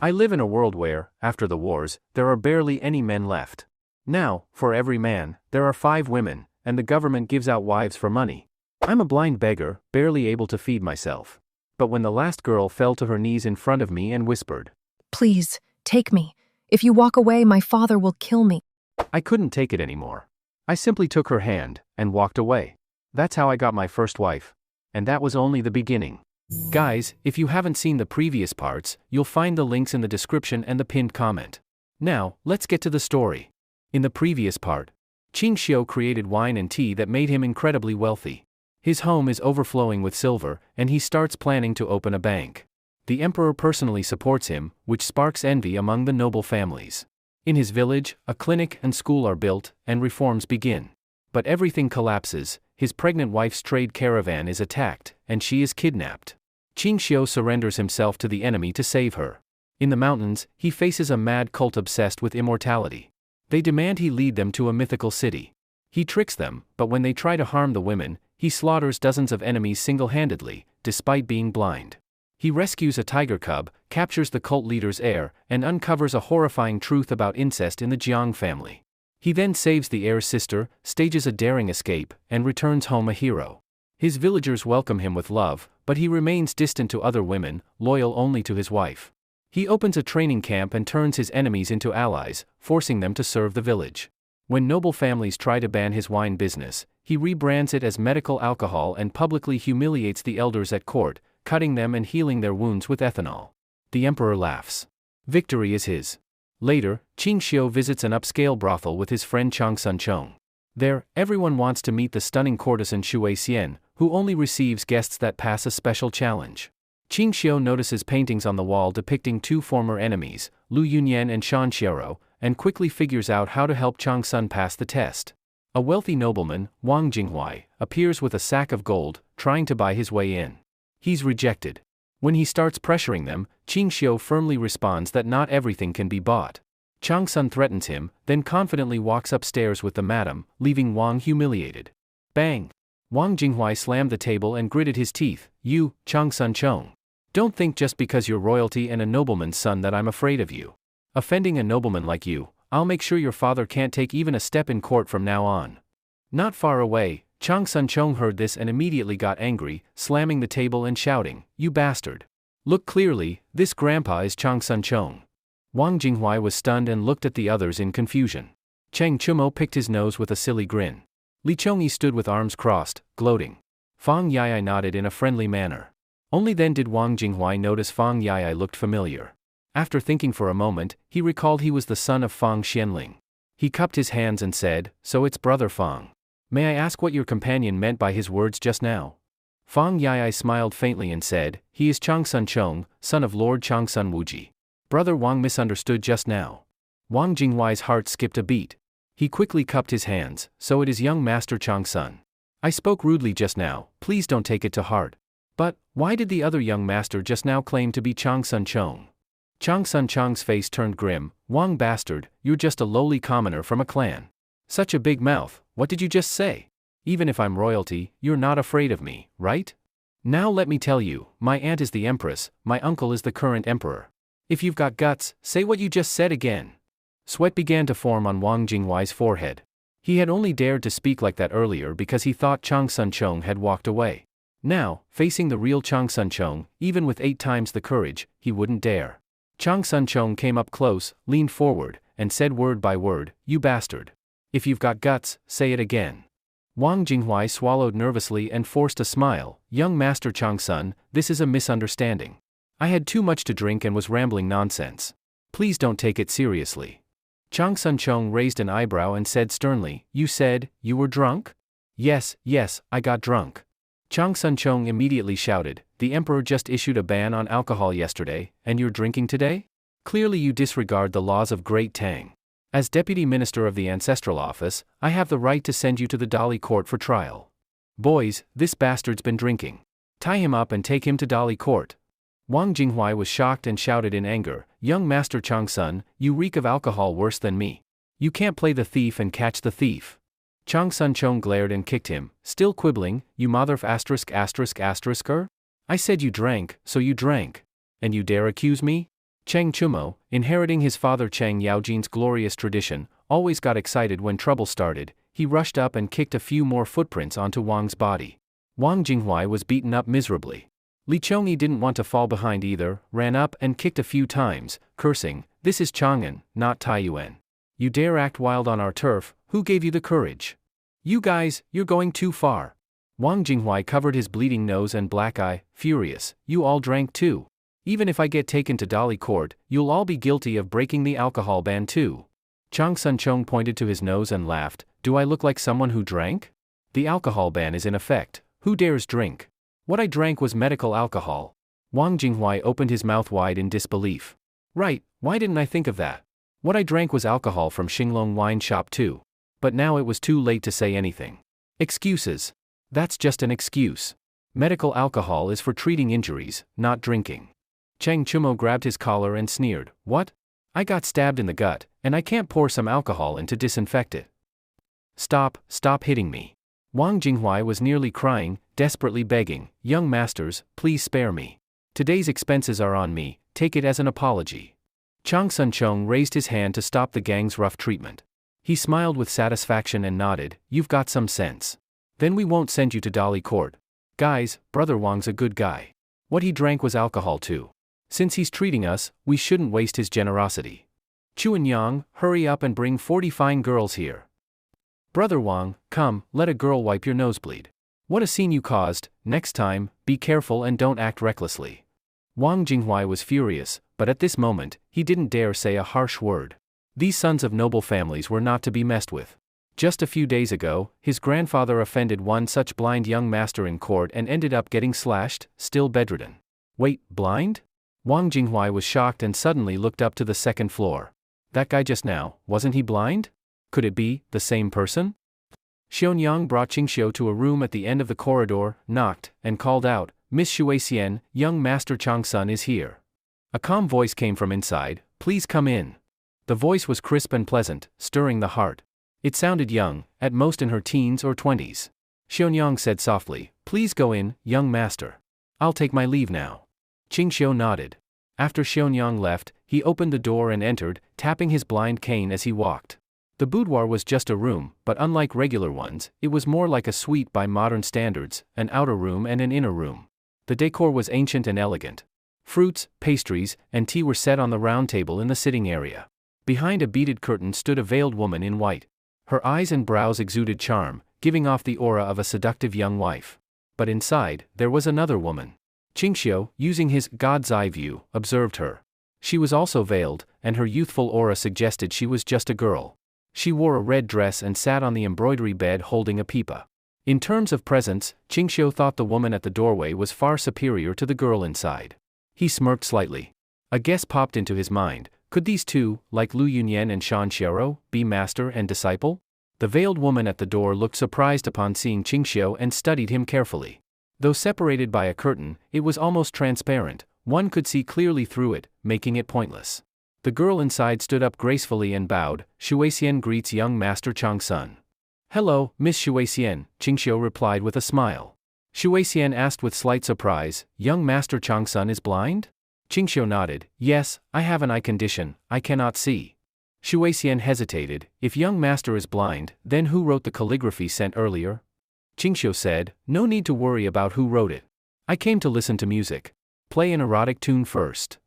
I live in a world where, after the wars, there are barely any men left. Now, for every man, there are 5 women, and the government gives out wives for money. I'm a blind beggar, barely able to feed myself. But when the last girl fell to her knees in front of me and whispered, "Please, take me. If you walk away, my father will kill me." I couldn't take it anymore. I simply took her hand and walked away. That's how I got my first wife. And that was only the beginning. Guys, if you haven't seen the previous parts, you'll find the links in the description and the pinned comment. Now, let's get to the story. In the previous part, Qing Xiu created wine and tea that made him incredibly wealthy. His home is overflowing with silver, and he starts planning to open a bank. The emperor personally supports him, which sparks envy among the noble families. In his village, a clinic and school are built, and reforms begin. But everything collapses. His pregnant wife's trade caravan is attacked, and she is kidnapped. Qing Xiu surrenders himself to the enemy to save her. In the mountains, he faces a mad cult obsessed with immortality. They demand he lead them to a mythical city. He tricks them, but when they try to harm the women, he slaughters dozens of enemies single-handedly, despite being blind. He rescues a tiger cub, captures the cult leader's heir, and uncovers a horrifying truth about incest in the Jiang family. He then saves the heir's sister, stages a daring escape, and returns home a hero. His villagers welcome him with love, but he remains distant to other women, loyal only to his wife. He opens a training camp and turns his enemies into allies, forcing them to serve the village. When noble families try to ban his wine business, he rebrands it as medical alcohol and publicly humiliates the elders at court, cutting them and healing their wounds with ethanol. The emperor laughs. Victory is his. Later, Qing Xiu visits an upscale brothel with his friend Chang Sun Chong. There, everyone wants to meet the stunning courtesan Shui Xian, who only receives guests that pass a special challenge. Qing Xiu notices paintings on the wall depicting 2 former enemies, Lu Yunyan and Shan Xiero, and quickly figures out how to help Chang Sun pass the test. A wealthy nobleman, Wang Jinghuai, appears with a sack of gold, trying to buy his way in. He's rejected. When he starts pressuring them, Qing Xiu firmly responds that not everything can be bought. Chang Sun threatens him, then confidently walks upstairs with the madam, leaving Wang humiliated. Bang! Wang Jinghuai slammed the table and gritted his teeth. "You, Chang Sun Chong. Don't think just because you're royalty and a nobleman's son that I'm afraid of you. Offending a nobleman like you, I'll make sure your father can't take even a step in court from now on." Not far away, Chang Sun Chong heard this and immediately got angry, slamming the table and shouting, "You bastard! Look clearly, this grandpa is Chang Sun Chong." Wang Jinghuai was stunned and looked at the others in confusion. Cheng Chumo picked his nose with a silly grin. Li Chongyi stood with arms crossed, gloating. Fang Yai nodded in a friendly manner. Only then did Wang Jinghuai notice Fang Yai looked familiar. After thinking for a moment, he recalled he was the son of Fang Xianling. He cupped his hands and said, "So it's brother Fang. May I ask what your companion meant by his words just now?" Fang Yai smiled faintly and said, "He is Chang Sun Chong, son of Lord Chang Sun Wuji. Brother Wang misunderstood just now." Wang Jinghuai's heart skipped a beat. He quickly cupped his hands, "So it is young Master Chang Sun. I spoke rudely just now, please don't take it to heart. But, why did the other young master just now claim to be Chang Sun Chong?" Chang Sun Chong's face turned grim. "Wang bastard, you're just a lowly commoner from a clan. Such a big mouth, what did you just say? Even if I'm royalty, you're not afraid of me, right? Now let me tell you, my aunt is the empress, my uncle is the current emperor. If you've got guts, say what you just said again." Sweat began to form on Wang Jinghuai's forehead. He had only dared to speak like that earlier because he thought Chang Sun Chong had walked away. Now, facing the real Chang Sun Chong, even with 8 times the courage, he wouldn't dare. Chang Sun Chong came up close, leaned forward, and said word by word, "You bastard. If you've got guts, say it again." Wang Jinghuai swallowed nervously and forced a smile. "Young Master Chang Sun, this is a misunderstanding. I had too much to drink and was rambling nonsense. Please don't take it seriously." Chang Sun Chong raised an eyebrow and said sternly, "You said, you were drunk?" Yes, I got drunk." Chang Sun Chong immediately shouted, "The emperor just issued a ban on alcohol yesterday, and you're drinking today? Clearly you disregard the laws of Great Tang. As Deputy Minister of the Ancestral Office, I have the right to send you to the Dali Court for trial. Boys, this bastard's been drinking. Tie him up and take him to Dali Court." Wang Jinghuai was shocked and shouted in anger, "Young Master Chang Sun, you reek of alcohol worse than me. You can't play the thief and catch the thief." Chang Sun Chong glared and kicked him, still quibbling, "You mother *****er? I said you drank, so you drank. And you dare accuse me? Cheng Chumo, inheriting his father Cheng Yaojin's glorious tradition, always got excited when trouble started. He rushed up and kicked a few more footprints onto Wang's body. Wang Jinghuai was beaten up miserably. Li Chongyi didn't want to fall behind either, ran up and kicked a few times, cursing, "This is Chang'an, not Taiyuan. You dare act wild on our turf, who gave you the courage? You guys, you're going too far." Wang Jinghuai covered his bleeding nose and black eye, furious, "You all drank too. Even if I get taken to Dali court, you'll all be guilty of breaking the alcohol ban too." Chang Sunchong pointed to his nose and laughed, "Do I look like someone who drank? The alcohol ban is in effect, who dares drink? What I drank was medical alcohol." Wang Jinghuai opened his mouth wide in disbelief. "Right, why didn't I think of that? What I drank was alcohol from Xinglong wine shop too. But now it was too late to say anything. Excuses. That's just an excuse. Medical alcohol is for treating injuries, not drinking." Cheng Chumo grabbed his collar and sneered, "What? I got stabbed in the gut, and I can't pour some alcohol in to disinfect it. Stop hitting me." Wang Jinghuai was nearly crying, desperately begging, "Young masters, please spare me. Today's expenses are on me, take it as an apology." Chang Sunchong raised his hand to stop the gang's rough treatment. He smiled with satisfaction and nodded, "You've got some sense. Then we won't send you to Dali court. Guys, Brother Wang's a good guy. What he drank was alcohol too. Since he's treating us, we shouldn't waste his generosity. Chuan Yang, hurry up and bring 40 fine girls here. Brother Wang, come, let a girl wipe your nosebleed. What a scene you caused. Next time, be careful and don't act recklessly." Wang Jinghuai was furious, but at this moment, he didn't dare say a harsh word. These sons of noble families were not to be messed with. Just a few days ago, his grandfather offended one such blind young master in court and ended up getting slashed, still bedridden. Wait, blind? Wang Jinghuai was shocked and suddenly looked up to the second floor. That guy just now, wasn't he blind? Could it be the same person? Xiaonyang brought Qingxiu to a room at the end of the corridor, knocked, and called out, "Miss Xuexian, young master Changsun is here." A calm voice came from inside, "Please come in." The voice was crisp and pleasant, stirring the heart. It sounded young, at most in her teens or 20s. Xiaonyang said softly, "Please go in, young master. I'll take my leave now." Qingxiu nodded. After Xiaonyang left, he opened the door and entered, tapping his blind cane as he walked. The boudoir was just a room, but unlike regular ones, it was more like a suite by modern standards, an outer room and an inner room. The decor was ancient and elegant. Fruits, pastries, and tea were set on the round table in the sitting area. Behind a beaded curtain stood a veiled woman in white. Her eyes and brows exuded charm, giving off the aura of a seductive young wife. But inside, there was another woman. Qingxiu, using his God's eye view, observed her. She was also veiled, and her youthful aura suggested she was just a girl. She wore a red dress and sat on the embroidery bed holding a pipa. In terms of presence, Qingxiu thought the woman at the doorway was far superior to the girl inside. He smirked slightly. A guess popped into his mind. Could these two, like Lu Yunyan and Shan Xiaoro, be master and disciple? The veiled woman at the door looked surprised upon seeing Qingxiu and studied him carefully. Though separated by a curtain, it was almost transparent. One could see clearly through it, making it pointless. The girl inside stood up gracefully and bowed. "Xuexian greets young master Changsun." "Hello, Miss Xuexian," Qingxiu replied with a smile. Xuexian asked with slight surprise, "Young master Changsun is blind?" Qingxiu nodded, "Yes, I have an eye condition, I cannot see." Xuexian hesitated, "If young master is blind, then who wrote the calligraphy sent earlier?" Qingxiu said, "No need to worry about who wrote it. I came to listen to music. Play an erotic tune first."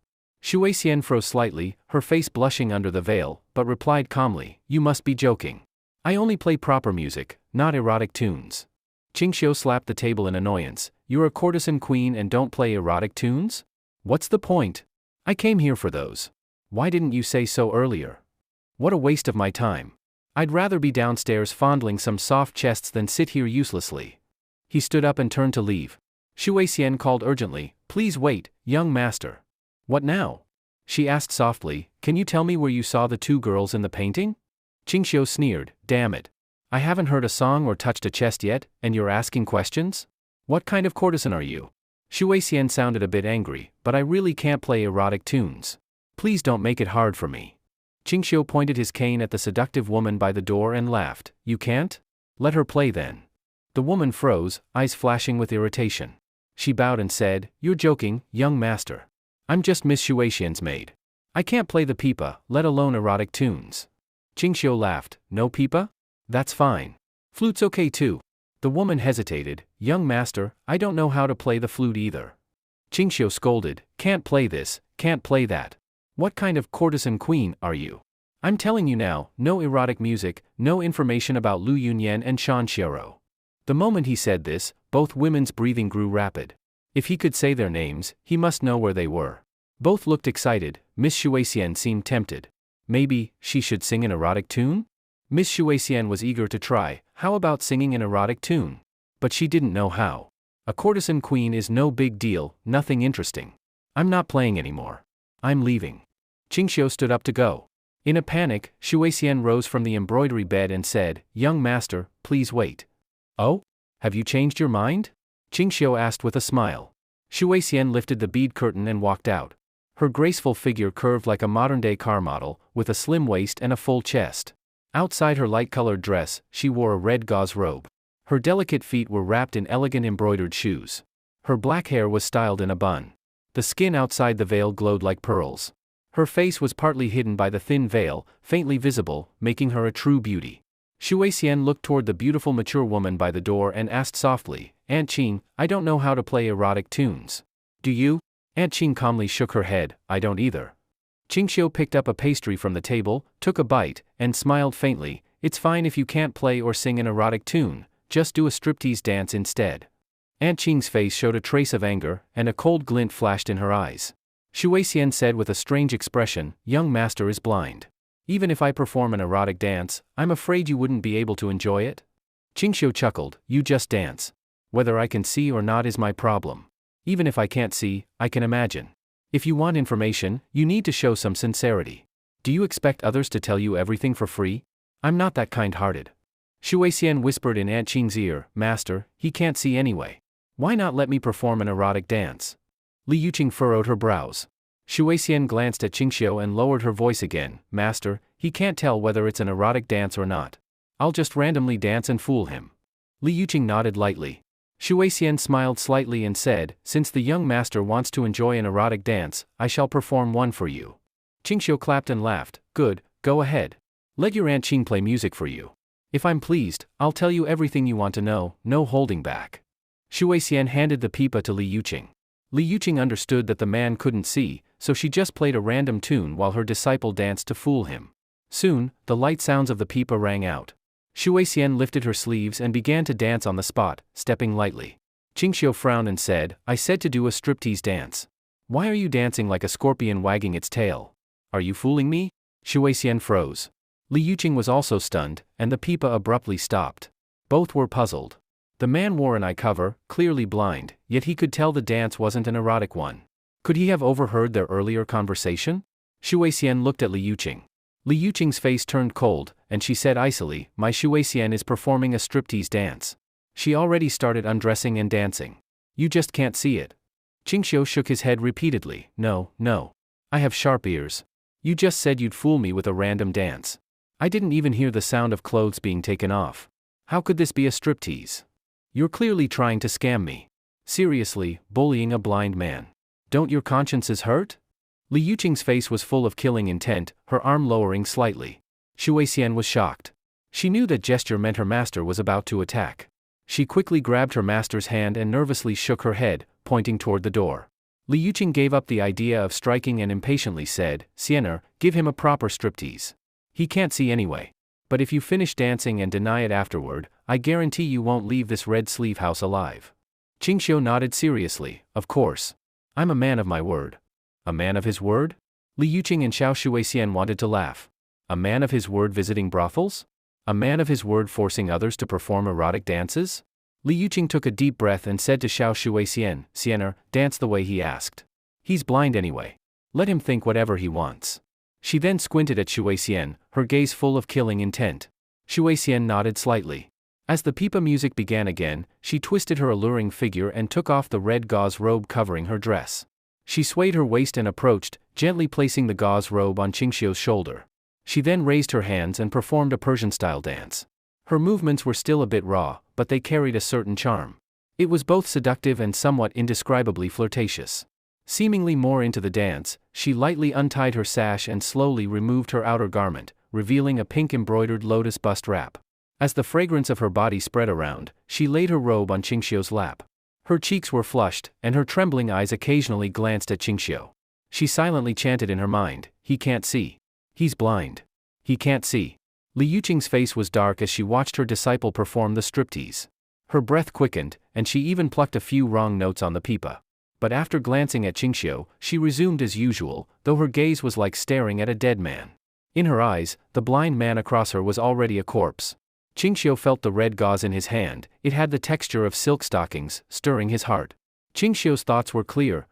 Xuexian froze slightly, her face blushing under the veil, but replied calmly, "You must be joking. I only play proper music, not erotic tunes." Qingxiu slapped the table in annoyance, "You're a courtesan queen and don't play erotic tunes? What's the point? I came here for those. Why didn't you say so earlier? What a waste of my time. I'd rather be downstairs fondling some soft chests than sit here uselessly." He stood up and turned to leave. Xuexian called urgently, "Please wait, young master." "What now?" she asked softly, "Can you tell me where you saw the two girls in the painting?" Qingxiu sneered, "Damn it. I haven't heard a song or touched a chest yet, and you're asking questions? What kind of courtesan are you?" Xuexian sounded a bit angry, "But I really can't play erotic tunes. Please don't make it hard for me." Qingxiu pointed his cane at the seductive woman by the door and laughed, "You can't? Let her play then." The woman froze, eyes flashing with irritation. She bowed and said, "You're joking, young master. I'm just Miss Xuexian's maid. I can't play the pipa, let alone erotic tunes. Qingxiu laughed. No pipa? That's fine. Flute's okay too. The woman hesitated. Young master, I don't know how to play the flute either. Qingxiu scolded. Can't play this, can't play that. What kind of courtesan queen are you? I'm telling you now, no erotic music, no information about Lu Yunyan and Shan Xiaoro. The moment he said this, both women's breathing grew rapid. If he could say their names, he must know where they were. Both looked excited. Miss Shuixian seemed tempted. Maybe she should sing an erotic tune? Miss Shuixian was eager to try. How about singing an erotic tune? But she didn't know how. A courtesan queen is no big deal, nothing interesting. I'm not playing anymore. I'm leaving. Qingxiu stood up to go. In a panic, Shuixian rose from the embroidery bed and said, Young master, please wait. Oh? Have you changed your mind? Qingxiu asked with a smile. Shuixian lifted the bead curtain and walked out. Her graceful figure curved like a modern-day car model, with a slim waist and a full chest. Outside her light-colored dress, she wore a red gauze robe. Her delicate feet were wrapped in elegant embroidered shoes. Her black hair was styled in a bun. The skin outside the veil glowed like pearls. Her face was partly hidden by the thin veil, faintly visible, making her a true beauty. Shuixian looked toward the beautiful mature woman by the door and asked softly, Aunt Qing, I don't know how to play erotic tunes. Do you? Aunt Qing calmly shook her head. I don't either. Qingxiu picked up a pastry from the table, took a bite, and smiled faintly. It's fine if you can't play or sing an erotic tune, just do a striptease dance instead. Aunt Qing's face showed a trace of anger, and a cold glint flashed in her eyes. Shuixian said with a strange expression, Young master is blind. Even if I perform an erotic dance, I'm afraid you wouldn't be able to enjoy it? Qingxiu chuckled. You just dance. Whether I can see or not is my problem. Even if I can't see, I can imagine. If you want information, you need to show some sincerity. Do you expect others to tell you everything for free? I'm not that kind-hearted. Shuixian whispered in Aunt Qing's ear, Master, he can't see anyway. Why not let me perform an erotic dance? Li Yuqing furrowed her brows. Shuixian glanced at Qingxiu and lowered her voice again, Master, he can't tell whether it's an erotic dance or not. I'll just randomly dance and fool him. Li Yuqing nodded lightly. Shuixian smiled slightly and said, Since the young master wants to enjoy an erotic dance, I shall perform one for you. Qingxiu clapped and laughed. Good, go ahead. Let your Aunt Qing play music for you. If I'm pleased, I'll tell you everything you want to know, no holding back. Shuixian handed the pipa to Li Yuqing. Li Yuqing understood that the man couldn't see, so she just played a random tune while her disciple danced to fool him. Soon, the light sounds of the pipa rang out. Shuixian lifted her sleeves and began to dance on the spot, stepping lightly. Qingxiu frowned and said, I said to do a striptease dance. Why are you dancing like a scorpion wagging its tail? Are you fooling me? Shuixian froze. Li Yuqing was also stunned, and the pipa abruptly stopped. Both were puzzled. The man wore an eye cover, clearly blind, yet he could tell the dance wasn't an erotic one. Could he have overheard their earlier conversation? Shuixian looked at Li Yuqing. Li Yuqing's face turned cold, and she said icily, My Shuixian is performing a striptease dance. She already started undressing and dancing. You just can't see it. Qingxiu shook his head repeatedly. No, no. I have sharp ears. You just said you'd fool me with a random dance. I didn't even hear the sound of clothes being taken off. How could this be a striptease? You're clearly trying to scam me. Seriously, bullying a blind man. Don't your consciences hurt? Li Yuqing's face was full of killing intent, her arm lowering slightly. Shuixian was shocked. She knew that gesture meant her master was about to attack. She quickly grabbed her master's hand and nervously shook her head, pointing toward the door. Li Yuqing gave up the idea of striking and impatiently said, Sienna, give him a proper striptease. He can't see anyway. But if you finish dancing and deny it afterward, I guarantee you won't leave this red sleeve house alive. Qingxiu nodded seriously, Of course. I'm a man of my word. A man of his word? Li Yuqing and Xiao Shuixian wanted to laugh. A man of his word visiting brothels? A man of his word forcing others to perform erotic dances? Li Yuqing took a deep breath and said to Xiao Shuixian, Sienna, dance the way he asked. He's blind anyway. Let him think whatever he wants. She then squinted at Shuixian, her gaze full of killing intent. Shuixian nodded slightly. As the pipa music began again, she twisted her alluring figure and took off the red gauze robe covering her dress. She swayed her waist and approached, gently placing the gauze robe on Qingxiu's shoulder. She then raised her hands and performed a Persian-style dance. Her movements were still a bit raw, but they carried a certain charm. It was both seductive and somewhat indescribably flirtatious. Seemingly more into the dance, she lightly untied her sash and slowly removed her outer garment, revealing a pink embroidered lotus bust wrap. As the fragrance of her body spread around, she laid her robe on Qingxiu's lap. Her cheeks were flushed, and her trembling eyes occasionally glanced at Qingxiu. She silently chanted in her mind, "He can't see. He's blind. He can't see." Li Yuqing's face was dark as she watched her disciple perform the striptease. Her breath quickened, and she even plucked a few wrong notes on the pipa. But after glancing at Qingxiu, she resumed as usual, though her gaze was like staring at a dead man. In her eyes, the blind man across her was already a corpse. Qingxiu felt the red gauze in his hand. It had the texture of silk stockings, stirring his heart. Qingxiu's thoughts were clear.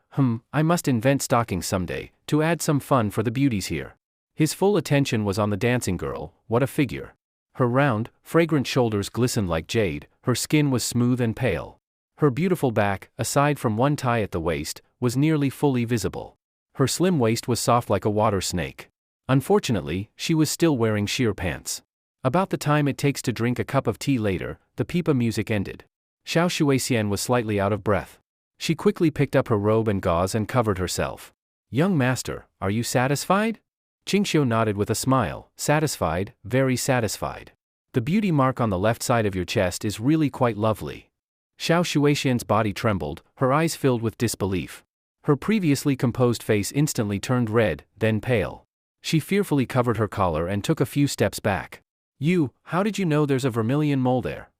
I must invent stockings someday, to add some fun for the beauties here. His full attention was on the dancing girl. What a figure. Her round, fragrant shoulders glistened like jade, her skin was smooth and pale. Her beautiful back, aside from one tie at the waist, was nearly fully visible. Her slim waist was soft like a water snake. Unfortunately, she was still wearing sheer pants. About the time it takes to drink a cup of tea later, the pipa music ended. Xiao Shuixian was slightly out of breath. She quickly picked up her robe and gauze and covered herself. "Young master, are you satisfied?" Qingxiu nodded with a smile. "Satisfied, very satisfied. The beauty mark on the left side of your chest is really quite lovely." Xiao Shuixian's body trembled, her eyes filled with disbelief. Her previously composed face instantly turned red, then pale. She fearfully covered her collar and took a few steps back. How did you know there's a vermilion mole there?"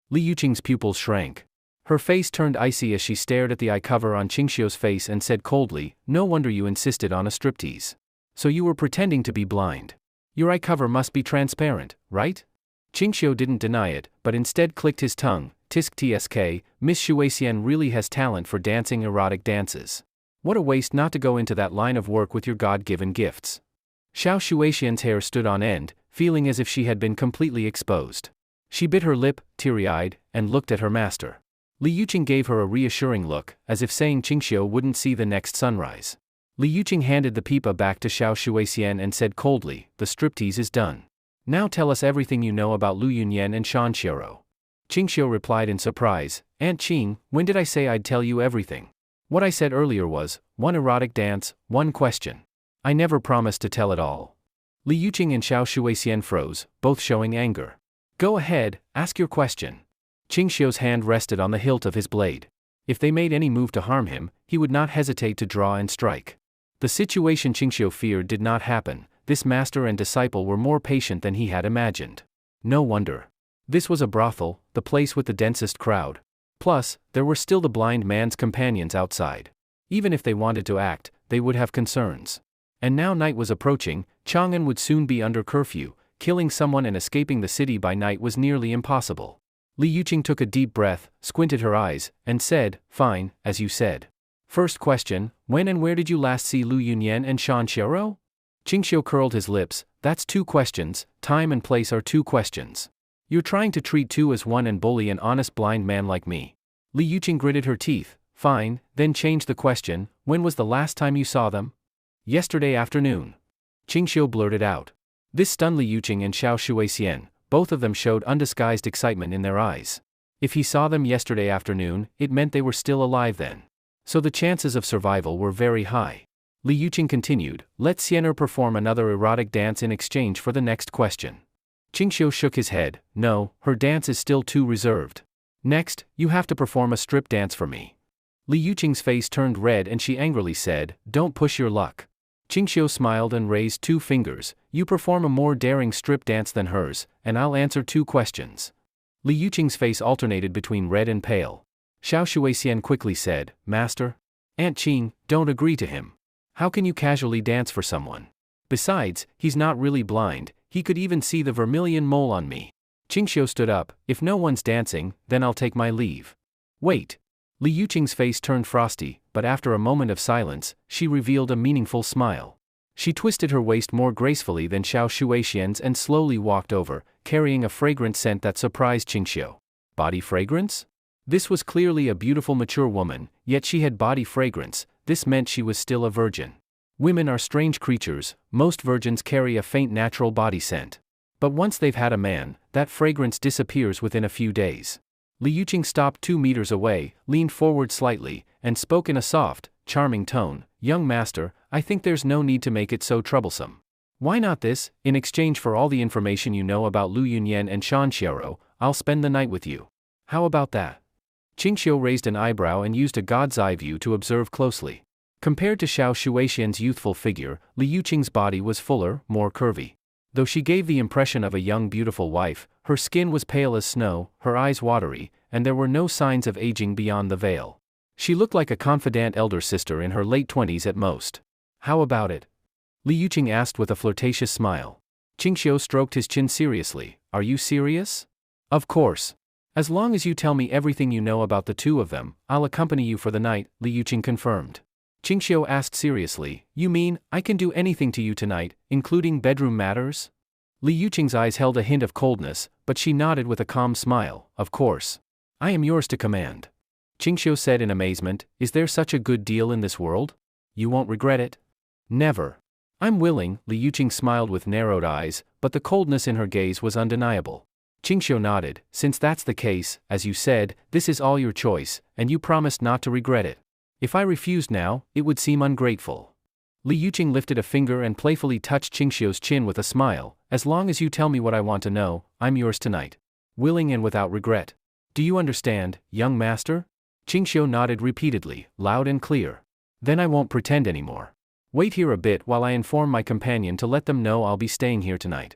Li Yuqing's pupils shrank. Her face turned icy as she stared at the eye cover on Qingxiu's face and said coldly, "No wonder you insisted on a striptease. So you were pretending to be blind. Your eye cover must be transparent, right?" Qingxiu didn't deny it, but instead clicked his tongue. "Tisk tsk, Miss Shuixian really has talent for dancing erotic dances. What a waste not to go into that line of work with your God-given gifts." Xiao Shuixian's hair stood on end, feeling as if she had been completely exposed. She bit her lip, teary-eyed, and looked at her master. Li Yuqing gave her a reassuring look, as if saying Qingxiu wouldn't see the next sunrise. Li Yuqing handed the pipa back to Xiao Shuixian and said coldly, "The striptease is done. Now tell us everything you know about Lu Yunyan and Shan Xiero." Qingxiu replied in surprise, "Aunt Qing, when did I say I'd tell you everything? What I said earlier was, one erotic dance, one question. I never promised to tell it all." Li Yuqing and Xiao Shuixian froze, both showing anger. "Go ahead, ask your question." Qingxiu's hand rested on the hilt of his blade. If they made any move to harm him, he would not hesitate to draw and strike. The situation Qingxiu feared did not happen. This master and disciple were more patient than he had imagined. No wonder. This was a brothel, the place with the densest crowd. Plus, there were still the blind man's companions outside. Even if they wanted to act, they would have concerns. And now night was approaching. Chang'an would soon be under curfew. Killing someone and escaping the city by night was nearly impossible. Li Yuqing took a deep breath, squinted her eyes, and said, "Fine, as you said. First question, when and where did you last see Lu Yunyan and Shan Xiero?" Qingxiu curled his lips. "That's two questions, time and place are two questions. You're trying to treat two as one and bully an honest blind man like me." Li Yuqing gritted her teeth. "Fine, then change the question, when was the last time you saw them?" "Yesterday afternoon." Qingxiu blurted out. This stunned Li Yuqing and Xiao Shuixian. Both of them showed undisguised excitement in their eyes. If he saw them yesterday afternoon, it meant they were still alive then. So the chances of survival were very high. Li Yuqing continued, "Let Xiener perform another erotic dance in exchange for the next question." Qingxiu shook his head. "No, her dance is still too reserved. Next, you have to perform a strip dance for me." Li Yuqing's face turned red and she angrily said, "Don't push your luck." Qingxiu smiled and raised two fingers. "You perform a more daring strip dance than hers, and I'll answer two questions." Li Yuqing's face alternated between red and pale. Xiao Shuixian quickly said, "Master? Aunt Qing, don't agree to him. How can you casually dance for someone? Besides, he's not really blind, he could even see the vermilion mole on me." Qingxiu stood up. "If no one's dancing, then I'll take my leave." "Wait." Li Yuqing's face turned frosty, but after a moment of silence, she revealed a meaningful smile. She twisted her waist more gracefully than Xiao Shuixian's and slowly walked over, carrying a fragrant scent that surprised Qingxiu. Body fragrance? This was clearly a beautiful mature woman, yet she had body fragrance. This meant she was still a virgin. Women are strange creatures. Most virgins carry a faint natural body scent. But once they've had a man, that fragrance disappears within a few days. Li Yuqing stopped 2 meters away, leaned forward slightly, and spoke in a soft, charming tone, "Young master, I think there's no need to make it so troublesome. Why not this? In exchange for all the information you know about Lu Yunyan and Shan Xiaoro, I'll spend the night with you. How about that?" Qingxiu raised an eyebrow and used a god's eye view to observe closely. Compared to Xiao Shuixian's youthful figure, Li Yuqing's body was fuller, more curvy. Though she gave the impression of a young beautiful wife, her skin was pale as snow, her eyes watery, and there were no signs of aging beyond the veil. She looked like a confidant elder sister in her late 20s at most. "How about it?" Li Yuqing asked with a flirtatious smile. Qingxiu stroked his chin seriously. "Are you serious?" "Of course. As long as you tell me everything you know about the two of them, I'll accompany you for the night," Li Yuqing confirmed. Qingxiu asked seriously, "You mean, I can do anything to you tonight, including bedroom matters?" Li Yuqing's eyes held a hint of coldness, but she nodded with a calm smile. "Of course. I am yours to command." Qingxiu said in amazement, "Is there such a good deal in this world? You won't regret it?" "Never." "I'm willing," Li Yuqing smiled with narrowed eyes, but the coldness in her gaze was undeniable. Qingxiu nodded. "Since that's the case, as you said, this is all your choice, and you promised not to regret it. If I refused now, it would seem ungrateful." Li Yuqing lifted a finger and playfully touched Qingxiu's chin with a smile. "As long as you tell me what I want to know, I'm yours tonight. Willing and without regret. Do you understand, young master?" Qingxiu nodded repeatedly, loud and clear. "Then I won't pretend anymore. Wait here a bit while I inform my companion to let them know I'll be staying here tonight."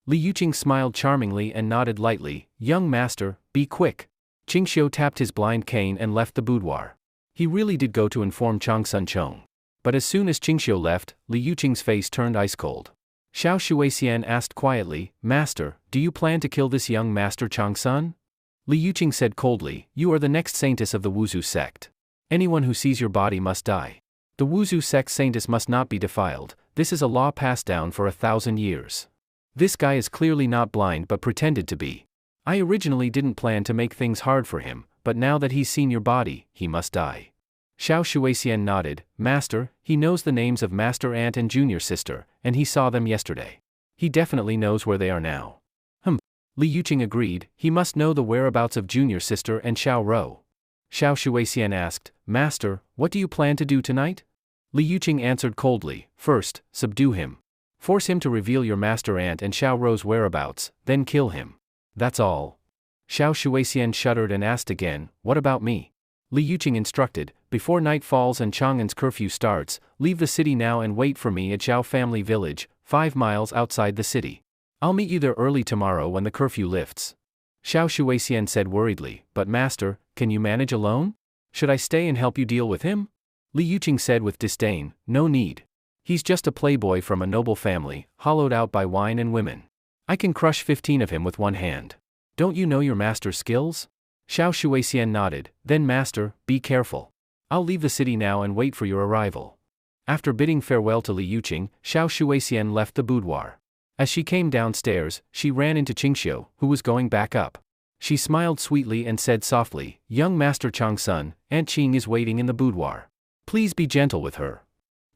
Li Yuqing smiled charmingly and nodded lightly. "Young master, be quick." Qingxiu tapped his blind cane and left the boudoir. He really did go to inform Chang Sun Chong. But as soon as Qingxiu left, Li Yuqing's face turned ice cold. Xiao Shuixian asked quietly, "Master, do you plan to kill this young master Chang Sun?" Li Yuqing said coldly, "You are the next saintess of the Wuzhu sect. Anyone who sees your body must die. The Wuzhu sect saintess must not be defiled. This is a law passed down for 1,000 years. This guy is clearly not blind but pretended to be. I originally didn't plan to make things hard for him, but now that he's seen your body, he must die." Xiao Shuixian nodded. "Master, he knows the names of Master Aunt and Junior Sister, and he saw them yesterday. He definitely knows where they are now." Li Yuqing agreed. "He must know the whereabouts of Junior Sister and Xiao Rou." Xiao Shuixian asked, "Master, what do you plan to do tonight?" Li Yuqing answered coldly, "First, subdue him. Force him to reveal your Master Aunt and Xiao Rou's whereabouts, then kill him. That's all." Xiao Shuixian shuddered and asked again, "What about me?" Li Yuqing instructed, "Before night falls and Chang'an's curfew starts, leave the city now and wait for me at Zhao Family Village, 5 miles outside the city. I'll meet you there early tomorrow when the curfew lifts." Xiao Shuixian said worriedly, "But master, can you manage alone? Should I stay and help you deal with him?" Li Yuqing said with disdain, "No need. He's just a playboy from a noble family, hollowed out by wine and women. I can crush 15 of him with one hand. Don't you know your master's skills?" Xiao Shuixian nodded. "Then master, be careful. I'll leave the city now and wait for your arrival." After bidding farewell to Li Yuqing, Xiao Shuixian left the boudoir. As she came downstairs, she ran into Qingxiu, who was going back up. She smiled sweetly and said softly, "Young Master Chang Sun, Aunt Qing is waiting in the boudoir. Please be gentle with her."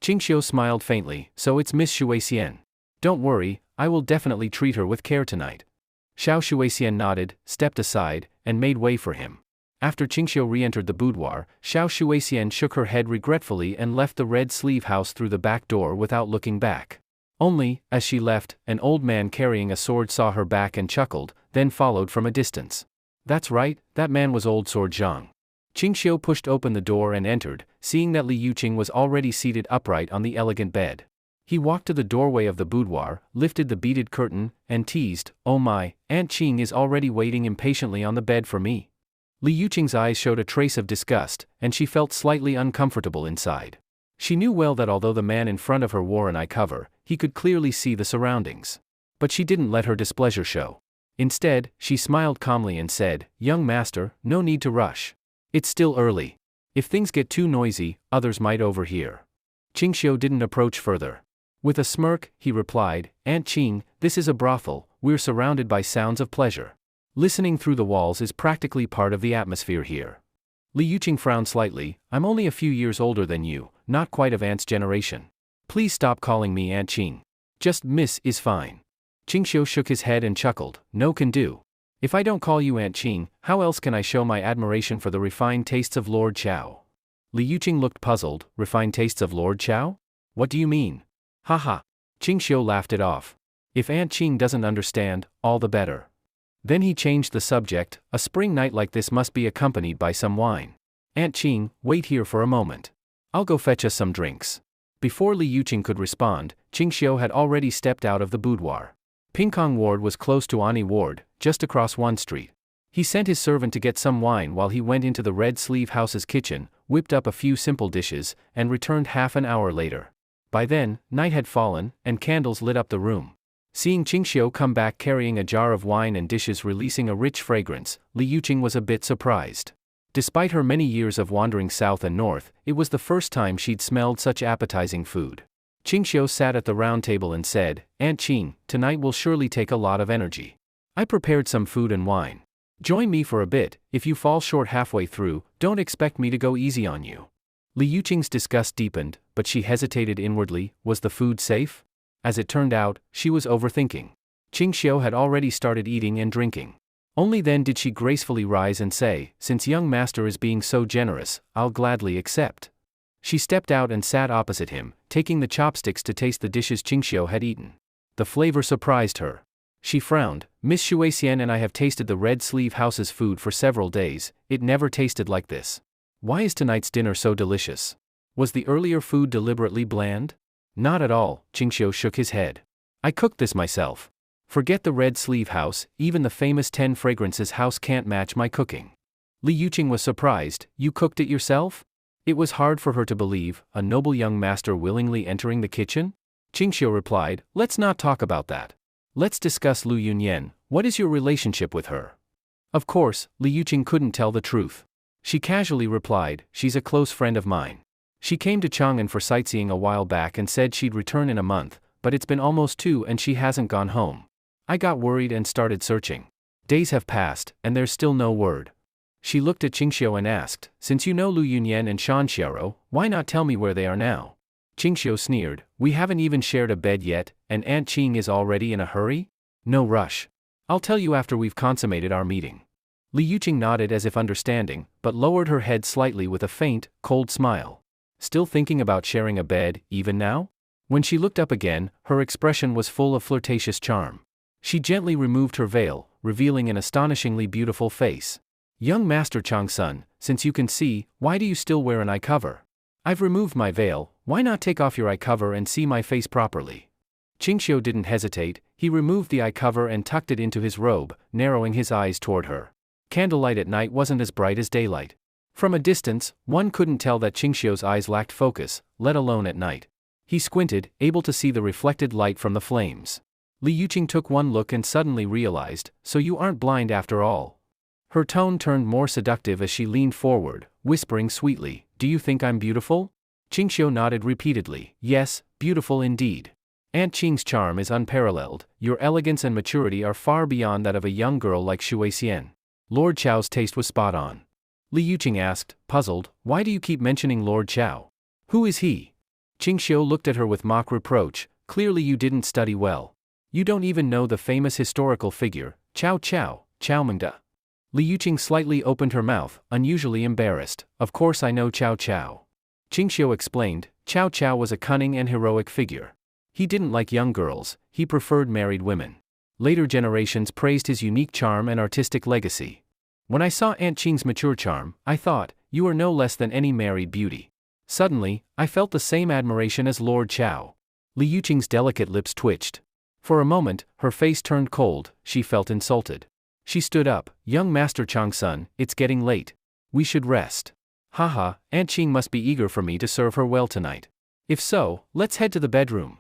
Qingxiu smiled faintly. "So it's Miss Shuixian. Don't worry, I will definitely treat her with care tonight." Xiao Shuixian nodded, stepped aside, and made way for him. After Qingxiu re-entered the boudoir, Xiao Shuixian shook her head regretfully and left the red sleeve house through the back door without looking back. Only, as she left, an old man carrying a sword saw her back and chuckled, then followed from a distance. "That's right, that man was old Sword Zhang." Qingxiu pushed open the door and entered, seeing that Li Yuqing was already seated upright on the elegant bed. He walked to the doorway of the boudoir, lifted the beaded curtain, and teased, "Oh my, Aunt Qing is already waiting impatiently on the bed for me." Li Yuqing's eyes showed a trace of disgust, and she felt slightly uncomfortable inside. She knew well that although the man in front of her wore an eye cover, he could clearly see the surroundings. But she didn't let her displeasure show. Instead, she smiled calmly and said, "Young master, no need to rush. It's still early. If things get too noisy, others might overhear." Qingxiu didn't approach further. With a smirk, he replied, "Aunt Qing, this is a brothel, we're surrounded by sounds of pleasure. Listening through the walls is practically part of the atmosphere here." Li Yuqing frowned slightly. "I'm only a few years older than you, not quite of Aunt's generation. Please stop calling me Aunt Qing. Just Miss is fine." Qingxiu shook his head and chuckled, "No can do. If I don't call you Aunt Qing, how else can I show my admiration for the refined tastes of Lord Qiao?" Li Yuqing looked puzzled. Refined tastes of Lord Chow? What do you mean? Haha. Qingxiu laughed it off. If Aunt Qing doesn't understand, all the better. Then he changed the subject. A spring night like this must be accompanied by some wine. Aunt Qing, wait here for a moment. I'll go fetch us some drinks. Before Li Yuqing could respond, Qingxiu had already stepped out of the boudoir. Pingkong Ward was close to Ani Ward, just across one street. He sent his servant to get some wine while he went into the Red Sleeve House's kitchen, whipped up a few simple dishes, and returned half an hour later. By then, night had fallen, and candles lit up the room. Seeing Qingxiu come back carrying a jar of wine and dishes releasing a rich fragrance, Li Yuqing was a bit surprised. Despite her many years of wandering south and north, it was the first time she'd smelled such appetizing food. Qingxiu sat at the round table and said, Aunt Qing, tonight will surely take a lot of energy. I prepared some food and wine. Join me for a bit. If you fall short halfway through, don't expect me to go easy on you. Li Yuqing's disgust deepened, but she hesitated inwardly. Was the food safe? As it turned out, she was overthinking. Qingxiu had already started eating and drinking. Only then did she gracefully rise and say, since young master is being so generous, I'll gladly accept. She stepped out and sat opposite him, taking the chopsticks to taste the dishes Qingxiu had eaten. The flavor surprised her. She frowned. Miss Shuixian and I have tasted the Red Sleeve House's food for several days. It never tasted like this. Why is tonight's dinner so delicious? Was the earlier food deliberately bland? Not at all, Qingxiu shook his head. I cooked this myself. Forget the Red Sleeve House, even the famous 10 Fragrances house can't match my cooking. Li Yuqing was surprised. You cooked it yourself? It was hard for her to believe, a noble young master willingly entering the kitchen? Qingxiu replied, let's not talk about that. Let's discuss Lu Yunyan. What is your relationship with her? Of course, Li Yuqing couldn't tell the truth. She casually replied, she's a close friend of mine. She came to Chang'an for sightseeing a while back and said she'd return in a month, but it's been almost 2 and she hasn't gone home. I got worried and started searching. Days have passed, and there's still no word. She looked at Qingxiu and asked, since you know Lu Yunyan and Shan Xiaoro, why not tell me where they are now? Qingxiu sneered, we haven't even shared a bed yet, and Aunt Qing is already in a hurry? No rush. I'll tell you after we've consummated our meeting. Li Yuqing nodded as if understanding, but lowered her head slightly with a faint, cold smile. Still thinking about sharing a bed, even now? When she looked up again, her expression was full of flirtatious charm. She gently removed her veil, revealing an astonishingly beautiful face. Young Master Changsun, since you can see, why do you still wear an eye cover? I've removed my veil, why not take off your eye cover and see my face properly? Qingxiu didn't hesitate. He removed the eye cover and tucked it into his robe, narrowing his eyes toward her. Candlelight at night wasn't as bright as daylight. From a distance, one couldn't tell that Qingxiu's eyes lacked focus, let alone at night. He squinted, able to see the reflected light from the flames. Li Yuqing took one look and suddenly realized, so you aren't blind after all. Her tone turned more seductive as she leaned forward, whispering sweetly, do you think I'm beautiful? Qingxiu nodded repeatedly, yes, beautiful indeed. Aunt Qing's charm is unparalleled, your elegance and maturity are far beyond that of a young girl like Shuixian. Lord Chow's taste was spot on. Li Yuqing asked, puzzled, why do you keep mentioning Lord Chow? Who is he? Qingxiu looked at her with mock reproach, clearly you didn't study well. You don't even know the famous historical figure, Chow Mengda. Li Yuqing slightly opened her mouth, unusually embarrassed. Of course I know Chow. Qingxiu explained, Chow was a cunning and heroic figure. He didn't like young girls, he preferred married women. Later generations praised his unique charm and artistic legacy. When I saw Aunt Qing's mature charm, I thought, you are no less than any married beauty. Suddenly, I felt the same admiration as Lord Chow. Li Yuqing's delicate lips twitched. For a moment, her face turned cold, she felt insulted. She stood up, young Master Changsun, it's getting late. We should rest. Haha, Aunt Qing must be eager for me to serve her well tonight. If so, let's head to the bedroom.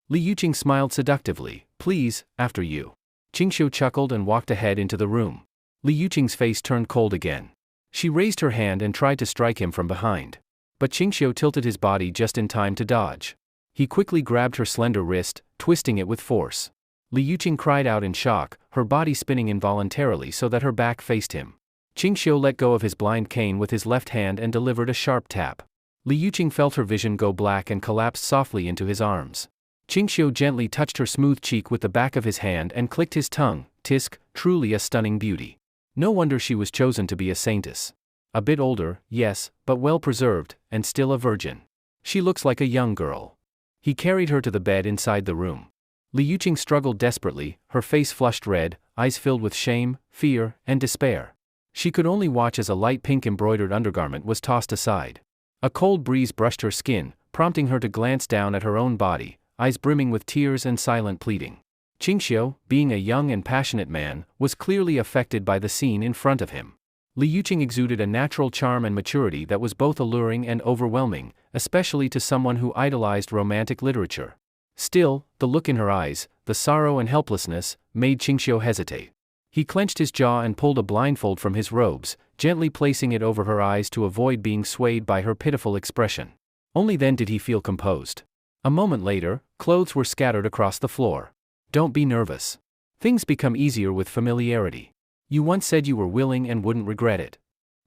Li Yuqing smiled seductively, please, after you. Qingxiu chuckled and walked ahead into the room. Li Yuqing's face turned cold again. She raised her hand and tried to strike him from behind. But Qingxiu tilted his body just in time to dodge. He quickly grabbed her slender wrist, twisting it with force. Li Yuqing cried out in shock, her body spinning involuntarily so that her back faced him. Qingxiu let go of his blind cane with his left hand and delivered a sharp tap. Li Yuqing felt her vision go black and collapsed softly into his arms. Qingxiu gently touched her smooth cheek with the back of his hand and clicked his tongue, tisk, truly a stunning beauty. No wonder she was chosen to be a saintess. A bit older, yes, but well preserved, and still a virgin. She looks like a young girl. He carried her to the bed inside the room. Li Yuqing struggled desperately, her face flushed red, eyes filled with shame, fear, and despair. She could only watch as a light pink embroidered undergarment was tossed aside. A cold breeze brushed her skin, prompting her to glance down at her own body, eyes brimming with tears and silent pleading. Qingxiu, being a young and passionate man, was clearly affected by the scene in front of him. Li Yuqing exuded a natural charm and maturity that was both alluring and overwhelming, especially to someone who idolized romantic literature. Still, the look in her eyes, the sorrow and helplessness, made Qingxiu hesitate. He clenched his jaw and pulled a blindfold from his robes, gently placing it over her eyes to avoid being swayed by her pitiful expression. Only then did he feel composed. A moment later, clothes were scattered across the floor. Don't be nervous. Things become easier with familiarity. You once said you were willing and wouldn't regret it.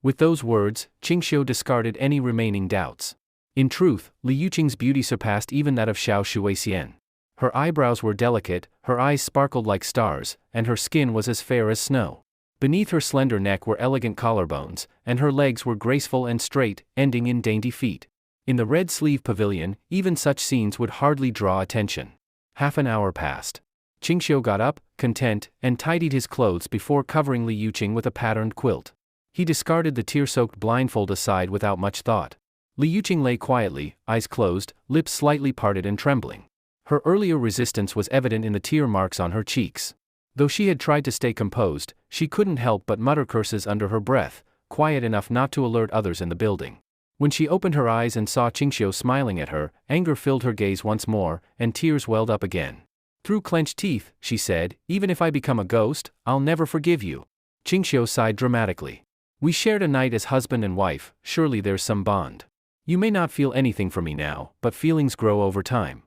With those words, Qingxiu discarded any remaining doubts. In truth, Li Yuqing's beauty surpassed even that of Xiao Shuixian. Her eyebrows were delicate, her eyes sparkled like stars, and her skin was as fair as snow. Beneath her slender neck were elegant collarbones, and her legs were graceful and straight, ending in dainty feet. In the red sleeve pavilion, even such scenes would hardly draw attention. Half an hour passed. Qingxiu got up, content, and tidied his clothes before covering Li Yuqing with a patterned quilt. He discarded the tear-soaked blindfold aside without much thought. Li Yuqing lay quietly, eyes closed, lips slightly parted and trembling. Her earlier resistance was evident in the tear marks on her cheeks. Though she had tried to stay composed, she couldn't help but mutter curses under her breath, quiet enough not to alert others in the building. When she opened her eyes and saw Qingxiu smiling at her, anger filled her gaze once more, and tears welled up again. Through clenched teeth, she said, "Even if I become a ghost, I'll never forgive you." Qingxiu sighed dramatically. "We shared a night as husband and wife, surely there's some bond. You may not feel anything for me now, but feelings grow over time."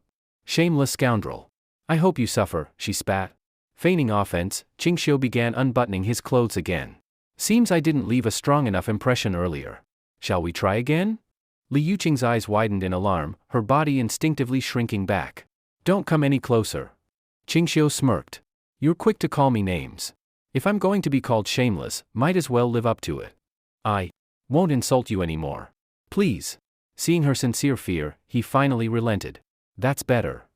Shameless scoundrel. "I hope you suffer," she spat. Feigning offense, Qingxiu began unbuttoning his clothes again. "Seems I didn't leave a strong enough impression earlier. Shall we try again?" Li Yuqing's eyes widened in alarm, her body instinctively shrinking back. "Don't come any closer." Qingxiu smirked. "You're quick to call me names. If I'm going to be called shameless, might as well live up to it. I won't insult you anymore. Please." Seeing her sincere fear, he finally relented. "That's better."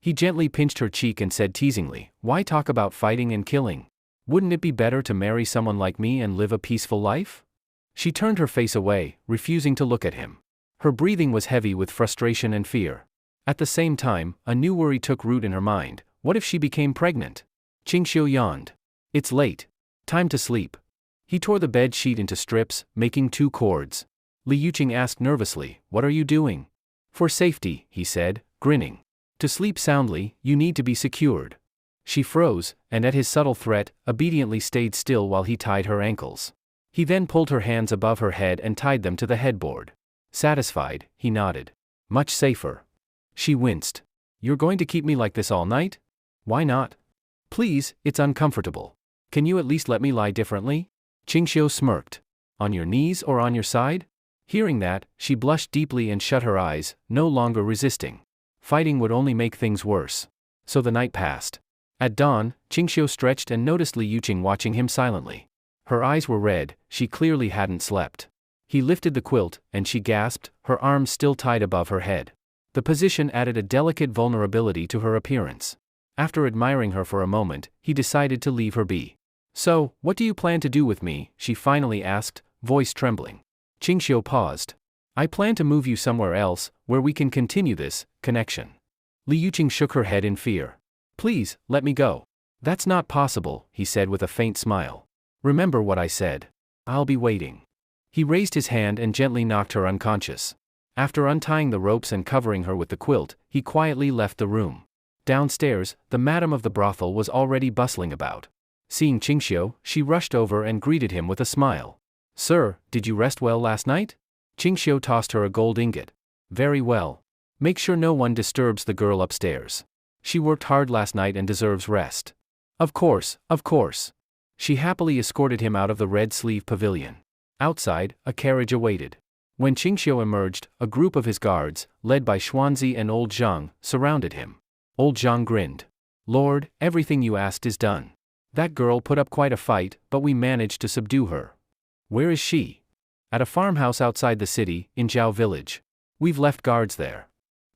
He gently pinched her cheek and said teasingly, "Why talk about fighting and killing? Wouldn't it be better to marry someone like me and live a peaceful life?" She turned her face away, refusing to look at him. Her breathing was heavy with frustration and fear. At the same time, a new worry took root in her mind. What if she became pregnant? Qingxiu yawned. "It's late. Time to sleep." He tore the bed sheet into strips, making 2 cords. Li Yuqing asked nervously, "What are you doing?" "For safety," he said, grinning. "To sleep soundly, you need to be secured." She froze, and at his subtle threat, obediently stayed still while he tied her ankles. He then pulled her hands above her head and tied them to the headboard. Satisfied, he nodded. "Much safer." She winced. "You're going to keep me like this all night?" "Why not?" "Please, it's uncomfortable. Can you at least let me lie differently?" Qingxiu smirked. "On your knees or on your side?" Hearing that, she blushed deeply and shut her eyes, no longer resisting. Fighting would only make things worse. So the night passed. At dawn, Qingxiu stretched and noticed Li Yuqing watching him silently. Her eyes were red, she clearly hadn't slept. He lifted the quilt, and she gasped, her arms still tied above her head. The position added a delicate vulnerability to her appearance. After admiring her for a moment, he decided to leave her be. "So, what do you plan to do with me?" she finally asked, voice trembling. Qingxiu paused. "I plan to move you somewhere else, where we can continue this connection." Li Yuqing shook her head in fear. "Please, let me go." "That's not possible," he said with a faint smile. "Remember what I said. I'll be waiting." He raised his hand and gently knocked her unconscious. After untying the ropes and covering her with the quilt, he quietly left the room. Downstairs, the madam of the brothel was already bustling about. Seeing Qingxiu, she rushed over and greeted him with a smile. "Sir, did you rest well last night?" Qingxiu tossed her a gold ingot. "Very well. Make sure no one disturbs the girl upstairs. She worked hard last night and deserves rest." Of course, of course." She happily escorted him out of the red sleeve pavilion. Outside, a carriage awaited. When Qingxiu emerged, a group of his guards, led by Xuanzi and old Zhang, surrounded him. Old Zhang grinned. "Lord, everything you asked is done. That girl put up quite a fight, but we managed to subdue her." "Where is she?" At a farmhouse outside the city, in Zhao village. We've left guards there.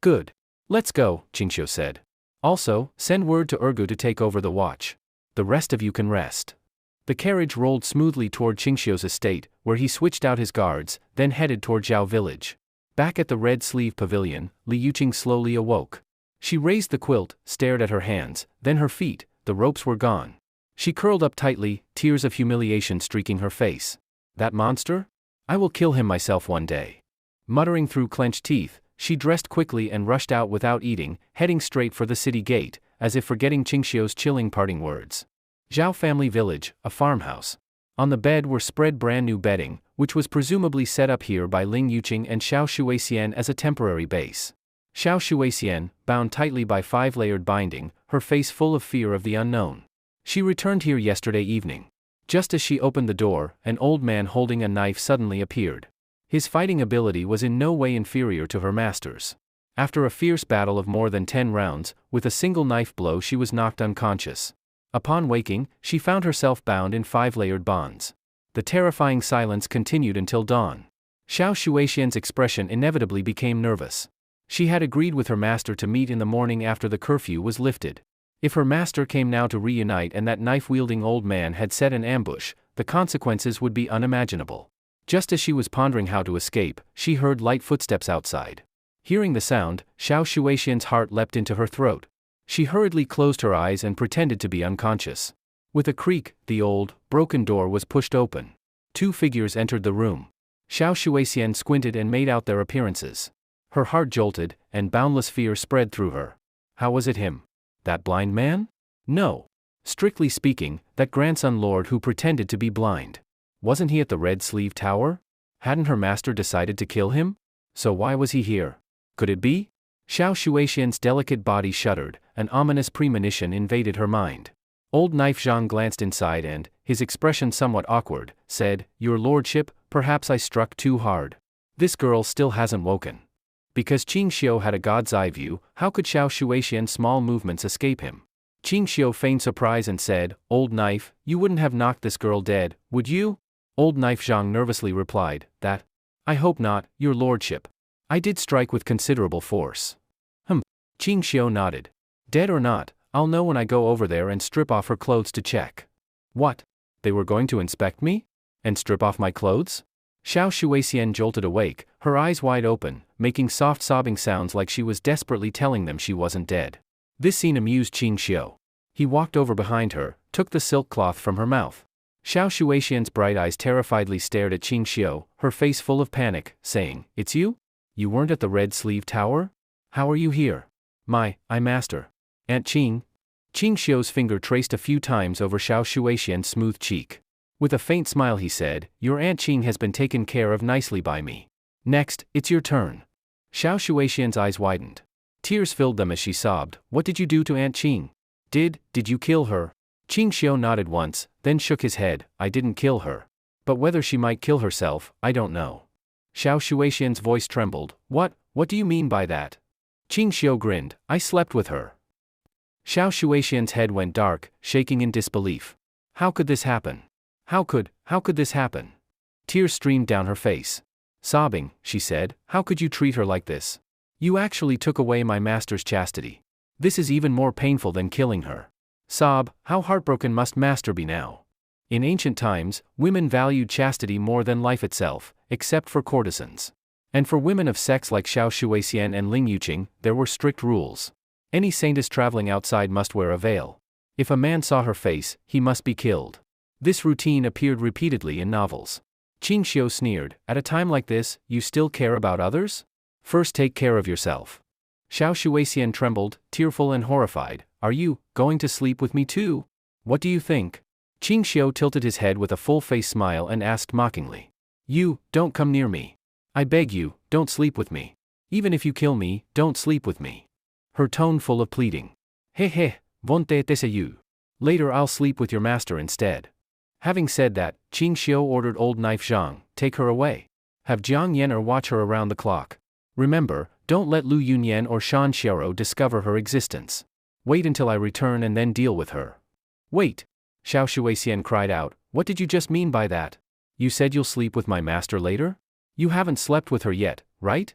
Good. Let's go, Qingxiu said. Also, send word to Ergu to take over the watch. The rest of you can rest. The carriage rolled smoothly toward Qingxiu's estate, where he switched out his guards, then headed toward Zhao village. Back at the Red Sleeve Pavilion, Li Yuqing slowly awoke. She raised the quilt, stared at her hands, then her feet. The ropes were gone. She curled up tightly, tears of humiliation streaking her face. That monster? I will kill him myself one day. Muttering through clenched teeth, she dressed quickly and rushed out without eating, heading straight for the city gate, as if forgetting Qingxiu's chilling parting words. Zhao family village, a farmhouse. On the bed were spread brand new bedding, which was presumably set up here by Ling Yuqing and Xiao Shuixian as a temporary base. Xiao Shuixian, bound tightly by 5-layered binding, her face full of fear of the unknown. She returned here yesterday evening. Just as she opened the door, an old man holding a knife suddenly appeared. His fighting ability was in no way inferior to her master's. After a fierce battle of more than 10 rounds, with a single knife blow she was knocked unconscious. Upon waking, she found herself bound in 5-layered bonds. The terrifying silence continued until dawn. Xiao Shuixian's expression inevitably became nervous. She had agreed with her master to meet in the morning after the curfew was lifted. If her master came now to reunite and that knife-wielding old man had set an ambush, the consequences would be unimaginable. Just as she was pondering how to escape, she heard light footsteps outside. Hearing the sound, Xiao Shuixian's heart leapt into her throat. She hurriedly closed her eyes and pretended to be unconscious. With a creak, the old, broken door was pushed open. 2 figures entered the room. Xiao Shuixian squinted and made out their appearances. Her heart jolted, and boundless fear spread through her. How was it him? That blind man? No. Strictly speaking, that grandson lord who pretended to be blind. Wasn't he at the Red Sleeve Tower? Hadn't her master decided to kill him? So why was he here? Could it be? Xiao Shuixian's delicate body shuddered, an ominous premonition invaded her mind. Old Knife Zhang glanced inside and, his expression somewhat awkward, said, "Your lordship, perhaps I struck too hard. This girl still hasn't woken." Because Qingxiu had a god's eye view, how could Xiao Shuixian's small movements escape him? Qingxiu feigned surprise and said, "Old Knife, you wouldn't have knocked this girl dead, would you?" Old Knife Zhang nervously replied, "That. I hope not, your lordship. I did strike with considerable force." Qingxiu nodded. "Dead or not, I'll know when I go over there and strip off her clothes to check." What? They were going to inspect me? And strip off my clothes? Xiao Shuixian jolted awake, her eyes wide open, making soft sobbing sounds like she was desperately telling them she wasn't dead. This scene amused Qingxiu. He walked over behind her, took the silk cloth from her mouth. Xiao Shuixian's bright eyes terrifiedly stared at Qingxiu, her face full of panic, saying, "It's you? You weren't at the Red Sleeve Tower? How are you here?" "I master. Aunt Qing." Qingxiu's finger traced a few times over Xiao Shuixian's smooth cheek. With a faint smile he said, "Your Aunt Qing has been taken care of nicely by me. Next, it's your turn." Xiao Shuixian's eyes widened. Tears filled them as she sobbed, "What did you do to Aunt Qing? Did you kill her?" Qingxiu nodded once, then shook his head, "I didn't kill her. But whether she might kill herself, I don't know." Xiao Shuixian's voice trembled, What do you mean by that?" Qingxiu grinned, "I slept with her." Xiao Shuixian's head went dark, shaking in disbelief. How could this happen? How could this happen? Tears streamed down her face. Sobbing, she said, "How could you treat her like this? You actually took away my master's chastity. This is even more painful than killing her." Sob, how heartbroken must master be now? In ancient times, women valued chastity more than life itself, except for courtesans. And for women of sex like Xiao Shuixian and Ling Yuqing, there were strict rules. Any saintess traveling outside must wear a veil. If a man saw her face, he must be killed. This routine appeared repeatedly in novels. Qingxiu sneered, "At a time like this, you still care about others? First take care of yourself." Xiao Shuixian trembled, tearful and horrified. "Are you going to sleep with me too? What do you think?" Qingxiu tilted his head with a full-face smile and asked mockingly. "You, don't come near me. I beg you, don't sleep with me. Even if you kill me, don't sleep with me." Her tone full of pleading. "He, won't they say you? Later I'll sleep with your master instead." Having said that, Qingxiu ordered old Knife Zhang, "Take her away. Have Jiang Yener watch her around the clock. Remember, don't let Lu Yunyan or Shan Xiaoro discover her existence. Wait until I return and then deal with her." "Wait!" Xiao Shuixian cried out, "What did you just mean by that?" You said you'll sleep with my master later? You haven't slept with her yet, right?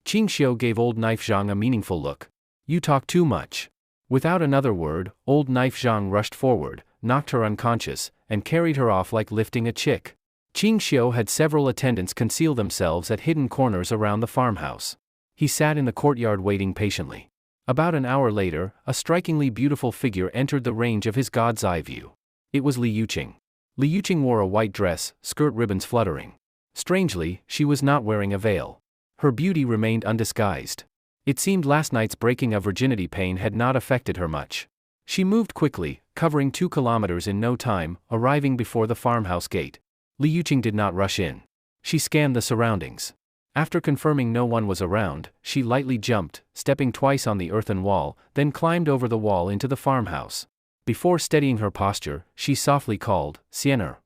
Qing Xiu gave Old Knife Zhang a meaningful look. You talk too much. Without another word, Old Knife Zhang rushed forward, knocked her unconscious, and carried her off like lifting a chick. Qing Xiu had several attendants conceal themselves at hidden corners around the farmhouse. He sat in the courtyard waiting patiently. About an hour later, a strikingly beautiful figure entered the range of his god's eye view. It was Li Yuqing. Li Yuqing wore a white dress, skirt ribbons fluttering. Strangely, she was not wearing a veil. Her beauty remained undisguised. It seemed last night's breaking of virginity pain had not affected her much. She moved quickly, covering 2 kilometers in no time, arriving before the farmhouse gate. Li Yuqing did not rush in. She scanned the surroundings. After confirming no one was around, she lightly jumped, stepping twice on the earthen wall, then climbed over the wall into the farmhouse. Before steadying her posture, she softly called, "Sienna."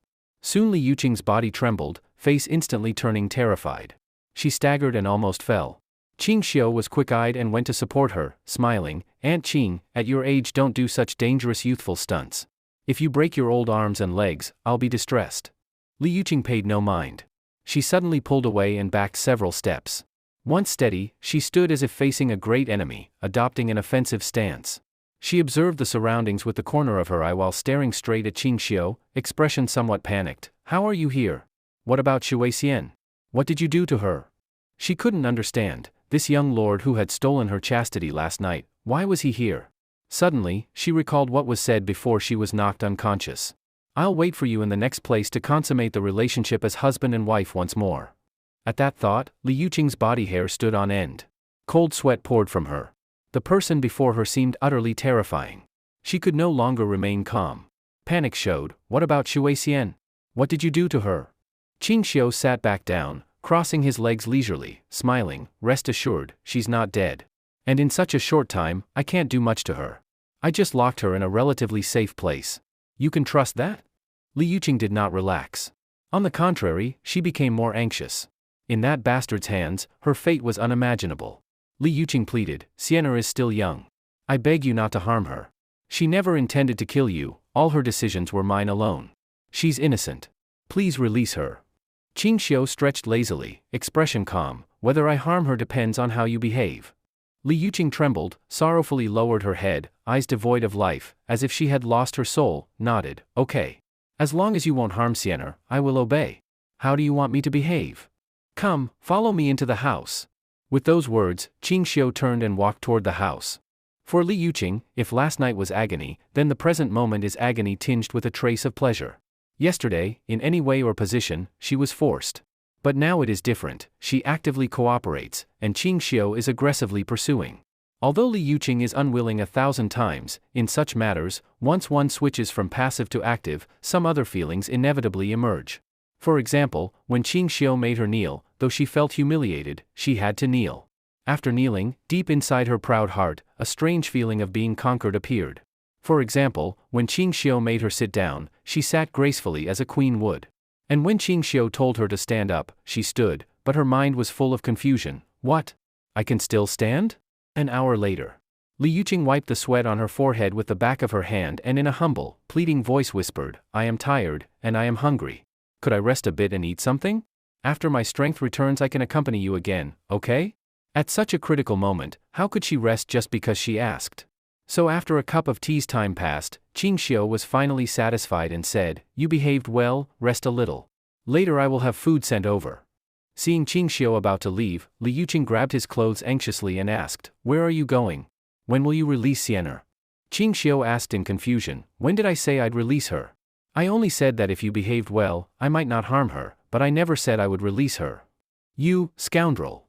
Soon Li Yuqing's body trembled, face instantly turning terrified. She staggered and almost fell. Qing Xiu was quick-eyed and went to support her, smiling, "Aunt Qing, at your age don't do such dangerous youthful stunts. If you break your old arms and legs, I'll be distressed." Li Yuqing paid no mind. She suddenly pulled away and backed several steps. Once steady, she stood as if facing a great enemy, adopting an offensive stance. She observed the surroundings with the corner of her eye while staring straight at Qing Xiu, expression somewhat panicked. "How are you here? What about Shui Xian? What did you do to her?" She couldn't understand. This young lord who had stolen her chastity last night, why was he here? Suddenly, she recalled what was said before she was knocked unconscious. "I'll wait for you in the next place to consummate the relationship as husband and wife once more." At that thought, Li Yuqing's body hair stood on end. Cold sweat poured from her. The person before her seemed utterly terrifying. She could no longer remain calm. Panic showed. "What about Shui Xian? What did you do to her?" Qing Xiu sat back down, crossing his legs leisurely, smiling. "Rest assured, she's not dead. And in such a short time, I can't do much to her. I just locked her in a relatively safe place. You can trust that?" Li Yuqing did not relax. On the contrary, she became more anxious. In that bastard's hands, her fate was unimaginable. Li Yuqing pleaded, "Sienna is still young. I beg you not to harm her. She never intended to kill you, all her decisions were mine alone. She's innocent. Please release her." Qing Xiu stretched lazily, expression calm. "Whether I harm her depends on how you behave." Li Yuqing trembled, sorrowfully lowered her head, eyes devoid of life, as if she had lost her soul, nodded. "Okay. As long as you won't harm Sienna, I will obey. How do you want me to behave? Come, follow me into the house." With those words, Qing Xiu turned and walked toward the house. For Li Yuqing, if last night was agony, then the present moment is agony tinged with a trace of pleasure. Yesterday, in any way or position, she was forced. But now it is different. She actively cooperates, and Qing Xiu is aggressively pursuing. Although Li Yuqing is unwilling 1,000 times, in such matters, once one switches from passive to active, some other feelings inevitably emerge. For example, when Qing Xiu made her kneel, though she felt humiliated, she had to kneel. After kneeling, deep inside her proud heart, a strange feeling of being conquered appeared. For example, when Qing Xiu made her sit down, she sat gracefully as a queen would. And when Qing Xiu told her to stand up, she stood, but her mind was full of confusion. "What? I can still stand?" An hour later. Li Yuqing wiped the sweat on her forehead with the back of her hand and in a humble, pleading voice whispered, "I am tired, and I am hungry. Could I rest a bit and eat something? After my strength returns I can accompany you again, okay?" At such a critical moment, how could she rest just because she asked? So after a cup of tea's time passed, Qing Xiu was finally satisfied and said, "You behaved well, rest a little. Later I will have food sent over." Seeing Qing Xiu about to leave, Li Yuqing grabbed his clothes anxiously and asked, "Where are you going? When will you release Sienna?" Qing Xiu asked in confusion, "When did I say I'd release her? I only said that if you behaved well, I might not harm her, but I never said I would release her." "You, scoundrel!"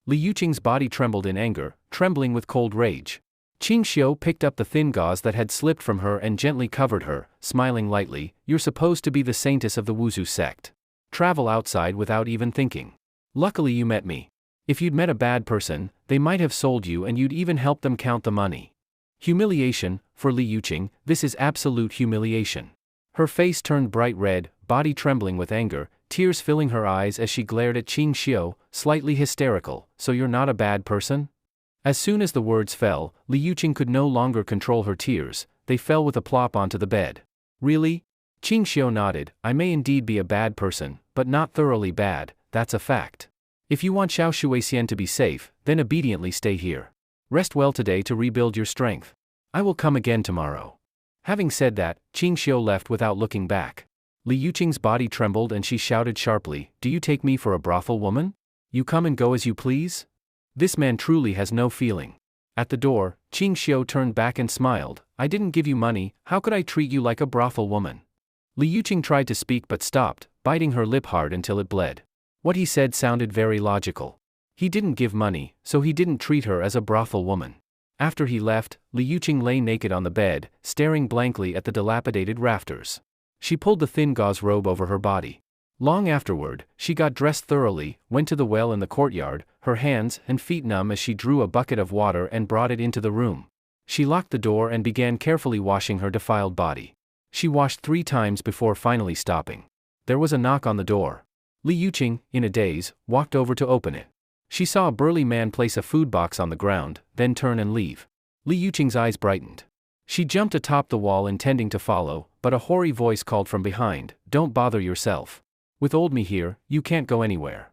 Li Yuqing's body trembled in anger, trembling with cold rage. Qing Xiu picked up the thin gauze that had slipped from her and gently covered her, smiling lightly. "You're supposed to be the saintess of the Wuzhu sect. Travel outside without even thinking. Luckily you met me. If you'd met a bad person, they might have sold you and you'd even helped them count the money." Humiliation, for Li Yuqing, this is absolute humiliation. Her face turned bright red, body trembling with anger, tears filling her eyes as she glared at Qing Xiu, slightly hysterical. "So you're not a bad person?" As soon as the words fell, Li Yuqing could no longer control her tears, they fell with a plop onto the bed. "Really? Qing Xiu nodded. I may indeed be a bad person, but not thoroughly bad, that's a fact. If you want Xiao Shuixian to be safe, then obediently stay here. Rest well today to rebuild your strength. I will come again tomorrow. Having said that, Qing Xiu left without looking back. Li Yuqing's body trembled and she shouted sharply, Do you take me for a brothel woman? You come and go as you please? This man truly has no feeling. At the door, Qing Xiu turned back and smiled. I didn't give you money, how could I treat you like a brothel woman? Li Yuqing tried to speak but stopped, biting her lip hard until it bled. What he said sounded very logical. He didn't give money, so he didn't treat her as a brothel woman. After he left, Li Yuqing lay naked on the bed, staring blankly at the dilapidated rafters. She pulled the thin gauze robe over her body. Long afterward, she got dressed thoroughly, went to the well in the courtyard, her hands and feet numb as she drew a bucket of water and brought it into the room. She locked the door and began carefully washing her defiled body. She washed 3 times before finally stopping. There was a knock on the door. Li Yuqing, in a daze, walked over to open it. She saw a burly man place a food box on the ground, then turn and leave. Li Yuqing's eyes brightened. She jumped atop the wall intending to follow, but a hoary voice called from behind, Don't bother yourself. With old me here, you can't go anywhere.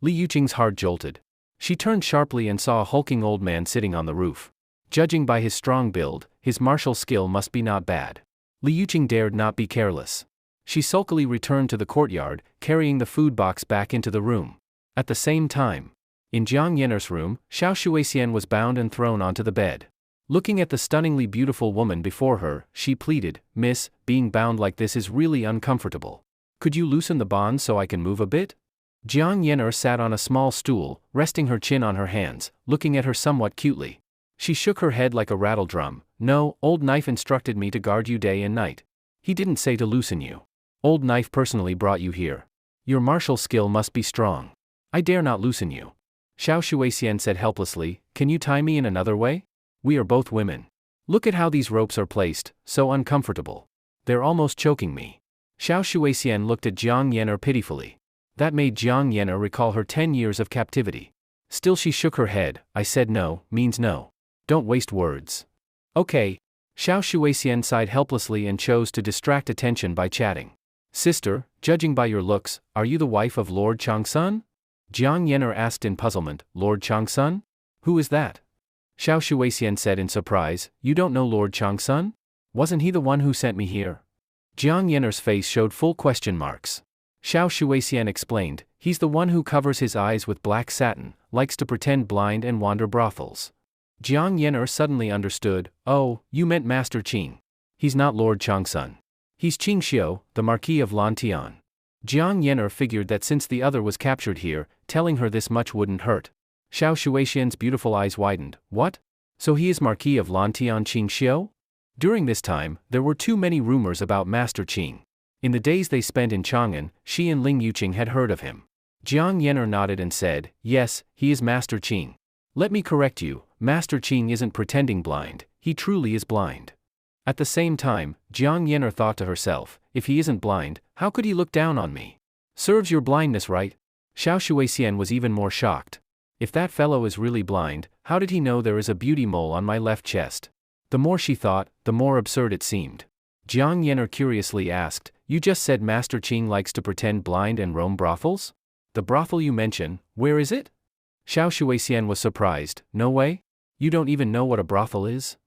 Li Yuqing's heart jolted. She turned sharply and saw a hulking old man sitting on the roof. Judging by his strong build, his martial skill must be not bad. Li Yuqing dared not be careless. She sulkily returned to the courtyard, carrying the food box back into the room. At the same time, in Jiang Yener's room, Xiao Shuixian was bound and thrown onto the bed. Looking at the stunningly beautiful woman before her, she pleaded, Miss, being bound like this is really uncomfortable. Could you loosen the bonds so I can move a bit? Jiang Yener sat on a small stool, resting her chin on her hands, looking at her somewhat cutely. She shook her head like a rattle drum. No, Old Knife instructed me to guard you day and night. He didn't say to loosen you. Old Knife personally brought you here. Your martial skill must be strong. I dare not loosen you. Xiao Shuixian said helplessly, Can you tie me in another way? We are both women. Look at how these ropes are placed, so uncomfortable. They're almost choking me. Xiao Shuixian looked at Jiang Yener pitifully. That made Jiang Yener recall her 10 years of captivity. Still she shook her head. I said no, means no. Don't waste words. Okay. Xiao Shuixian sighed helplessly and chose to distract attention by chatting. Sister, judging by your looks, are you the wife of Lord Changsun? Jiang Yener asked in puzzlement, Lord Changsun? Who is that? Xiao Shuixian said in surprise, You don't know Lord Changsun? Wasn't he the one who sent me here? Jiang Yener's face showed full question marks. Xiao Shuixian explained, He's the one who covers his eyes with black satin, likes to pretend blind and wander brothels. Jiang Yener suddenly understood, Oh, you meant Master Qing. He's not Lord Changsun. He's Qing Xiu, the Marquis of Lantian. Jiang Yener figured that since the other was captured here, telling her this much wouldn't hurt. Xiao Shuixian's beautiful eyes widened. What? So he is Marquis of Lantian Qing Xiu? During this time, there were too many rumors about Master Qing. In the days they spent in Chang'an, she and Ling Yuqing had heard of him. Jiang Yener nodded and said, Yes, he is Master Qing. Let me correct you, Master Qing isn't pretending blind, he truly is blind. At the same time, Jiang Yener thought to herself, If he isn't blind, how could he look down on me? Serves your blindness right? Xiao Shuixian was even more shocked. If that fellow is really blind, how did he know there is a beauty mole on my left chest? The more she thought, the more absurd it seemed. Jiang Yener curiously asked, You just said Master Qing likes to pretend blind and roam brothels? The brothel you mention, where is it? Xiao Shuixian was surprised. No way? You don't even know what a brothel is?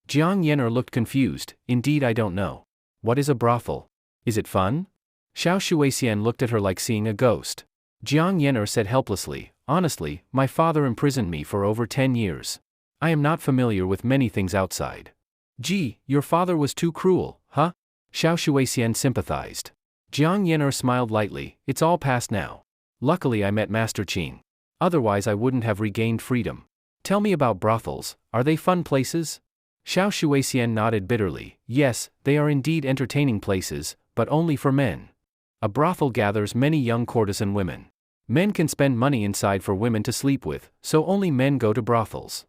Jiang Yener looked confused. Indeed I don't know. What is a brothel? Is it fun? Xiao Shuixian looked at her like seeing a ghost. Jiang Yener said helplessly, Honestly, my father imprisoned me for over 10 years. I am not familiar with many things outside. Gee, your father was too cruel, huh? Xiao Shuixian sympathized. Jiang Yener smiled lightly, It's all past now. Luckily I met Master Qing. Otherwise I wouldn't have regained freedom. Tell me about brothels, are they fun places? Xiao Shuixian nodded bitterly, Yes, they are indeed entertaining places, but only for men. A brothel gathers many young courtesan women. Men can spend money inside for women to sleep with, so only men go to brothels.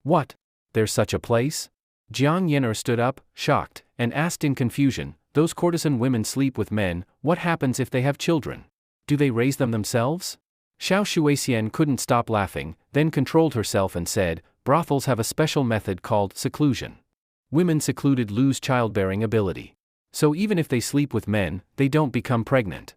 What? There's such a place? Jiang Yener stood up, shocked, and asked in confusion, Those courtesan women sleep with men, what happens if they have children? Do they raise them themselves? Xiao Shuixian couldn't stop laughing, then controlled herself and said, Brothels have a special method called seclusion. Women secluded lose childbearing ability. So even if they sleep with men, they don't become pregnant.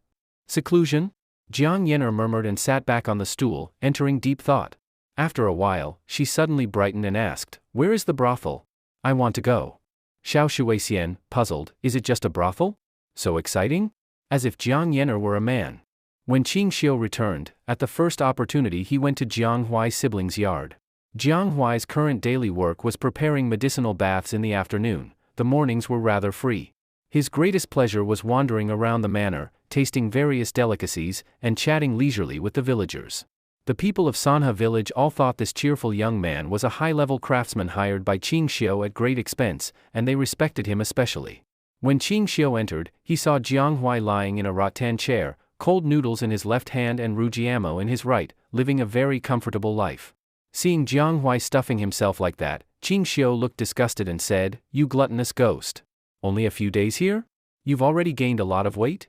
Seclusion? Jiang Yen'er murmured and sat back on the stool, entering deep thought. After a while, she suddenly brightened and asked, "Where is the brothel? I want to go." Xiao Shuixian, puzzled, "Is it just a brothel? So exciting?" As if Jiang Yen'er were a man. When Qing Xiu returned, at the first opportunity he went to Jiang Huai's siblings' yard. Jiang Huai's current daily work was preparing medicinal baths in the afternoon. The mornings were rather free. His greatest pleasure was wandering around the manor, tasting various delicacies, and chatting leisurely with the villagers. The people of Sanha village all thought this cheerful young man was a high-level craftsman hired by Qing Xiu at great expense, and they respected him especially. When Qing Xiu entered, he saw Jiang Huai lying in a rattan chair, cold noodles in his left hand and rujiamo in his right, living a very comfortable life. Seeing Jiang Huai stuffing himself like that, Qing Xiu looked disgusted and said, "You gluttonous ghost. Only a few days here? You've already gained a lot of weight?"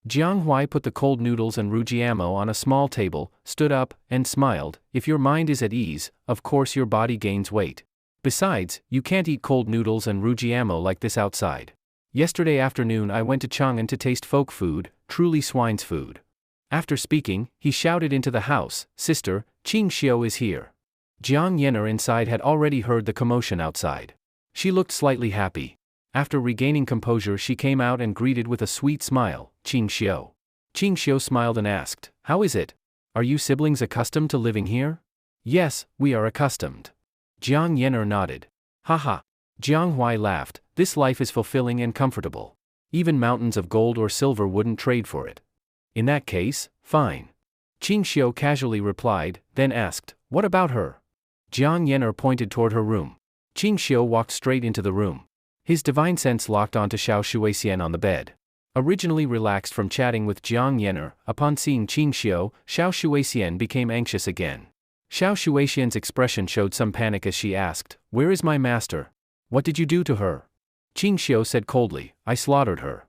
Jiang Huai put the cold noodles and rujiamo on a small table, stood up, and smiled. "If your mind is at ease, of course your body gains weight. Besides, you can't eat cold noodles and rujiamo like this outside. Yesterday afternoon I went to Chang'an to taste folk food, truly swine's food." After speaking, he shouted into the house, "Sister, Qing Xiu is here." Jiang Yen'er inside had already heard the commotion outside. She looked slightly happy. After regaining composure she came out and greeted with a sweet smile, "Qing Xiu." Qing Xiu smiled and asked, "How is it? Are you siblings accustomed to living here?" "Yes, we are accustomed." Jiang Yen'er nodded. "Haha." Jiang Huai laughed, "This life is fulfilling and comfortable. Even mountains of gold or silver wouldn't trade for it." "In that case, fine." Qing Xiu casually replied, then asked, "What about her?" Jiang Yen'er pointed toward her room. Qing Xiu walked straight into the room. His divine sense locked onto Xiao Shuixian on the bed. Originally relaxed from chatting with Jiang Yen'er, upon seeing Qing Xiu, Xiao Shuixian became anxious again. Xiao Shuixian's expression showed some panic as she asked, "Where is my master? What did you do to her?" Qing Xiu said coldly, "I slaughtered her."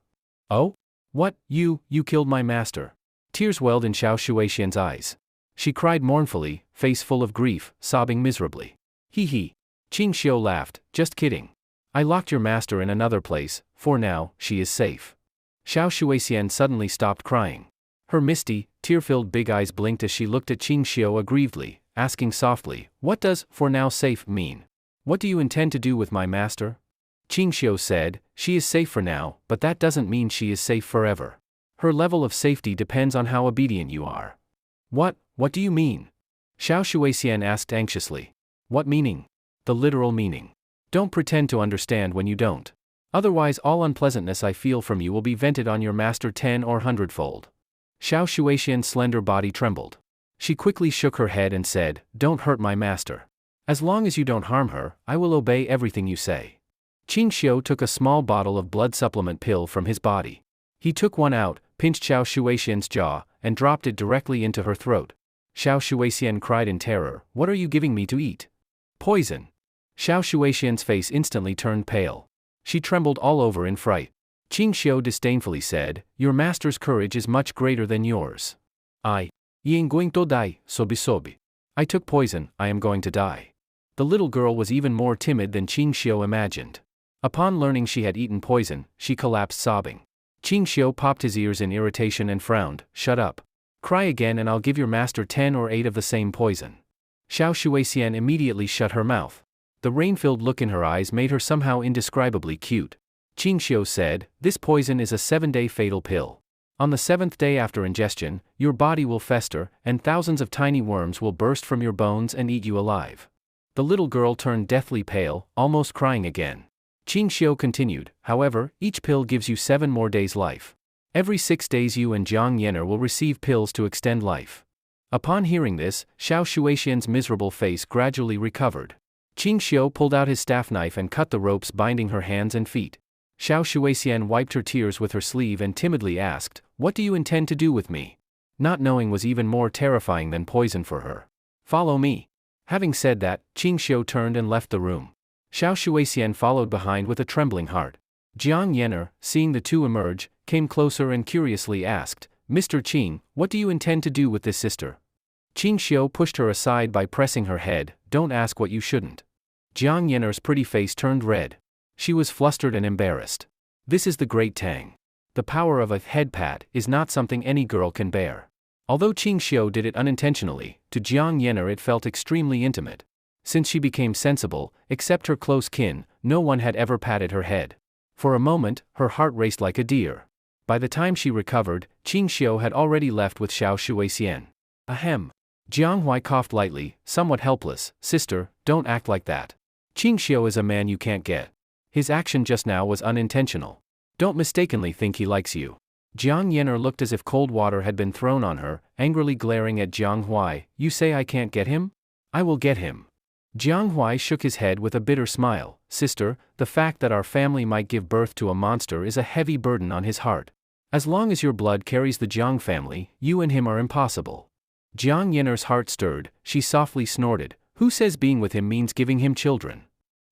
"Oh? What, you killed my master?" Tears welled in Xiao Shuixian's eyes. She cried mournfully, face full of grief, sobbing miserably. "Hee." Qing Xiu laughed, "Just kidding. I locked your master in another place, for now, she is safe." Xiao Shuixian suddenly stopped crying. Her misty, tear-filled big eyes blinked as she looked at Qing Xiu aggrievedly, asking softly, "What does 'for now safe' mean? What do you intend to do with my master?" Qing Xiu said, "She is safe for now, but that doesn't mean she is safe forever. Her level of safety depends on how obedient you are." What do you mean?" Xiao Shuixian asked anxiously. "What meaning?" "The literal meaning. Don't pretend to understand when you don't. Otherwise all unpleasantness I feel from you will be vented on your master 10 or 100-fold. Xiao Shuixian's slender body trembled. She quickly shook her head and said, "Don't hurt my master. As long as you don't harm her, I will obey everything you say." Qing Xiu took a small bottle of blood supplement pill from his body. He took one out, pinched Xiao Shuixian's jaw, and dropped it directly into her throat. Xiao Shuixian cried in terror, "What are you giving me to eat?" "Poison." Xiao Shuixian's face instantly turned pale. She trembled all over in fright. Qing Xiu disdainfully said, "Your master's courage is much greater than yours." I am going to die, sobi. I took poison, I am going to die." The little girl was even more timid than Qing Xiu imagined. Upon learning she had eaten poison, she collapsed sobbing. Qing Xiu popped his ears in irritation and frowned, "Shut up. Cry again and I'll give your master 10 or 8 of the same poison." Xiao Shuixian immediately shut her mouth. The rain-filled look in her eyes made her somehow indescribably cute. Qing Xiu said, "This poison is a 7-day fatal pill. On the 7th day after ingestion, your body will fester, and thousands of tiny worms will burst from your bones and eat you alive." The little girl turned deathly pale, almost crying again. Qing Xiu continued, "However, each pill gives you 7 more days' life. Every 6 days you and Jiang Yen'er will receive pills to extend life." Upon hearing this, Xiao Shuixian's miserable face gradually recovered. Qing Xiu pulled out his staff knife and cut the ropes binding her hands and feet. Xiao Shuixian wiped her tears with her sleeve and timidly asked, "What do you intend to do with me?" Not knowing was even more terrifying than poison for her. "Follow me." Having said that, Qing Xiu turned and left the room. Xiao Shuixian followed behind with a trembling heart. Jiang Yen'er, seeing the two emerge, came closer and curiously asked, "Mr. Qing, what do you intend to do with this sister?" Qing Xiu pushed her aside by pressing her head, "Don't ask what you shouldn't." Jiang Yen'er's pretty face turned red. She was flustered and embarrassed. This is the great Tang. The power of a head pat is not something any girl can bear. Although Qing Xiu did it unintentionally, to Jiang Yener it felt extremely intimate. Since she became sensible, except her close kin, no one had ever patted her head. For a moment, her heart raced like a deer. By the time she recovered, Qing Xiu had already left with Xiao Shuixian. Ahem. Jiang Hui coughed lightly, somewhat helpless. Sister, don't act like that. Qing Xiu is a man you can't get. His action just now was unintentional. Don't mistakenly think he likes you. Jiang Yener looked as if cold water had been thrown on her, angrily glaring at Jiang Hui. You say I can't get him? I will get him. Jiang Hui shook his head with a bitter smile. Sister, the fact that our family might give birth to a monster is a heavy burden on his heart. As long as your blood carries the Jiang family, you and him are impossible. Jiang Yener's heart stirred. She softly snorted. Who says being with him means giving him children?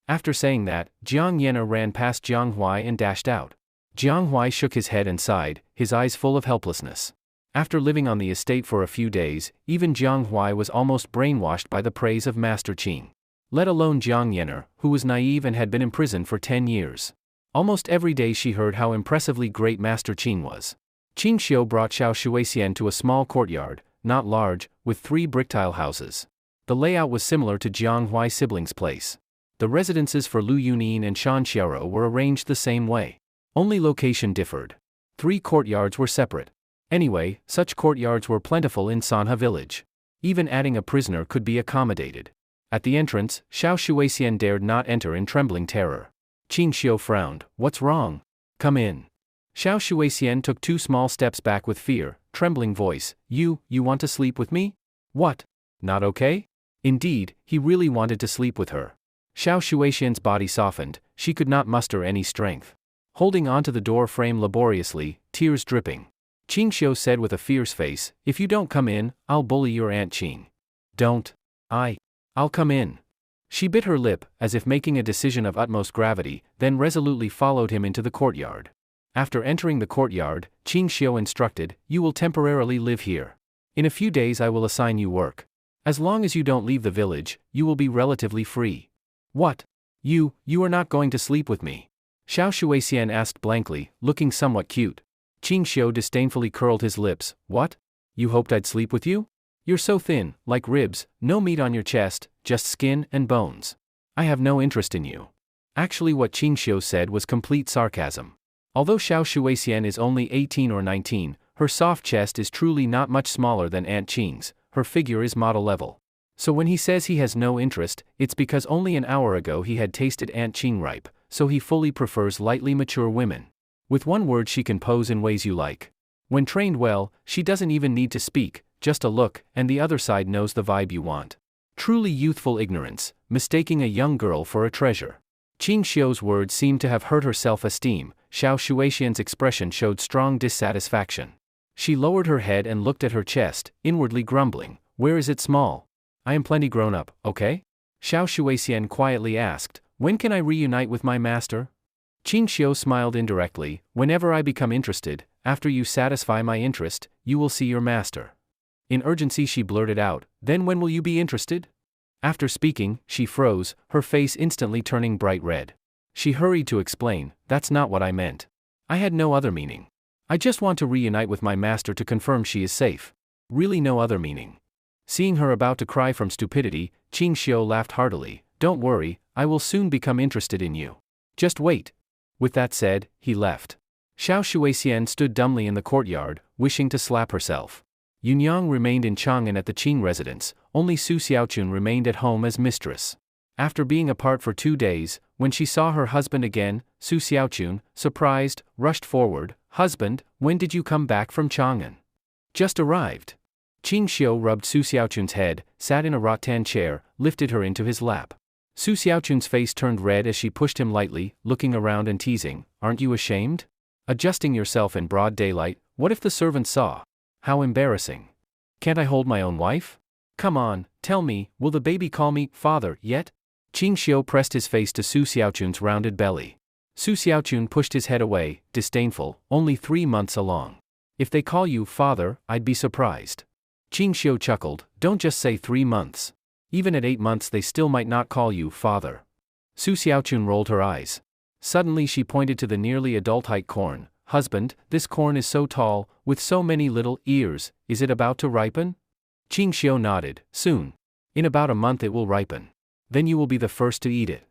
After saying that, Jiang Yener ran past Jiang Hui and dashed out. Jiang Hui shook his head and sighed, his eyes full of helplessness. After living on the estate for a few days, even Jiang Hui was almost brainwashed by the praise of Master Qing. Let alone Jiang Yener, who was naive and had been imprisoned for 10 years. Almost every day she heard how impressively great Master Qing was. Qing Xiu brought Xiao Shuixian to a small courtyard, not large, with 3 brick-tile houses. The layout was similar to Jiang Hui's siblings' place. The residences for Lu Yunin and Shan Xiaoro were arranged the same way. Only location differed. 3 courtyards were separate. Anyway, such courtyards were plentiful in Sanha village. Even adding a prisoner could be accommodated. At the entrance, Xiao Shuixian dared not enter in trembling terror. Qing Xiu frowned. What's wrong? Come in. Xiao Shuixian took 2 small steps back with fear, trembling voice. You want to sleep with me? What? Not okay? Indeed, he really wanted to sleep with her. Xiao Shuixian's body softened, she could not muster any strength. Holding onto the door frame laboriously, tears dripping. Qing Xiu said with a fierce face, if you don't come in, I'll bully your Aunt Qing. Don't. I'll come in. She bit her lip, as if making a decision of utmost gravity, then resolutely followed him into the courtyard. After entering the courtyard, Qing Xiu instructed, you will temporarily live here. In a few days I will assign you work. As long as you don't leave the village, you will be relatively free. What? You are not going to sleep with me? Xiao Shuixian asked blankly, looking somewhat cute. Qing Xiu disdainfully curled his lips. What? You hoped I'd sleep with you? You're so thin, like ribs, no meat on your chest, just skin and bones. I have no interest in you. Actually what Qing Xiu said was complete sarcasm. Although Xiao Shuixian is only 18 or 19, her soft chest is truly not much smaller than Aunt Qing's, her figure is model level. So when he says he has no interest, it's because only an hour ago he had tasted Aunt Qing ripe, so he fully prefers lightly mature women. With one word she can pose in ways you like. When trained well, she doesn't even need to speak, just a look, and the other side knows the vibe you want. Truly youthful ignorance, mistaking a young girl for a treasure. Qing Xiu's words seemed to have hurt her self-esteem. Xiao Shuixian's expression showed strong dissatisfaction. She lowered her head and looked at her chest, inwardly grumbling, where is it small? I am plenty grown up, okay? Xiao Shuixian quietly asked, when can I reunite with my master? Qing Xiu smiled indirectly, whenever I become interested, after you satisfy my interest, you will see your master. In urgency she blurted out, then when will you be interested? After speaking, she froze, her face instantly turning bright red. She hurried to explain, that's not what I meant. I had no other meaning. I just want to reunite with my master to confirm she is safe. Really no other meaning. Seeing her about to cry from stupidity, Qing Xiu laughed heartily. Don't worry, I will soon become interested in you. Just wait. With that said, he left. Xiao Shuixian stood dumbly in the courtyard, wishing to slap herself. Yunyang remained in Chang'an at the Qing residence, only Su Xiaochun remained at home as mistress. After being apart for 2 days, when she saw her husband again, Su Xiaochun, surprised, rushed forward. Husband, when did you come back from Chang'an? Just arrived. Qing Xiu rubbed Su Xiaochun's head, sat in a rattan chair, lifted her into his lap. Su Xiaochun's face turned red as she pushed him lightly, looking around and teasing, aren't you ashamed? Adjusting yourself in broad daylight, what if the servants saw? How embarrassing. Can't I hold my own wife? Come on, tell me, will the baby call me father yet? Qing Xiu pressed his face to Su Xiaochun's rounded belly. Su Xiaochun pushed his head away, disdainful, only 3 months along. If they call you father, I'd be surprised. Qing Xiu chuckled, don't just say 3 months. Even at 8 months they still might not call you father. Su Xiaochun rolled her eyes. Suddenly she pointed to the nearly adult-height corn. Husband, this corn is so tall, with so many little ears, is it about to ripen? Qing Xiu nodded. Soon. In about a month it will ripen. Then you will be the first to eat it.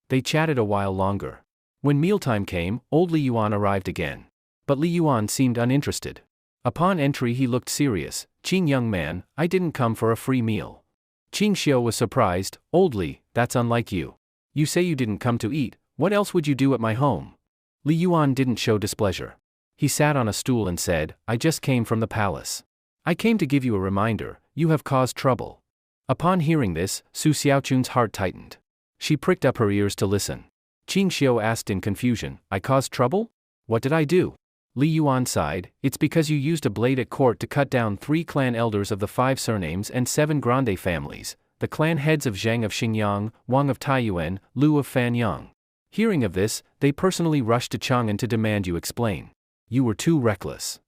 They chatted a while longer. When mealtime came, old Li Yuan arrived again. But Li Yuan seemed uninterested. Upon entry he looked serious. Qing young man, I didn't come for a free meal. Qing Xiu was surprised. Old Li, that's unlike you. You say you didn't come to eat, what else would you do at my home? Li Yuan didn't show displeasure. He sat on a stool and said, I just came from the palace. I came to give you a reminder, you have caused trouble. Upon hearing this, Su Xiaochun's heart tightened. She pricked up her ears to listen. Qing Xiu asked in confusion, I caused trouble? What did I do? Li Yuan sighed, it's because you used a blade at court to cut down 3 clan elders of the 5 surnames and 7 grande families, the clan heads of Zhang of Xingyang, Wang of Taiyuan, Lu of Fanyang. Hearing of this, they personally rushed to Chang'an to demand you explain. You were too reckless.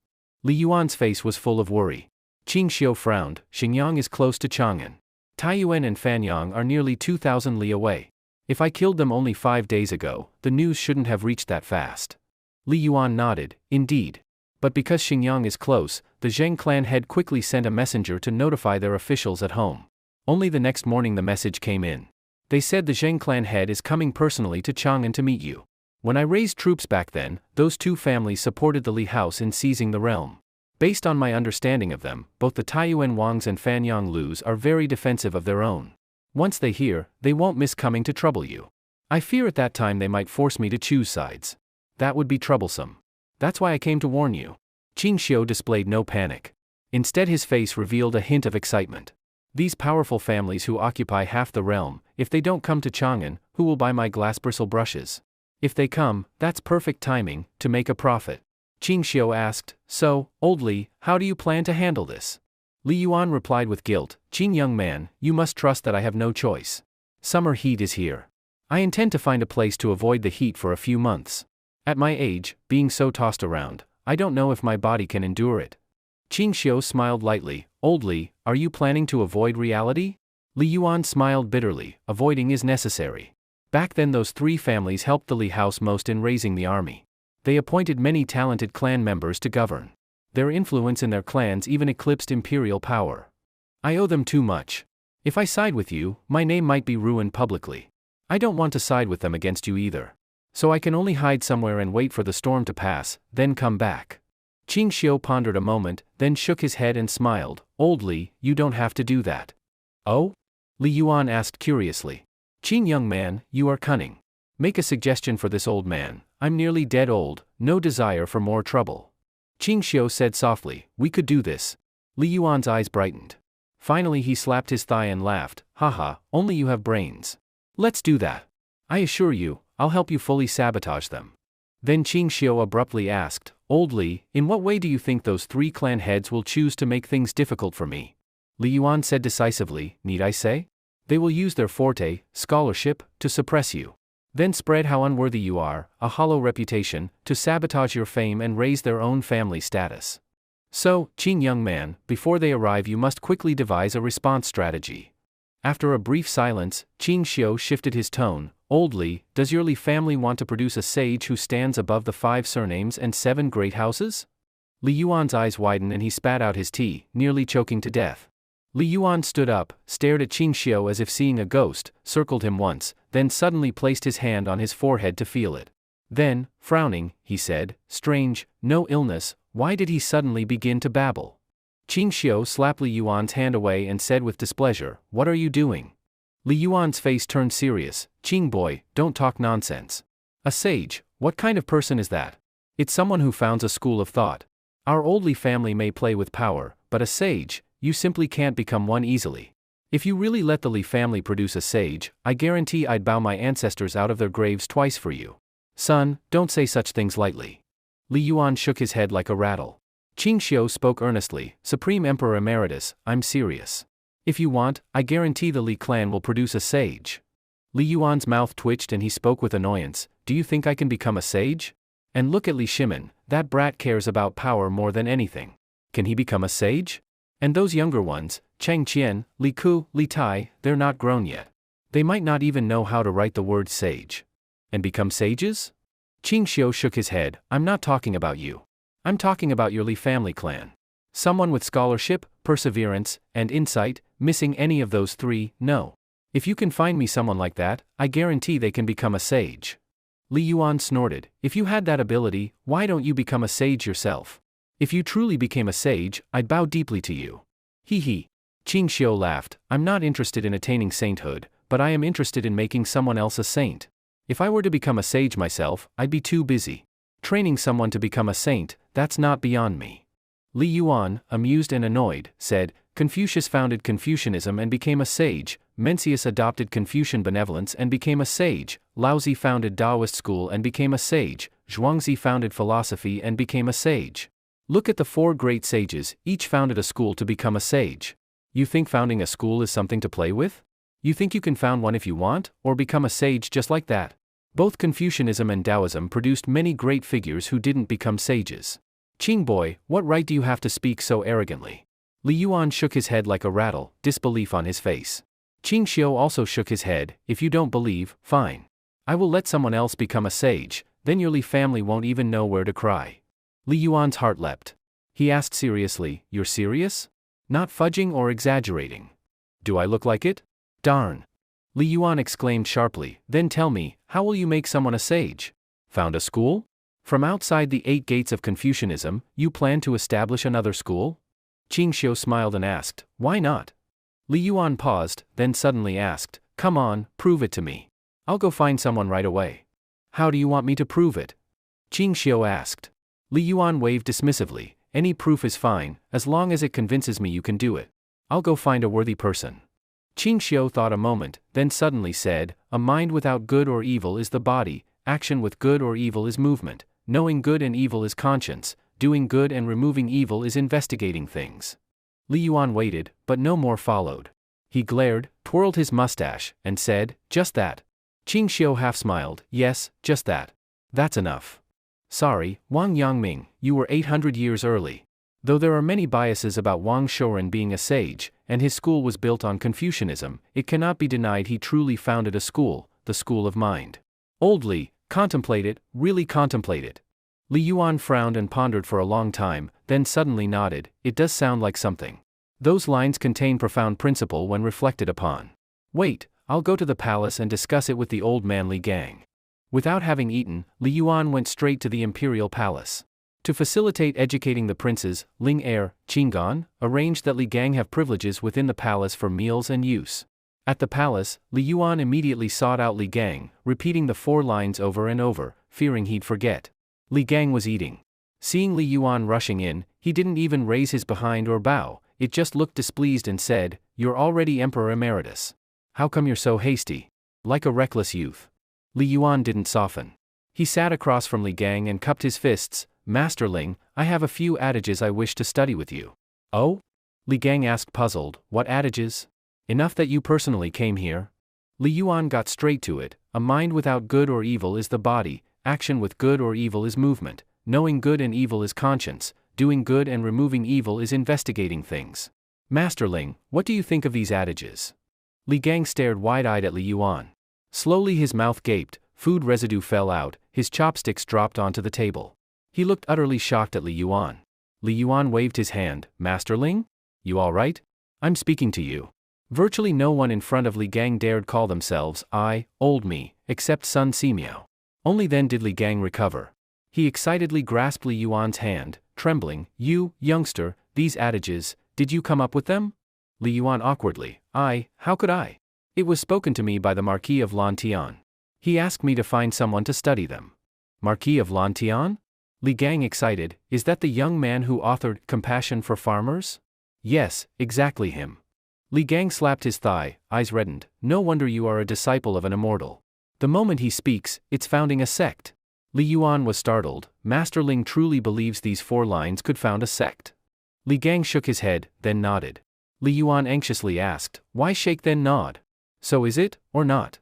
Li Yuan's face was full of worry. Qing Xiu frowned. Xingyang is close to Chang'an. Taiyuan and Fanyang are nearly 2,000 li away. If I killed them only 5 days ago, the news shouldn't have reached that fast. Li Yuan nodded, indeed. But because Xingyang is close, the Zheng clan head quickly sent a messenger to notify their officials at home. Only the next morning the message came in. They said the Zheng clan head is coming personally to Chang'an to meet you. When I raised troops back then, those 2 families supported the Li house in seizing the realm. Based on my understanding of them, both the Taiyuan Wangs and Fanyang Lus are very defensive of their own. Once they hear, they won't miss coming to trouble you. I fear at that time they might force me to choose sides. That would be troublesome. That's why I came to warn you. Qing Xiu displayed no panic. Instead his face revealed a hint of excitement. These powerful families who occupy half the realm, if they don't come to Chang'an, who will buy my glass bristle brushes? If they come, that's perfect timing, to make a profit. Qing Xiu asked, so, old Li, how do you plan to handle this? Li Yuan replied with guilt, Qing young man, you must trust that I have no choice. Summer heat is here. I intend to find a place to avoid the heat for a few months. At my age, being so tossed around, I don't know if my body can endure it. Qing Xiu smiled lightly, old Li, are you planning to avoid reality? Li Yuan smiled bitterly, avoiding is necessary. Back then those 3 families helped the Li house most in raising the army. They appointed many talented clan members to govern. Their influence in their clans even eclipsed imperial power. I owe them too much. If I side with you, my name might be ruined publicly. I don't want to side with them against you either. So I can only hide somewhere and wait for the storm to pass, then come back. Qing Xiu pondered a moment, then shook his head and smiled, old Li, you don't have to do that. Oh? Li Yuan asked curiously. Qing young man, you are cunning. Make a suggestion for this old man, I'm nearly dead old, no desire for more trouble. Qing Xiu said softly, we could do this. Li Yuan's eyes brightened. Finally he slapped his thigh and laughed, haha, only you have brains. Let's do that. I assure you, I'll help you fully sabotage them. Then Qing Xiu abruptly asked, old Li, in what way do you think those 3 clan heads will choose to make things difficult for me? Li Yuan said decisively, need I say? They will use their forte, scholarship, to suppress you. Then spread how unworthy you are, a hollow reputation, to sabotage your fame and raise their own family status. So, Qing young man, before they arrive you must quickly devise a response strategy. After a brief silence, Qing Xiu shifted his tone, old Li, does your Li family want to produce a sage who stands above the 5 surnames and 7 great houses? Li Yuan's eyes widened and he spat out his tea, nearly choking to death. Li Yuan stood up, stared at Qing Xiu as if seeing a ghost, circled him once, then suddenly placed his hand on his forehead to feel it. Then, frowning, he said, strange, no illness, why did he suddenly begin to babble? Qing Xiu slapped Li Yuan's hand away and said with displeasure, what are you doing? Li Yuan's face turned serious, Qing boy, don't talk nonsense. A sage, what kind of person is that? It's someone who founds a school of thought. Our old Li family may play with power, but a sage, you simply can't become one easily. If you really let the Li family produce a sage, I guarantee I'd bow my ancestors out of their graves twice for you. Son, don't say such things lightly. Li Yuan shook his head like a rattle. Qing Xiu spoke earnestly, Supreme Emperor Emeritus, I'm serious. If you want, I guarantee the Li clan will produce a sage. Li Yuan's mouth twitched and he spoke with annoyance, do you think I can become a sage? And look at Li Shimin, that brat cares about power more than anything. Can he become a sage? And those younger ones, Cheng Qian, Li Ku, Li Tai, they're not grown yet. They might not even know how to write the word sage. And become sages? Qingxiu shook his head. I'm not talking about you. I'm talking about your Li family clan. Someone with scholarship, perseverance, and insight, missing any of those three, no. If you can find me someone like that, I guarantee they can become a sage. Li Yuan snorted. If you had that ability, why don't you become a sage yourself? If you truly became a sage, I'd bow deeply to you. Hee hee. Qingxiu laughed. I'm not interested in attaining sainthood, but I am interested in making someone else a saint. If I were to become a sage myself, I'd be too busy. Training someone to become a saint, that's not beyond me. Li Yuan, amused and annoyed, said, Confucius founded Confucianism and became a sage, Mencius adopted Confucian benevolence and became a sage, Laozi founded Taoist school and became a sage, Zhuangzi founded philosophy and became a sage. Look at the 4 great sages, each founded a school to become a sage. You think founding a school is something to play with? You think you can found one if you want, or become a sage just like that? Both Confucianism and Taoism produced many great figures who didn't become sages. Qing boy, what right do you have to speak so arrogantly? Li Yuan shook his head like a rattle, disbelief on his face. Qingxiu also shook his head. If you don't believe, fine. I will let someone else become a sage, then your Li family won't even know where to cry. Li Yuan's heart leapt. He asked seriously, You're serious? Not fudging or exaggerating? Do I look like it? Darn. Li Yuan exclaimed sharply, Then tell me, how will you make someone a sage? Found a school? From outside the 8 gates of Confucianism, you plan to establish another school? Qingxiu smiled and asked, Why not? Li Yuan paused, then suddenly asked, Come on, prove it to me. I'll go find someone right away. How do you want me to prove it? Qingxiu asked. Li Yuan waved dismissively, Any proof is fine, as long as it convinces me you can do it. I'll go find a worthy person. Qingxiu thought a moment, then suddenly said, A mind without good or evil is the body, action with good or evil is movement, knowing good and evil is conscience, doing good and removing evil is investigating things. Li Yuan waited, but no more followed. He glared, twirled his mustache, and said, Just that. Qingxiu half smiled, Yes, just that. That's enough. Sorry, Wang Yangming, you were 800 years early. Though there are many biases about Wang Shouren being a sage, and his school was built on Confucianism, it cannot be denied he truly founded a school, the school of mind. Old Li, contemplate it, really contemplate it. Li Yuan frowned and pondered for a long time, then suddenly nodded, It does sound like something. Those lines contain profound principle when reflected upon. Wait, I'll go to the palace and discuss it with the old man Li Gang. Without having eaten, Li Yuan went straight to the imperial palace. To facilitate educating the princes, Ling Heir, Qinggan, arranged that Li Gang have privileges within the palace for meals and use. At the palace, Li Yuan immediately sought out Li Gang, repeating the 4 lines over and over, fearing he'd forget. Li Gang was eating. Seeing Li Yuan rushing in, he didn't even raise his behind or bow, it just looked displeased and said, You're already Emperor Emeritus. How come you're so hasty? Like a reckless youth. Li Yuan didn't soften. He sat across from Li Gang and cupped his fists, Masterling, I have a few adages I wish to study with you. Oh? Li Gang asked puzzled, What adages? Enough that you personally came here? Li Yuan got straight to it, A mind without good or evil is the body, action with good or evil is movement, knowing good and evil is conscience, doing good and removing evil is investigating things. Masterling, what do you think of these adages? Li Gang stared wide-eyed at Li Yuan. Slowly his mouth gaped, food residue fell out, his chopsticks dropped onto the table. He looked utterly shocked at Li Yuan. Li Yuan waved his hand, Masterling? You all right? I'm speaking to you. Virtually no one in front of Li Gang dared call themselves old me, except Sun Simiao. Only then did Li Gang recover. He excitedly grasped Li Yuan's hand, trembling, You, youngster, these adages, did you come up with them? Li Yuan awkwardly, how could I? It was spoken to me by the Marquis of Lantian. He asked me to find someone to study them. Marquis of Lantian? Li Gang excited, Is that the young man who authored Compassion for Farmers? Yes, exactly him. Li Gang slapped his thigh, eyes reddened, No wonder you are a disciple of an immortal. The moment he speaks, it's founding a sect. Li Yuan was startled, Master Ling truly believes these 4 lines could found a sect. Li Gang shook his head, then nodded. Li Yuan anxiously asked, Why shake then nod? So is it, or not?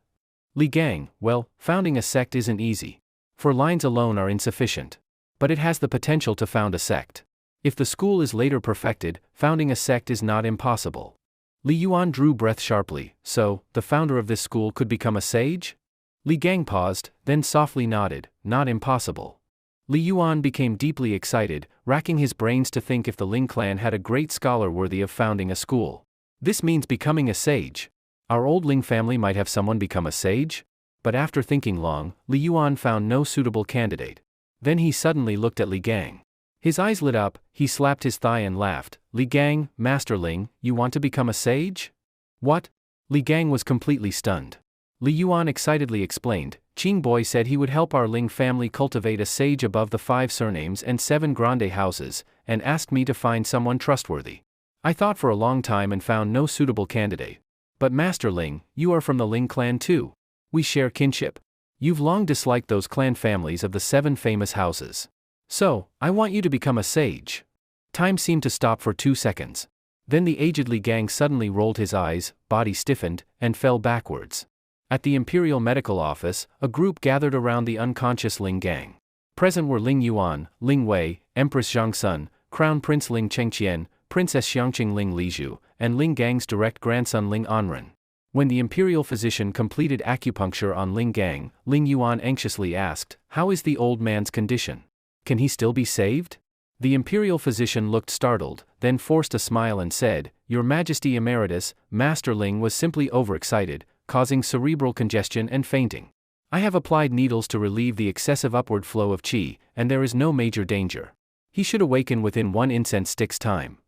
Li Gang, well, founding a sect isn't easy. 4 lines alone are insufficient. But it has the potential to found a sect. If the school is later perfected, founding a sect is not impossible. Li Yuan drew breath sharply, So, the founder of this school could become a sage? Li Gang paused, then softly nodded, not impossible. Li Yuan became deeply excited, racking his brains to think if the Ling clan had a great scholar worthy of founding a school. This means becoming a sage. Our old Ling family might have someone become a sage? But after thinking long, Li Yuan found no suitable candidate. Then he suddenly looked at Li Gang. His eyes lit up, he slapped his thigh and laughed. Li Gang, Master Ling, you want to become a sage? What? Li Gang was completely stunned. Li Yuan excitedly explained, Qing Boy said he would help our Ling family cultivate a sage above the 5 surnames and 7 grande houses, and asked me to find someone trustworthy. I thought for a long time and found no suitable candidate. But Master Ling, you are from the Ling clan too. We share kinship. You've long disliked those clan families of the 7 famous houses. So, I want you to become a sage. Time seemed to stop for 2 seconds. Then the aged Li Gang suddenly rolled his eyes, body stiffened, and fell backwards. At the Imperial Medical Office, a group gathered around the unconscious Ling Gang. Present were Ling Yuan, Ling Wei, Empress Zhang Sun, Crown Prince Ling Chengqian, Princess Xiangqing Ling Lizhu, and Ling Gang's direct grandson Ling Anren. When the imperial physician completed acupuncture on Ling Gang, Ling Yuan anxiously asked, "How is the old man's condition? Can he still be saved?" The imperial physician looked startled, then forced a smile and said, "Your Majesty Emeritus, Master Ling was simply overexcited, causing cerebral congestion and fainting. I have applied needles to relieve the excessive upward flow of qi, and there is no major danger. He should awaken within 1 incense stick's time."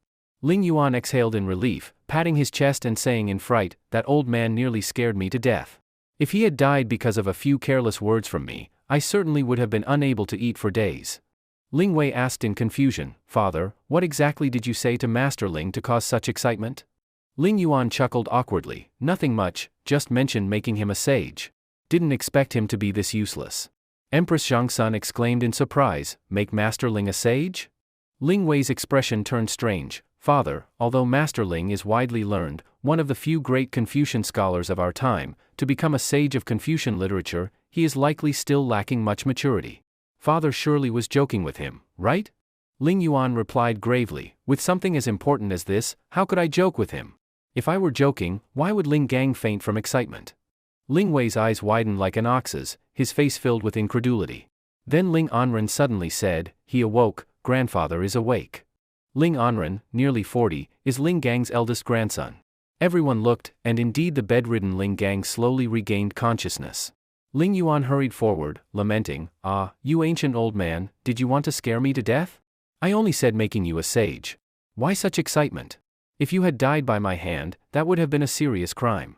Ling Yuan exhaled in relief, patting his chest and saying in fright, "That old man nearly scared me to death. If he had died because of a few careless words from me, I certainly would have been unable to eat for days." Ling Wei asked in confusion, "Father, what exactly did you say to Master Ling to cause such excitement?" Ling Yuan chuckled awkwardly, "Nothing much, just mentioned making him a sage. Didn't expect him to be this useless." Empress Zhang Sun exclaimed in surprise, "Make Master Ling a sage?" Ling Wei's expression turned strange. "Father, although Master Ling is widely learned, one of the few great Confucian scholars of our time, to become a sage of Confucian literature, he is likely still lacking much maturity. Father surely was joking with him, right?" Ling Yuan replied gravely, "With something as important as this, how could I joke with him? If I were joking, why would Ling Gang faint from excitement?" Ling Wei's eyes widened like an ox's, his face filled with incredulity. Then Ling Anren suddenly said, "He awoke, grandfather is awake." Ling Anren, nearly 40, is Ling Gang's eldest grandson. Everyone looked, and indeed the bedridden Ling Gang slowly regained consciousness. Ling Yuan hurried forward, lamenting, "Ah, you ancient old man, did you want to scare me to death? I only said making you a sage. Why such excitement? If you had died by my hand, that would have been a serious crime."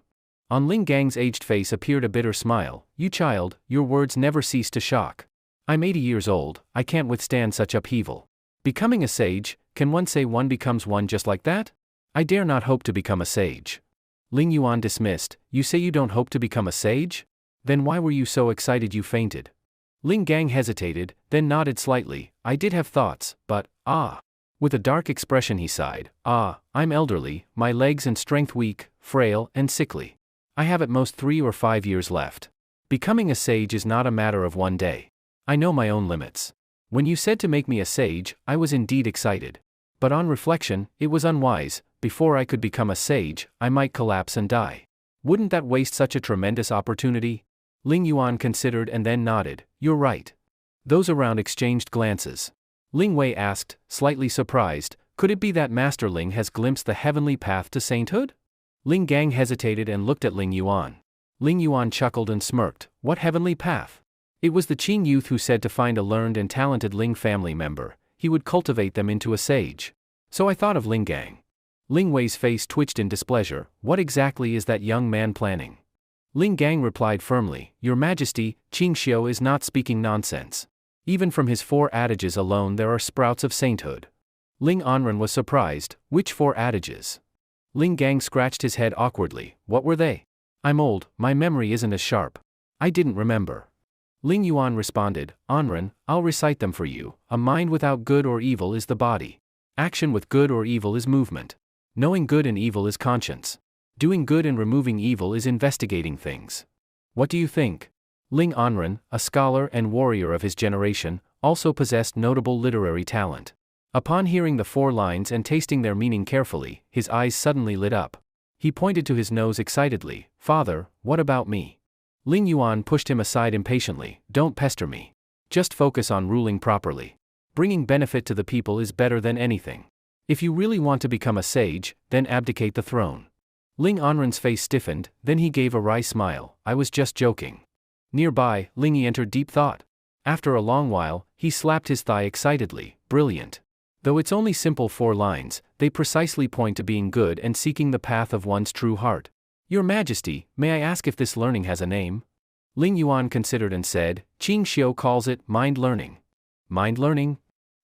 On Ling Gang's aged face appeared a bitter smile. "You child, your words never cease to shock. I'm 80 years old, I can't withstand such upheaval. Becoming a sage, can one say one becomes one just like that? I dare not hope to become a sage." Ling Yuan dismissed, "You say you don't hope to become a sage? Then why were you so excited you fainted?" Ling Gang hesitated, then nodded slightly, "I did have thoughts, but, ah." With a dark expression he sighed, "I'm elderly, my legs and strength weak, frail, and sickly. I have at most 3 or 5 years left. Becoming a sage is not a matter of one day. I know my own limits. When you said to make me a sage, I was indeed excited. But on reflection, it was unwise. Before I could become a sage, I might collapse and die. Wouldn't that waste such a tremendous opportunity?" Ling Yuan considered and then nodded, "You're right." Those around exchanged glances. Ling Wei asked, slightly surprised, "Could it be that Master Ling has glimpsed the heavenly path to sainthood?" Ling Gang hesitated and looked at Ling Yuan. Ling Yuan chuckled and smirked, "What heavenly path?" It was the Qing youth who said to find a learned and talented Ling family member, he would cultivate them into a sage. So I thought of Ling Gang. Ling Wei's face twitched in displeasure. "What exactly is that young man planning?" Ling Gang replied firmly, "Your Majesty, Qing Xiu is not speaking nonsense. Even from his 4 adages alone there are sprouts of sainthood." Ling Anren was surprised, "Which 4 adages?" Ling Gang scratched his head awkwardly, "What were they? I'm old, my memory isn't as sharp. I didn't remember." Ling Yuan responded, "Anren, I'll recite them for you. A mind without good or evil is the body. Action with good or evil is movement. Knowing good and evil is conscience. Doing good and removing evil is investigating things. What do you think?" Ling Anren, a scholar and warrior of his generation, also possessed notable literary talent. Upon hearing the 4 lines and tasting their meaning carefully, his eyes suddenly lit up. He pointed to his nose excitedly, "Father, what about me?" Ling Yuan pushed him aside impatiently, "Don't pester me. Just focus on ruling properly. Bringing benefit to the people is better than anything. If you really want to become a sage, then abdicate the throne. Ling Anren's face stiffened, then he gave a wry smile. I was just joking. Nearby, Ling entered deep thought. After a long while, he slapped his thigh excitedly. Brilliant. Though it's only simple 4 lines, they precisely point to being good and seeking the path of one's true heart. Your Majesty, may I ask if this learning has a name? Ling Yuan considered and said, Qing Xiu calls it mind learning. Mind learning?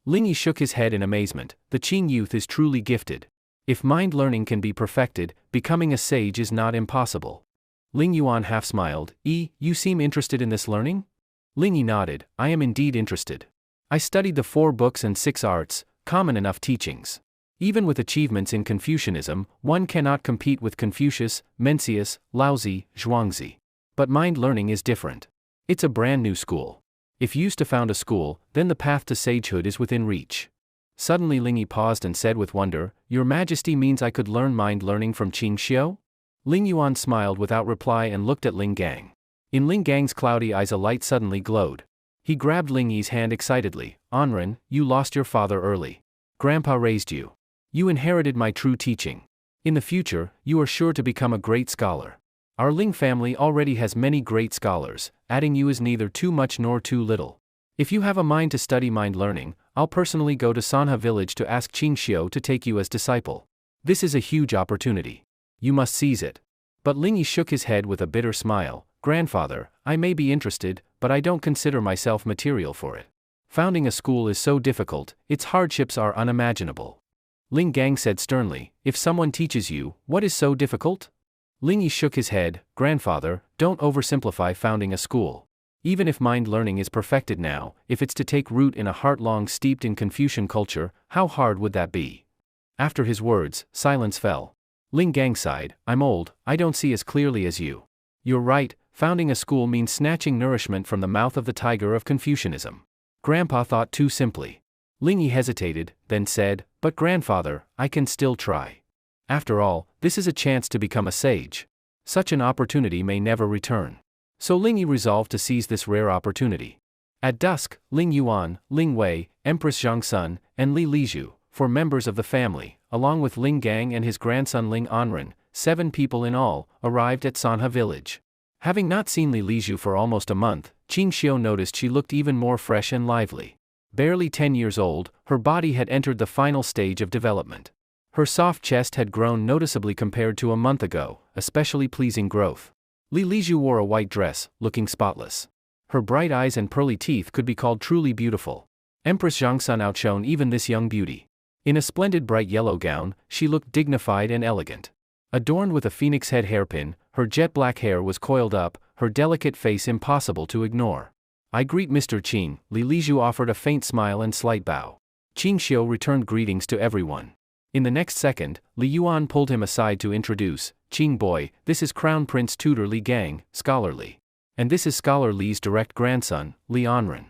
Ling Yi shook his head in amazement. The Qing youth is truly gifted. If mind learning can be perfected, becoming a sage is not impossible. Ling Yuan half smiled. You seem interested in this learning? Ling Yi nodded. I am indeed interested. I studied the 4 books and 6 arts, common enough teachings. Even with achievements in Confucianism, one cannot compete with Confucius, Mencius, Laozi, Zhuangzi. But mind learning is different. It's a brand new school. If used to found a school, then the path to sagehood is within reach. Suddenly Ling Yi paused and said with wonder, Your Majesty means I could learn mind learning from Qing Xiu? Ling Yuan smiled without reply and looked at Ling Gang. In Ling Gang's cloudy eyes a light suddenly glowed. He grabbed Ling Yi's hand excitedly. Anren, you lost your father early. Grandpa raised you. You inherited my true teaching. In the future, you are sure to become a great scholar. Our Ling family already has many great scholars, adding you is neither too much nor too little. If you have a mind to study mind learning, I'll personally go to Sanha village to ask Qing Xiu to take you as disciple. This is a huge opportunity. You must seize it. But Ling Yi shook his head with a bitter smile. Grandfather, I may be interested, but I don't consider myself material for it. Founding a school is so difficult, its hardships are unimaginable. Ling Gang said sternly, If someone teaches you, what is so difficult? Ling Yi shook his head. Grandfather, don't oversimplify founding a school. Even if mind learning is perfected now, if it's to take root in a heart long steeped in Confucian culture, how hard would that be? After his words, silence fell. Ling Gang sighed. I'm old, I don't see as clearly as you. You're right, founding a school means snatching nourishment from the mouth of the tiger of Confucianism. Grandpa thought too simply. Ling Yi hesitated, then said, But grandfather, I can still try. After all, this is a chance to become a sage. Such an opportunity may never return. So Ling Yi resolved to seize this rare opportunity. At dusk, Ling Yuan, Ling Wei, Empress Zhangsun, and Li Lizhu, 4 members of the family, along with Ling Gang and his grandson Ling Anren, 7 people in all, arrived at Sanha village. Having not seen Li Lizhu for almost a month, Qing Xiu noticed she looked even more fresh and lively. Barely 10 years old, her body had entered the final stage of development. Her soft chest had grown noticeably compared to a month ago, especially pleasing growth. Li Lizhu wore a white dress, looking spotless. Her bright eyes and pearly teeth could be called truly beautiful. Empress Zhangsun outshone even this young beauty. In a splendid bright yellow gown, she looked dignified and elegant. Adorned with a phoenix head hairpin, her jet black hair was coiled up, her delicate face impossible to ignore. I greet Mr. Qing, Li Lizhu offered a faint smile and slight bow. Qing Xiu returned greetings to everyone. In the next second, Li Yuan pulled him aside to introduce, Qing boy, this is Crown Prince Tutor Li Gang, Scholar Li. And this is Scholar Li's direct grandson, Li Anren.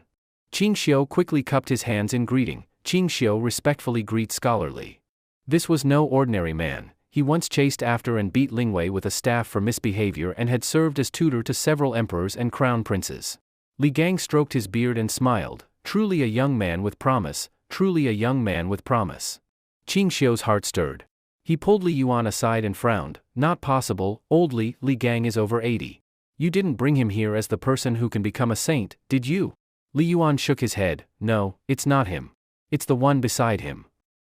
Qing Xiu quickly cupped his hands in greeting. Qing Xiu respectfully greets Scholar Li. This was no ordinary man. He once chased after and beat Ling Wei with a staff for misbehavior and had served as tutor to several emperors and crown princes. Li Gang stroked his beard and smiled. Truly a young man with promise, truly a young man with promise. Qing Xiu's heart stirred. He pulled Li Yuan aside and frowned. Not possible, old Li Gang is over 80. You didn't bring him here as the person who can become a saint, did you? Li Yuan shook his head. No, it's not him. It's the one beside him.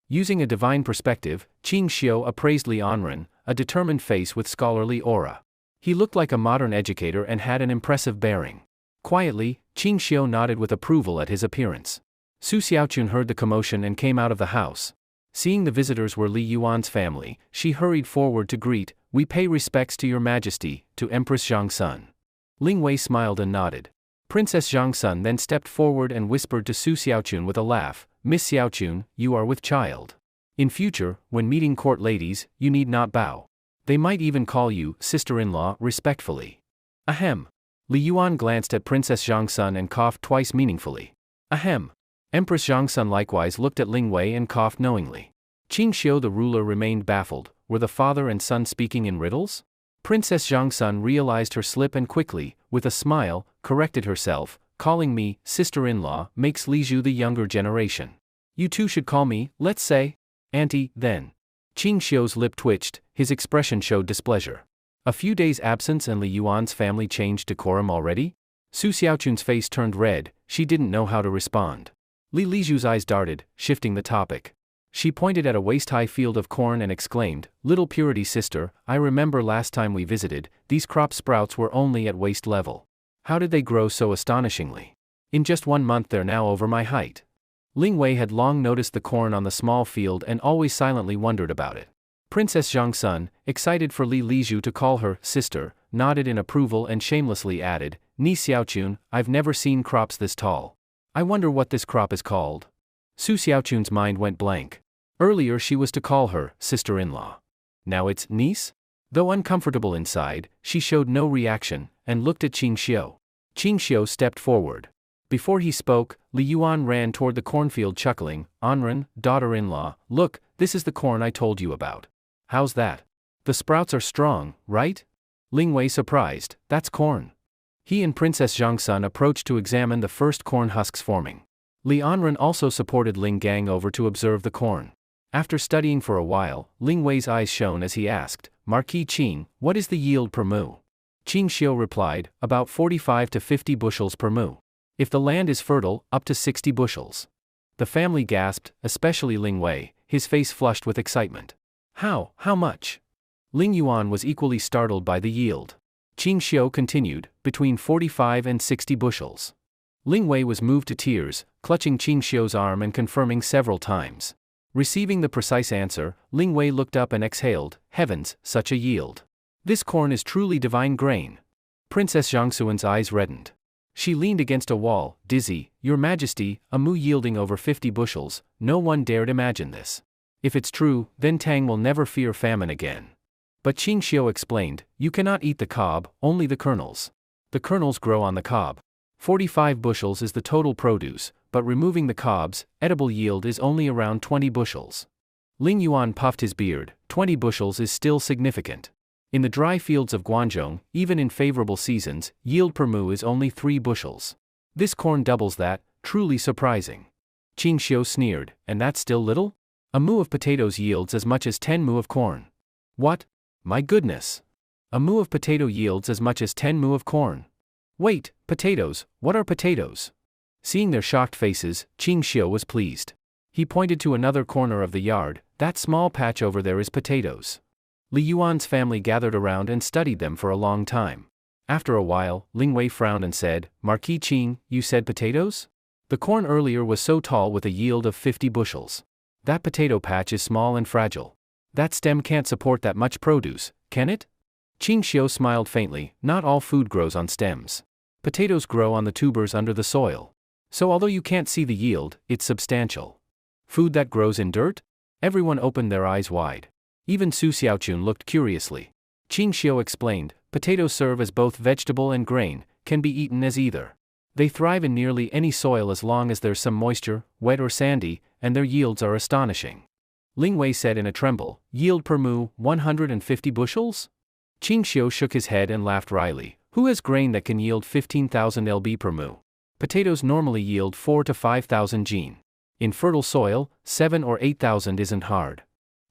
Using a divine perspective, Qing Xiu appraised Li Anren, a determined face with scholarly aura. He looked like a modern educator and had an impressive bearing. Quietly, Qing Xiu nodded with approval at his appearance. Su Xiaochun heard the commotion and came out of the house. Seeing the visitors were Li Yuan's family, she hurried forward to greet, We pay respects to your majesty, to Empress Zhangsun. Ling Wei smiled and nodded. Princess Zhangsun then stepped forward and whispered to Su Xiaochun with a laugh, Miss Xiaochun, you are with child. In future, when meeting court ladies, you need not bow. They might even call you sister-in-law respectfully. Ahem. Li Yuan glanced at Princess Zhangsun and coughed twice meaningfully. Ahem. Empress Zhangsun likewise looked at Ling Wei and coughed knowingly. Qing Xiu the ruler remained baffled. Were the father and son speaking in riddles? Princess Zhangsun realized her slip and quickly, with a smile, corrected herself. calling me sister-in-law makes Li Zhu the younger generation. You two should call me, let's say, auntie, then. Qing Xiu's lip twitched, his expression showed displeasure. A few days' absence and Li Yuan's family changed decorum already? Su Xiaochun's face turned red, she didn't know how to respond. Li Zhu's eyes darted, shifting the topic. She pointed at a waist-high field of corn and exclaimed, "Little Purity sister, I remember last time we visited, these crop sprouts were only at waist level. How did they grow so astonishingly? In just 1 month they're now over my height." Ling Wei had long noticed the corn on the small field and always silently wondered about it. Princess Zhang's son, excited for Li Zhu to call her sister, nodded in approval and shamelessly added, "Ni Xiaochun, I've never seen crops this tall. I wonder what this crop is called." Su Xiaochun's mind went blank. Earlier she was to call her sister-in-law. Now it's niece? Though uncomfortable inside, she showed no reaction, and looked at Qing Xiu. Qing Xiu stepped forward. Before he spoke, Li Yuan ran toward the cornfield chuckling, "Anren, daughter-in-law, look, this is the corn I told you about. How's that? The sprouts are strong, right?" Ling Wei surprised, "That's corn." He and Princess Zhang's son approached to examine the first corn husks forming. Li Anren also supported Ling Gang over to observe the corn. After studying for a while, Ling Wei's eyes shone as he asked, "Marquis Qing, what is the yield per mu?" Qing Xiu replied, "About 45 to 50 bushels per mu. If the land is fertile, up to 60 bushels. The family gasped, especially Ling Wei, his face flushed with excitement. How much?" Ling Yuan was equally startled by the yield. Qing Xiu continued, "Between 45 and 60 bushels. Ling Wei was moved to tears, clutching Qing Xiu's arm and confirming several times. Receiving the precise answer, Ling Wei looked up and exhaled, "Heavens, such a yield. This corn is truly divine grain." Princess Zhangxuan's eyes reddened. She leaned against a wall, dizzy, "Your Majesty, a mu yielding over 50 bushels, no one dared imagine this. If it's true, then Tang will never fear famine again." But Qing Xiu explained, "You cannot eat the cob, only the kernels. The kernels grow on the cob. 45 bushels is the total produce, but removing the cobs, edible yield is only around 20 bushels. Ling Yuan puffed his beard, 20 bushels is still significant. In the dry fields of Guangzhou, even in favorable seasons, yield per mu is only 3 bushels. This corn doubles that, truly surprising." Qing Xiu sneered, "And that's still little? A mu of potatoes yields as much as 10 mu of corn." "What? My goodness! A mu of potato yields as much as 10 mu of corn. Wait, potatoes, what are potatoes?" Seeing their shocked faces, Qing Xiu was pleased. He pointed to another corner of the yard, "That small patch over there is potatoes." Li Yuan's family gathered around and studied them for a long time. After a while, Ling Wei frowned and said, "Marquis Qing, you said potatoes? The corn earlier was so tall with a yield of 50 bushels. That potato patch is small and fragile. That stem can't support that much produce, can it?" Qing Xiu smiled faintly, "Not all food grows on stems. Potatoes grow on the tubers under the soil. So although you can't see the yield, it's substantial." "Food that grows in dirt?" Everyone opened their eyes wide. Even Su Xiaochun looked curiously. Qing Xiu explained, "Potatoes serve as both vegetable and grain, can be eaten as either. They thrive in nearly any soil as long as there's some moisture, wet or sandy, and their yields are astonishing." Ling Wei said in a tremble, "Yield per mu, 150 bushels?" Qing Xiu shook his head and laughed wryly, "Who has grain that can yield 15,000 lb per mu? Potatoes normally yield 4 to 5,000 jin. In fertile soil, 7 or 8,000 isn't hard."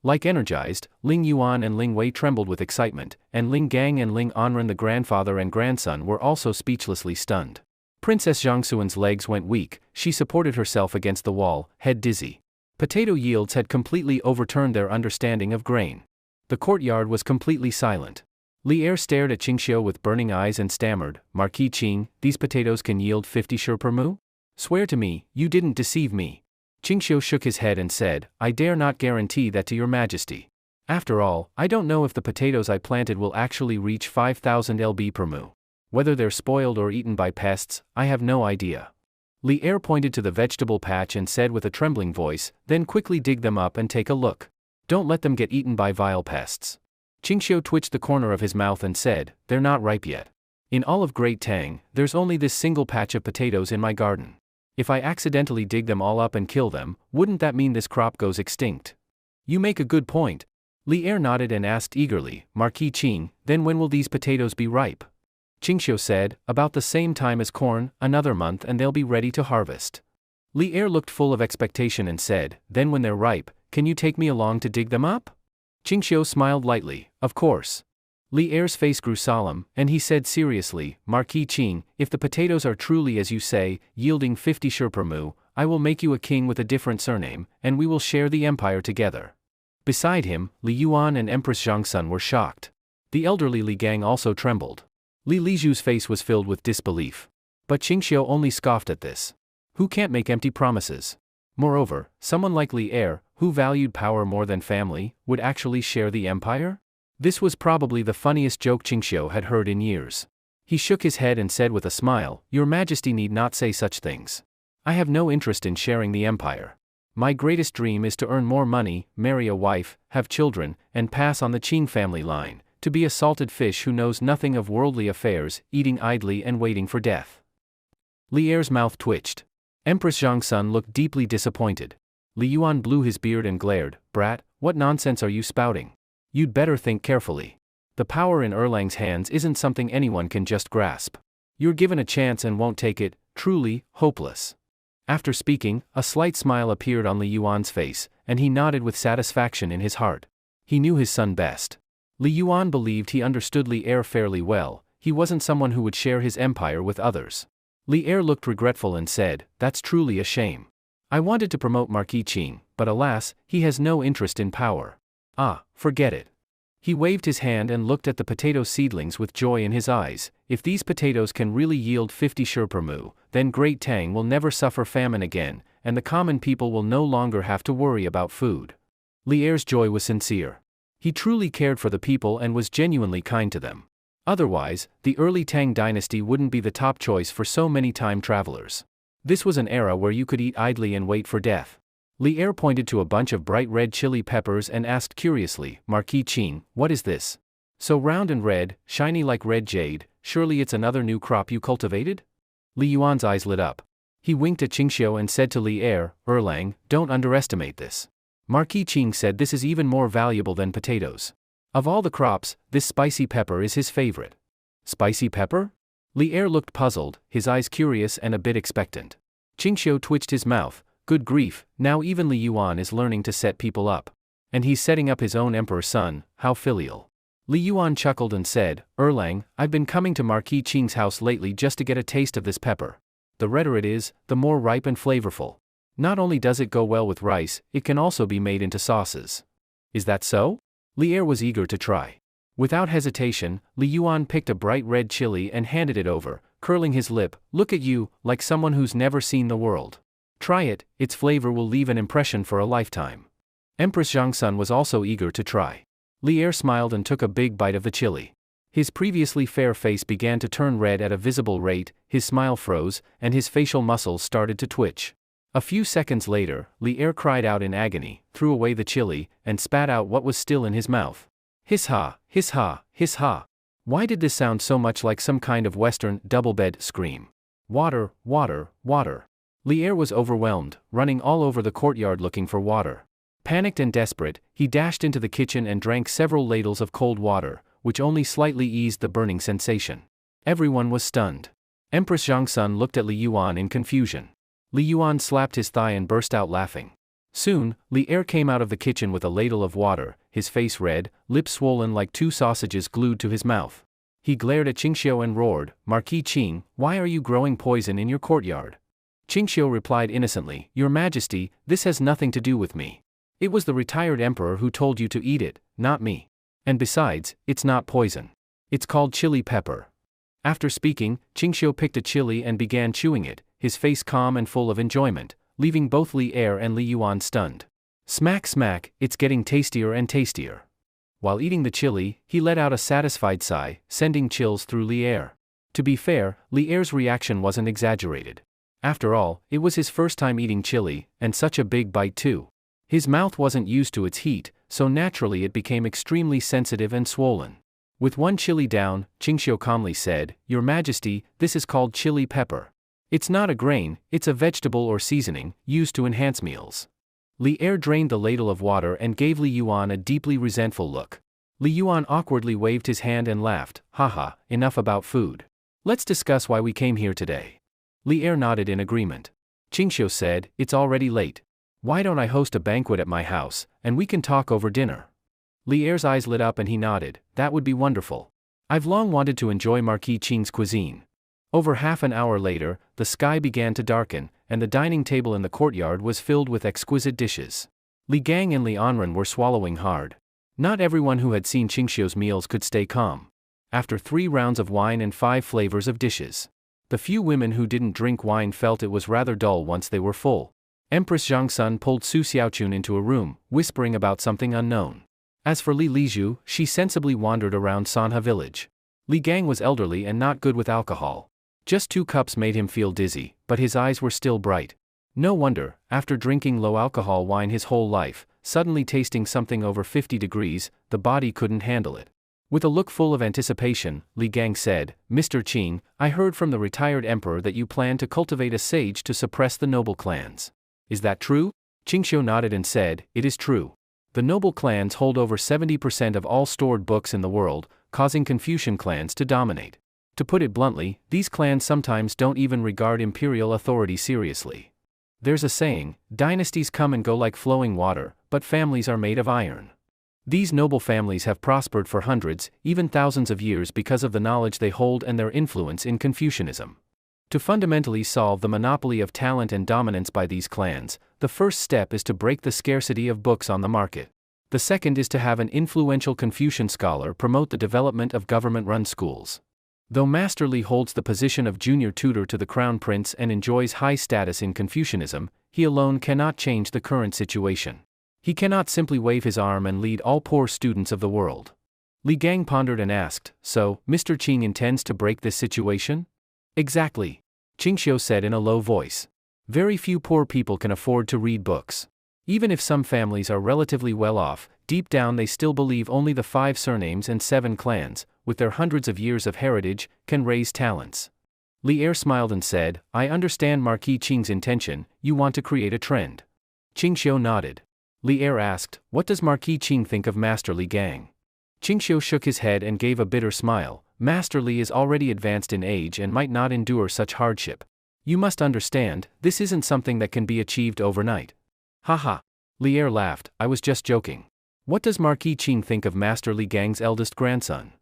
Like energized, Ling Yuan and Ling Wei trembled with excitement, and Ling Gang and Ling Anren the grandfather and grandson were also speechlessly stunned. Princess Zhangxuan's legs went weak, she supported herself against the wall, head dizzy. Potato yields had completely overturned their understanding of grain. The courtyard was completely silent. Li Er stared at Qing Xiu with burning eyes and stammered, "Marquis Qing, these potatoes can yield 50 shi per mu? Swear to me, you didn't deceive me." Qing Xiu shook his head and said, "I dare not guarantee that to your Majesty. After all, I don't know if the potatoes I planted will actually reach 5,000 lb per mu. Whether they're spoiled or eaten by pests, I have no idea." Li Er pointed to the vegetable patch and said with a trembling voice, "Then quickly dig them up and take a look. Don't let them get eaten by vile pests." Qing Xiu twitched the corner of his mouth and said, "They're not ripe yet. In all of Great Tang, there's only this single patch of potatoes in my garden. If I accidentally dig them all up and kill them, wouldn't that mean this crop goes extinct?" "You make a good point." Li Er nodded and asked eagerly, "Marquis Qing, then when will these potatoes be ripe?" Qingxiu said, about the same time as corn, another month and they'll be ready to harvest. Li Er looked full of expectation and said, then when they're ripe, can you take me along to dig them up? Qingxiu smiled lightly, of course. Li Er's face grew solemn, and he said seriously, Marquis Qing, if the potatoes are truly as you say, yielding 50 shur per mu, I will make you a king with a different surname, and we will share the empire together. Beside him, Li Yuan and Empress Zhongsun were shocked. The elderly Li Gang also trembled. Li Liju's face was filled with disbelief. But Qingxiu only scoffed at this. Who can't make empty promises? Moreover, someone like Li Er, who valued power more than family, would actually share the empire? This was probably the funniest joke Qingxiu had heard in years. He shook his head and said with a smile, Your Majesty need not say such things. I have no interest in sharing the empire. My greatest dream is to earn more money, marry a wife, have children, and pass on the Qing family line, to be a salted fish who knows nothing of worldly affairs, eating idly and waiting for death. Li Er's mouth twitched. Empress Zhongsun looked deeply disappointed. Li Yuan blew his beard and glared, Brat, what nonsense are you spouting? You'd better think carefully. The power in Erlang's hands isn't something anyone can just grasp. You're given a chance and won't take it, truly, hopeless. After speaking, a slight smile appeared on Li Yuan's face, and he nodded with satisfaction in his heart. He knew his son best. Li Yuan believed he understood Li Er fairly well. He wasn't someone who would share his empire with others. Li Er looked regretful and said, That's truly a shame. I wanted to promote Marquis Qing, but alas, he has no interest in power. Ah, forget it. He waved his hand and looked at the potato seedlings with joy in his eyes. If these potatoes can really yield 50 shur per mu, then Great Tang will never suffer famine again, and the common people will no longer have to worry about food. Li Er's joy was sincere. He truly cared for the people and was genuinely kind to them. Otherwise, the early Tang dynasty wouldn't be the top choice for so many time travelers. This was an era where you could eat idly and wait for death. Li Er pointed to a bunch of bright red chili peppers and asked curiously, Marquis Qing, what is this? So round and red, shiny like red jade, surely it's another new crop you cultivated? Li Yuan's eyes lit up. He winked at Qingxiu and said to Li Er, Erlang, don't underestimate this. Marquis Qing said this is even more valuable than potatoes. Of all the crops, this spicy pepper is his favorite. Spicy pepper? Li Er looked puzzled, his eyes curious and a bit expectant. Qingxiu twitched his mouth. Good grief, now even Li Yuan is learning to set people up. And he's setting up his own emperor's son, how filial. Li Yuan chuckled and said, Erlang, I've been coming to Marquis Qing's house lately just to get a taste of this pepper. The redder it is, the more ripe and flavorful. Not only does it go well with rice, it can also be made into sauces. Is that so? Li Er was eager to try. Without hesitation, Li Yuan picked a bright red chili and handed it over, curling his lip, Look at you, like someone who's never seen the world. Try it, its flavor will leave an impression for a lifetime. Empress Zhongsun was also eager to try. Li Er smiled and took a big bite of the chili. His previously fair face began to turn red at a visible rate, his smile froze, and his facial muscles started to twitch. A few seconds later, Li Er cried out in agony, threw away the chili, and spat out what was still in his mouth. Hiss-ha, hiss-ha, hiss-ha. Why did this sound so much like some kind of Western double-bed scream? Water, water, water. Li Er was overwhelmed, running all over the courtyard looking for water. Panicked and desperate, he dashed into the kitchen and drank several ladles of cold water, which only slightly eased the burning sensation. Everyone was stunned. Empress Zhongsun looked at Li Yuan in confusion. Li Yuan slapped his thigh and burst out laughing. Soon, Li Er came out of the kitchen with a ladle of water, his face red, lips swollen like two sausages glued to his mouth. He glared at Qingxiu and roared, Marquis Qing, why are you growing poison in your courtyard? Qingxiu replied innocently, Your Majesty, this has nothing to do with me. It was the retired emperor who told you to eat it, not me. And besides, it's not poison. It's called chili pepper. After speaking, Qingxiu picked a chili and began chewing it, his face calm and full of enjoyment, leaving both Li Er and Li Yuan stunned. Smack smack, it's getting tastier and tastier. While eating the chili, he let out a satisfied sigh, sending chills through Li Er. To be fair, Li Er's reaction wasn't exaggerated. After all, it was his first time eating chili, and such a big bite too. His mouth wasn't used to its heat, so naturally it became extremely sensitive and swollen. With one chili down, Qingxiu calmly said, Your Majesty, this is called chili pepper. It's not a grain, it's a vegetable or seasoning, used to enhance meals. Li Er drained the ladle of water and gave Li Yuan a deeply resentful look. Li Yuan awkwardly waved his hand and laughed, Haha, enough about food. Let's discuss why we came here today. Li Er nodded in agreement. Qingxiu said, it's already late. Why don't I host a banquet at my house, and we can talk over dinner? Li Er's eyes lit up and he nodded, that would be wonderful. I've long wanted to enjoy Marquis Qing's cuisine. Over half an hour later, the sky began to darken, and the dining table in the courtyard was filled with exquisite dishes. Li Gang and Li Anren were swallowing hard. Not everyone who had seen Qingxiu's meals could stay calm. After 3 rounds of wine and 5 flavors of dishes, the few women who didn't drink wine felt it was rather dull once they were full. Empress Zhangsun pulled Su Xiaochun into a room, whispering about something unknown. As for Li Lizhu, she sensibly wandered around Sanha village. Li Gang was elderly and not good with alcohol. Just 2 cups made him feel dizzy, but his eyes were still bright. No wonder, after drinking low-alcohol wine his whole life, suddenly tasting something over 50 degrees, the body couldn't handle it. With a look full of anticipation, Li Gang said, Mr. Qing, I heard from the retired emperor that you plan to cultivate a sage to suppress the noble clans. Is that true? Qingxiu nodded and said, it is true. The noble clans hold over 70% of all stored books in the world, causing Confucian clans to dominate. To put it bluntly, these clans sometimes don't even regard imperial authority seriously. There's a saying, dynasties come and go like flowing water, but families are made of iron. These noble families have prospered for hundreds, even thousands of years because of the knowledge they hold and their influence in Confucianism. To fundamentally solve the monopoly of talent and dominance by these clans, the first step is to break the scarcity of books on the market. The second is to have an influential Confucian scholar promote the development of government-run schools. Though Master Li holds the position of junior tutor to the crown prince and enjoys high status in Confucianism, he alone cannot change the current situation. He cannot simply wave his arm and lead all poor students of the world. Li Gang pondered and asked, so, Mr. Qing intends to break this situation? Exactly. Qingxiu said in a low voice. Very few poor people can afford to read books. Even if some families are relatively well off, deep down they still believe only the 5 surnames and 7 clans, with their hundreds of years of heritage, can raise talents. Li Er smiled and said, I understand Marquis Qing's intention, you want to create a trend. Qingxiu nodded. Li Er asked, what does Marquis Qing think of Master Li Gang? Qingxiu shook his head and gave a bitter smile. Master Li is already advanced in age and might not endure such hardship. You must understand, this isn't something that can be achieved overnight. Haha. Li Er laughed, I was just joking. What does Marquis Qing think of Master Li Gang's eldest grandson?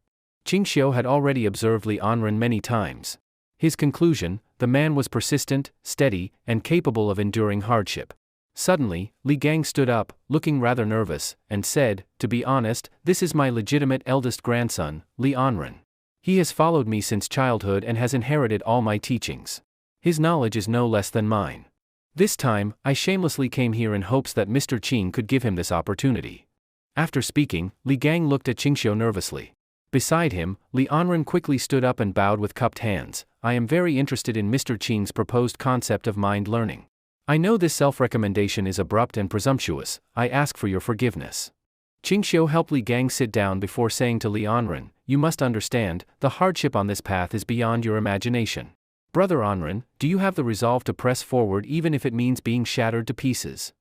Qingxiu had already observed Li Anren many times. His conclusion, the man was persistent, steady, and capable of enduring hardship. Suddenly, Li Gang stood up, looking rather nervous, and said, to be honest, this is my legitimate eldest grandson, Li Anren. He has followed me since childhood and has inherited all my teachings. His knowledge is no less than mine. This time, I shamelessly came here in hopes that Mr. Qing could give him this opportunity. After speaking, Li Gang looked at Qingxiu nervously. Beside him, Li Anren quickly stood up and bowed with cupped hands. I am very interested in Mr. Qing's proposed concept of mind learning. I know this self-recommendation is abrupt and presumptuous, I ask for your forgiveness. Qingxiu helped Li Gang sit down before saying to Li Anren, you must understand, the hardship on this path is beyond your imagination. Brother Anren, do you have the resolve to press forward even if it means being shattered to pieces?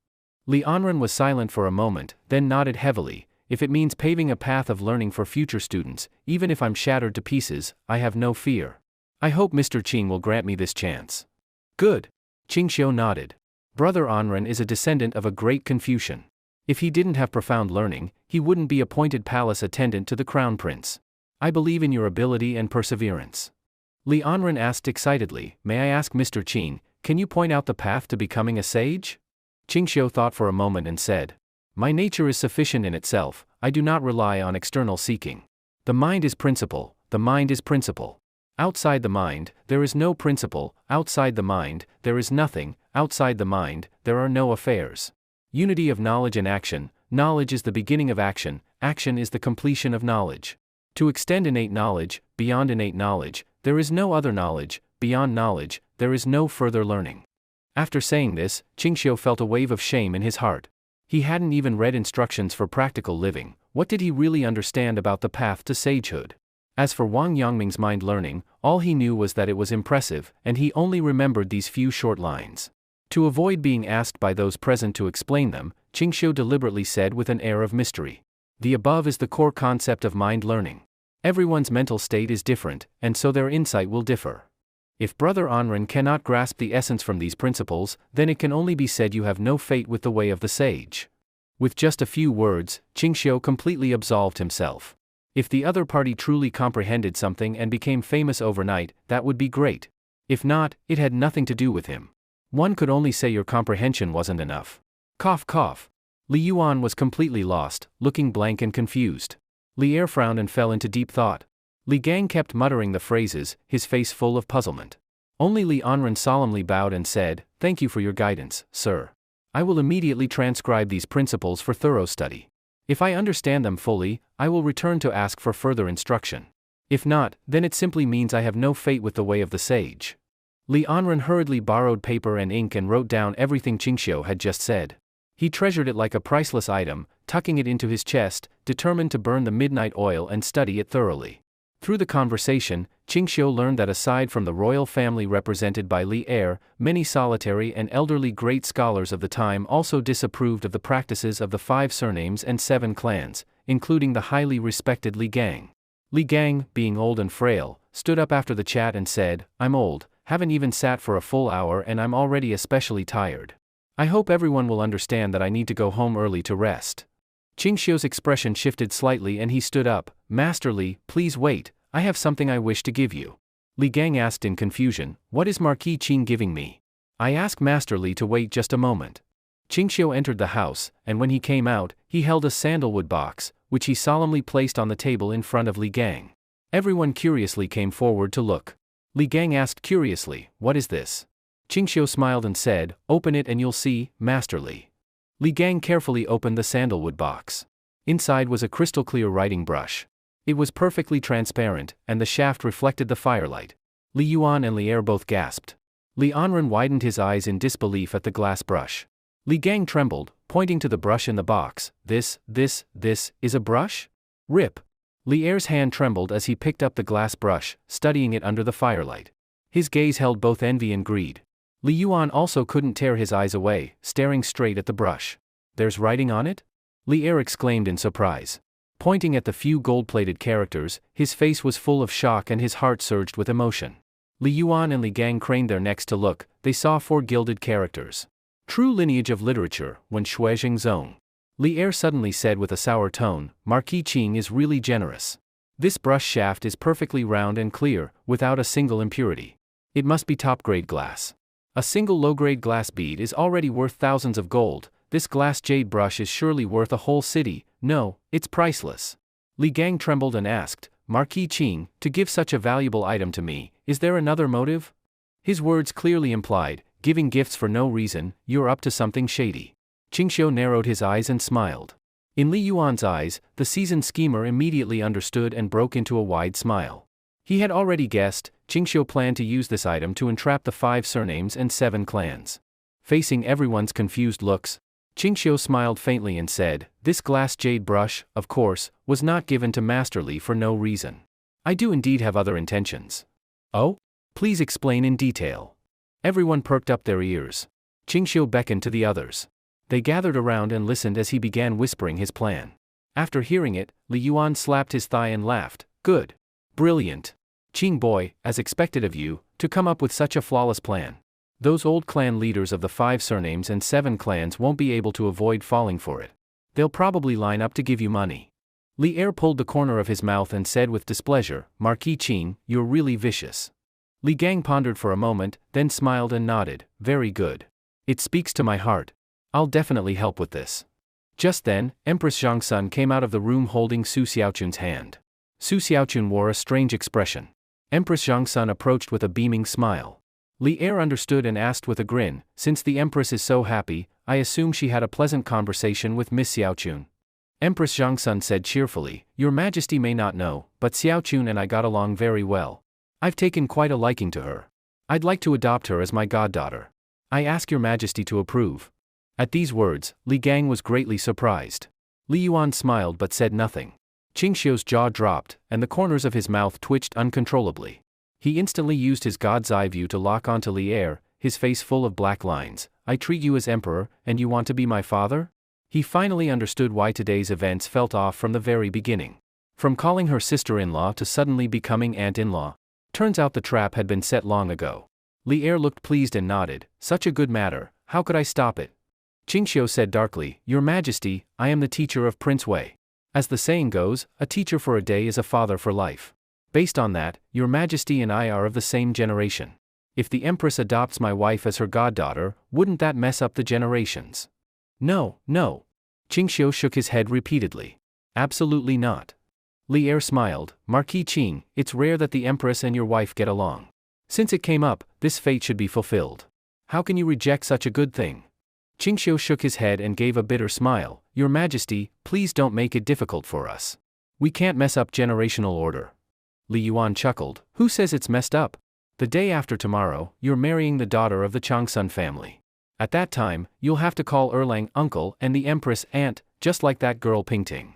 Li Anren was silent for a moment, then nodded heavily. If it means paving a path of learning for future students, even if I'm shattered to pieces, I have no fear. I hope Mr. Qing will grant me this chance. Good. Qingxiu nodded. Brother Anren is a descendant of a great Confucian. If he didn't have profound learning, he wouldn't be appointed palace attendant to the crown prince. I believe in your ability and perseverance. Li Anren asked excitedly, may I ask Mr. Qing, can you point out the path to becoming a sage? Qingxiu thought for a moment and said, my nature is sufficient in itself, I do not rely on external seeking. The mind is principle, the mind is principle. Outside the mind, there is no principle, outside the mind, there is nothing, outside the mind, there are no affairs. Unity of knowledge and action, knowledge is the beginning of action, action is the completion of knowledge. To extend innate knowledge, beyond innate knowledge, there is no other knowledge, beyond knowledge, there is no further learning. After saying this, Qingxiu felt a wave of shame in his heart. He hadn't even read instructions for practical living, what did he really understand about the path to sagehood? As for Wang Yangming's mind learning, all he knew was that it was impressive, and he only remembered these few short lines. To avoid being asked by those present to explain them, Qingxiu deliberately said with an air of mystery. The above is the core concept of mind learning. Everyone's mental state is different, and so their insight will differ. If Brother Anran cannot grasp the essence from these principles, then it can only be said you have no fate with the way of the sage. With just a few words, Qingxiu completely absolved himself. If the other party truly comprehended something and became famous overnight, that would be great. If not, it had nothing to do with him. One could only say your comprehension wasn't enough. Cough cough. Li Yuan was completely lost, looking blank and confused. Li Er frowned and fell into deep thought. Li Gang kept muttering the phrases, his face full of puzzlement. Only Li Anran solemnly bowed and said, "Thank you for your guidance, sir. I will immediately transcribe these principles for thorough study. If I understand them fully, I will return to ask for further instruction. If not, then it simply means I have no fate with the way of the sage." Li Anran hurriedly borrowed paper and ink and wrote down everything Qingxiu had just said. He treasured it like a priceless item, tucking it into his chest, determined to burn the midnight oil and study it thoroughly. Through the conversation, Qingxiu learned that aside from the royal family represented by Li Er, many solitary and elderly great scholars of the time also disapproved of the practices of the 5 surnames and 7 clans, including the highly respected Li Gang. Li Gang, being old and frail, stood up after the chat and said, "I'm old, haven't even sat for a full hour and I'm already especially tired. I hope everyone will understand that I need to go home early to rest." Qingxiu's expression shifted slightly and he stood up. "Master Li, please wait, I have something I wish to give you." Li Gang asked in confusion, "What is Marquis Qing giving me?" "I ask Master Li to wait just a moment." Qingxiu entered the house, and when he came out, he held a sandalwood box, which he solemnly placed on the table in front of Li Gang. Everyone curiously came forward to look. Li Gang asked curiously, "What is this?" Qingxiu smiled and said, "Open it and you'll see, Master Li." Li Gang carefully opened the sandalwood box. Inside was a crystal-clear writing brush. It was perfectly transparent, and the shaft reflected the firelight. Li Yuan and Li Er both gasped. Li Anran widened his eyes in disbelief at the glass brush. Li Gang trembled, pointing to the brush in the box. This is a brush? Rip. Li Er's hand trembled as he picked up the glass brush, studying it under the firelight. His gaze held both envy and greed. Li Yuan also couldn't tear his eyes away, staring straight at the brush. "There's writing on it?" Li Er exclaimed in surprise. Pointing at the few gold-plated characters, his face was full of shock and his heart surged with emotion. Li Yuan and Li Gang craned their necks to look. They saw 4 gilded characters. "True lineage of literature, when Shuizheng Zong." Li Er suddenly said with a sour tone, "Marquis Qing is really generous. This brush shaft is perfectly round and clear, without a single impurity. It must be top-grade glass. A single low-grade glass bead is already worth thousands of gold. This glass jade brush is surely worth a whole city. No, it's priceless." Li Gang trembled and asked, "Marquis Qing, to give such a valuable item to me, is there another motive?" His words clearly implied, "Giving gifts for no reason, you're up to something shady." Qingxiu narrowed his eyes and smiled. In Li Yuan's eyes, the seasoned schemer immediately understood and broke into a wide smile. He had already guessed, Qingxiu planned to use this item to entrap the 5 surnames and 7 clans. Facing everyone's confused looks, Qingxiu smiled faintly and said, "This glass jade brush, of course, was not given to Master Li for no reason. I do indeed have other intentions." "Oh? Please explain in detail." Everyone perked up their ears. Qingxiu beckoned to the others. They gathered around and listened as he began whispering his plan. After hearing it, Li Yuan slapped his thigh and laughed. "Good. Brilliant. Qing boy, as expected of you, to come up with such a flawless plan. Those old clan leaders of the 5 surnames and 7 clans won't be able to avoid falling for it. They'll probably line up to give you money." Li Er pulled the corner of his mouth and said with displeasure, "Marquis Qing, you're really vicious." Li Gang pondered for a moment, then smiled and nodded. "Very good. It speaks to my heart. I'll definitely help with this." Just then, Empress Zhangsun came out of the room holding Su Xiaochun's hand. Su Xiaochun wore a strange expression. Empress Zhangsun approached with a beaming smile. Li Er understood and asked with a grin, "Since the Empress is so happy, I assume she had a pleasant conversation with Miss Xiaochun." Empress Zhangsun said cheerfully, "Your Majesty may not know, but Xiaochun and I got along very well. I've taken quite a liking to her. I'd like to adopt her as my goddaughter. I ask your Majesty to approve." At these words, Li Gang was greatly surprised. Li Yuan smiled but said nothing. Qingxiu's jaw dropped, and the corners of his mouth twitched uncontrollably. He instantly used his god's eye view to lock onto Li Er, his face full of black lines. "I treat you as emperor, and you want to be my father?" He finally understood why today's events felt off from the very beginning. From calling her sister-in-law to suddenly becoming aunt-in-law. Turns out the trap had been set long ago. Li Er looked pleased and nodded. Such a good matter, how could I stop it? Qingxiu said darkly, Your Majesty, I am the teacher of Prince Wei. As the saying goes, a teacher for a day is a father for life. Based on that, Your Majesty and I are of the same generation. If the Empress adopts my wife as her goddaughter, wouldn't that mess up the generations? No, no. Qingxiu shook his head repeatedly. Absolutely not. Li Er smiled, Marquis Qing, it's rare that the Empress and your wife get along. Since it came up, this fate should be fulfilled. How can you reject such a good thing? Qingxiu shook his head and gave a bitter smile, Your Majesty, please don't make it difficult for us. We can't mess up generational order. Li Yuan chuckled, Who says it's messed up? The day after tomorrow, you're marrying the daughter of the Changsun family. At that time, you'll have to call Erlang uncle and the Empress aunt, just like that girl Pingting.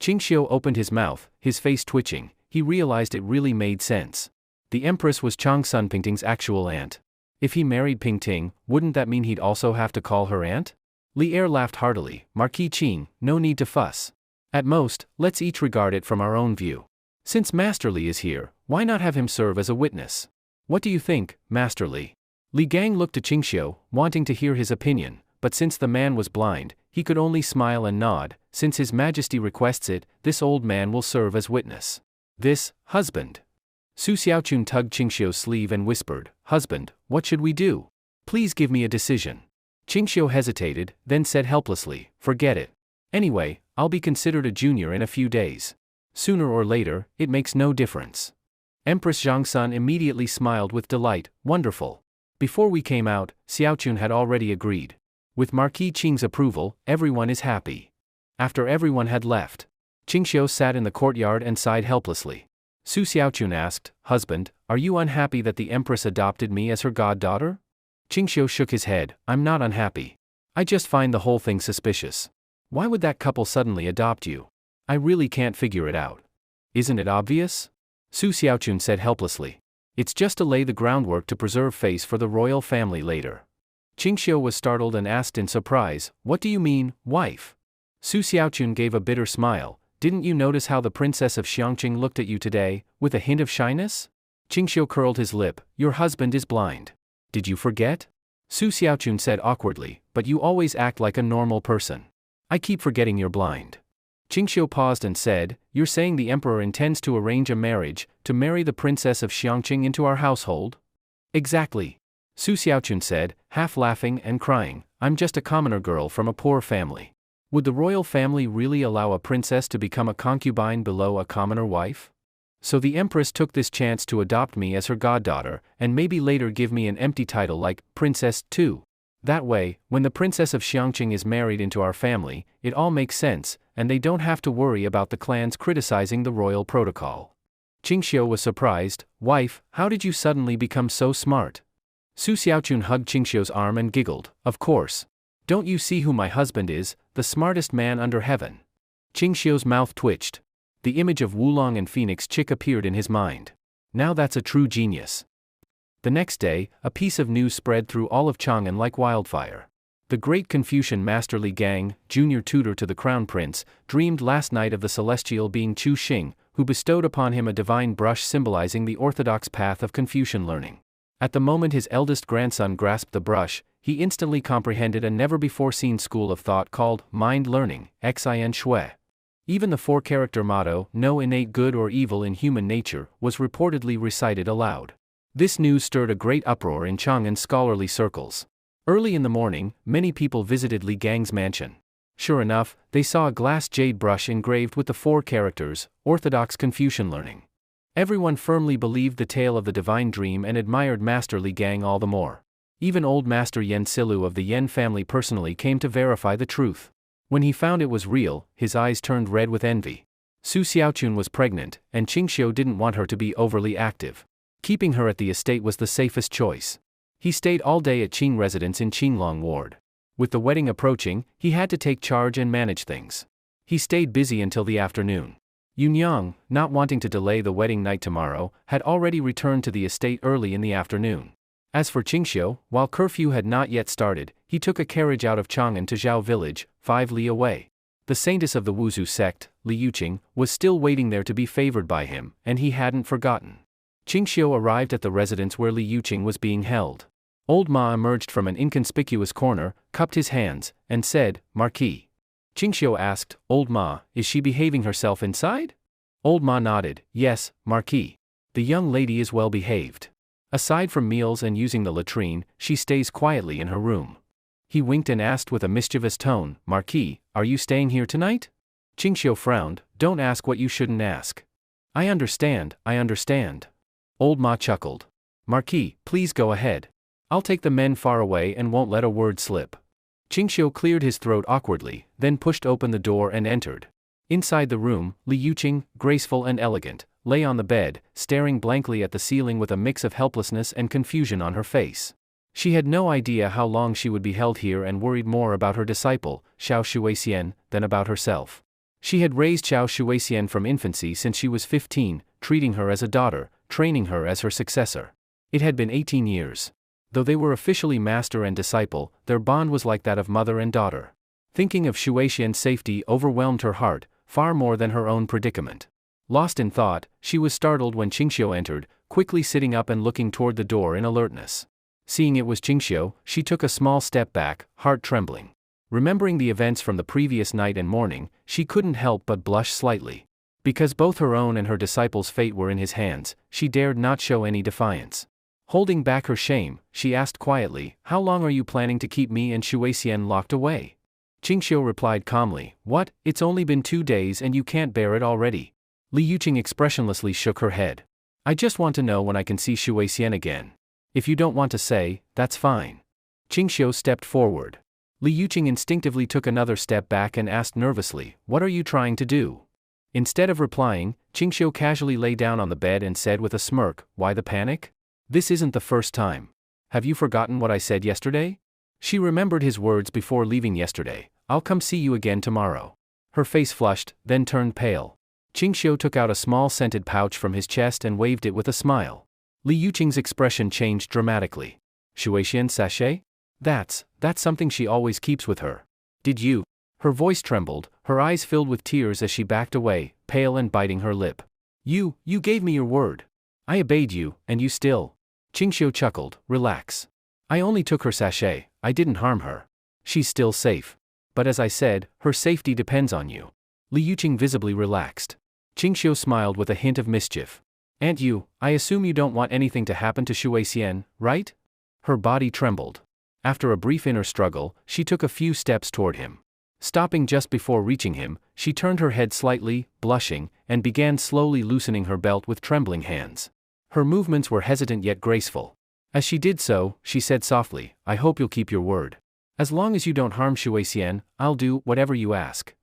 Qingxiu opened his mouth, his face twitching. He realized it really made sense. The Empress was Changsun Pingting's actual aunt. If he married Pingting, wouldn't that mean he'd also have to call her aunt? Li Er laughed heartily, Marquis Qing, no need to fuss. At most, let's each regard it from our own view. Since Master Li is here, why not have him serve as a witness? What do you think, Master Li? Li Gang looked to Qingxiu, wanting to hear his opinion, but since the man was blind, he could only smile and nod. Since His Majesty requests it, this old man will serve as witness. This, husband. Su Xiaochun tugged Qingxiu's sleeve and whispered, Husband, what should we do? Please give me a decision. Qingxiu hesitated, then said helplessly, Forget it. Anyway, I'll be considered a junior in a few days. Sooner or later, it makes no difference. Empress Zhangsun immediately smiled with delight, Wonderful. Before we came out, Xiaochun had already agreed. With Marquis Qing's approval, everyone is happy. After everyone had left, Qingxiu sat in the courtyard and sighed helplessly. Su Xiaochun asked, Husband, are you unhappy that the Empress adopted me as her goddaughter? Qingxiu shook his head, I'm not unhappy. I just find the whole thing suspicious. Why would that couple suddenly adopt you? I really can't figure it out. Isn't it obvious? Su Xiaochun said helplessly. It's just to lay the groundwork to preserve face for the royal family later. Qingxiu was startled and asked in surprise, What do you mean, wife? Su Xiaochun gave a bitter smile, Didn't you notice how the princess of Xiangqing looked at you today, with a hint of shyness? Qingxiu curled his lip, Your husband is blind. Did you forget? Su Xiaochun said awkwardly, But you always act like a normal person. I keep forgetting you're blind. Qingxiu paused and said, You're saying the emperor intends to arrange a marriage, to marry the princess of Xiangqing into our household? Exactly. Su Xiaochun said, half laughing and crying, I'm just a commoner girl from a poor family. Would the royal family really allow a princess to become a concubine below a commoner wife? So the empress took this chance to adopt me as her goddaughter, and maybe later give me an empty title like princess too. That way, when the princess of Xiangqing is married into our family, it all makes sense, and they don't have to worry about the clans criticizing the royal protocol. Qingxiu was surprised, Wife, how did you suddenly become so smart? Su Xiaochun hugged Qingxiu's arm and giggled, Of course. Don't you see who my husband is, the smartest man under heaven? Qingxiu's mouth twitched. The image of Wulong and Phoenix Chick appeared in his mind. Now that's a true genius. The next day, a piece of news spread through all of Chang'an like wildfire. The great Confucian master Li Gang, junior tutor to the crown prince, dreamed last night of the celestial being Chu Xing, who bestowed upon him a divine brush symbolizing the orthodox path of Confucian learning. At the moment his eldest grandson grasped the brush, he instantly comprehended a never-before-seen school of thought called mind learning, Xin Shui. Even the four-character motto, no innate good or evil in human nature, was reportedly recited aloud. This news stirred a great uproar in Chang'an scholarly circles. Early in the morning, many people visited Li Gang's mansion. Sure enough, they saw a glass jade brush engraved with the four characters, Orthodox Confucian learning. Everyone firmly believed the tale of the divine dream and admired Master Li Gang all the more. Even old Master Yen Silu of the Yen family personally came to verify the truth. When he found it was real, his eyes turned red with envy. Su Xiaochun was pregnant, and Qingxiu didn't want her to be overly active. Keeping her at the estate was the safest choice. He stayed all day at Qing residence in Qinglong Ward. With the wedding approaching, he had to take charge and manage things. He stayed busy until the afternoon. Yunyang, not wanting to delay the wedding night tomorrow, had already returned to the estate early in the afternoon. As for Qingxiu, while curfew had not yet started, he took a carriage out of Chang'an to Zhao village, 5 li away. The saintess of the Wuzhu sect, Li Yuqing, was still waiting there to be favored by him, and he hadn't forgotten. Qingxiu arrived at the residence where Li Yuqing was being held. Old Ma emerged from an inconspicuous corner, cupped his hands, and said, "Marquis." Qingxiu asked, "Old Ma, is she behaving herself inside?" Old Ma nodded, "Yes, Marquis. The young lady is well behaved. Aside from meals and using the latrine, she stays quietly in her room." He winked and asked with a mischievous tone, "Marquis, are you staying here tonight?" Qingxiu frowned, "Don't ask what you shouldn't ask." I understand. Old Ma chuckled. "Marquis, please go ahead. I'll take the men far away and won't let a word slip." Qingxiu cleared his throat awkwardly, then pushed open the door and entered. Inside the room, Li Yuqing, graceful and elegant, lay on the bed, staring blankly at the ceiling with a mix of helplessness and confusion on her face. She had no idea how long she would be held here and worried more about her disciple, Xiao Shuixian, than about herself. She had raised Xiao Shuixian from infancy since she was 15, treating her as a daughter, training her as her successor. It had been 18 years. Though they were officially master and disciple, their bond was like that of mother and daughter. Thinking of Shuixian's safety overwhelmed her heart, far more than her own predicament. Lost in thought, she was startled when Qingxiu entered, quickly sitting up and looking toward the door in alertness. Seeing it was Qingxiu, she took a small step back, heart trembling. Remembering the events from the previous night and morning, she couldn't help but blush slightly. Because both her own and her disciple's fate were in his hands, she dared not show any defiance. Holding back her shame, she asked quietly, "How long are you planning to keep me and Shuixian locked away?" Qingxiu replied calmly, "What, it's only been 2 days and you can't bear it already?" Li Yuqing expressionlessly shook her head. "I just want to know when I can see Shuixian again. If you don't want to say, that's fine." Qingxiu stepped forward. Li Yuqing instinctively took another step back and asked nervously, "What are you trying to do?" Instead of replying, Qingxiu casually lay down on the bed and said with a smirk, "Why the panic? This isn't the first time. Have you forgotten what I said yesterday?" She remembered his words before leaving yesterday, "I'll come see you again tomorrow." Her face flushed, then turned pale. Qingxiu took out a small scented pouch from his chest and waved it with a smile. Li Yuqing's expression changed dramatically. "Shuixian sachet? That's something she always keeps with her. Did you?" Her voice trembled, her eyes filled with tears as she backed away, pale and biting her lip. You gave me your word. I obeyed you, and you still." Qingxiu chuckled, "Relax. I only took her sachet, I didn't harm her. She's still safe. But as I said, her safety depends on you." Li Yuqing visibly relaxed. Qingxiu smiled with a hint of mischief. "And you, I assume you don't want anything to happen to Shuixian, right?" Her body trembled. After a brief inner struggle, she took a few steps toward him. Stopping just before reaching him, she turned her head slightly, blushing, and began slowly loosening her belt with trembling hands. Her movements were hesitant yet graceful. As she did so, she said softly, "I hope you'll keep your word. As long as you don't harm Shuixian, I'll do whatever you ask."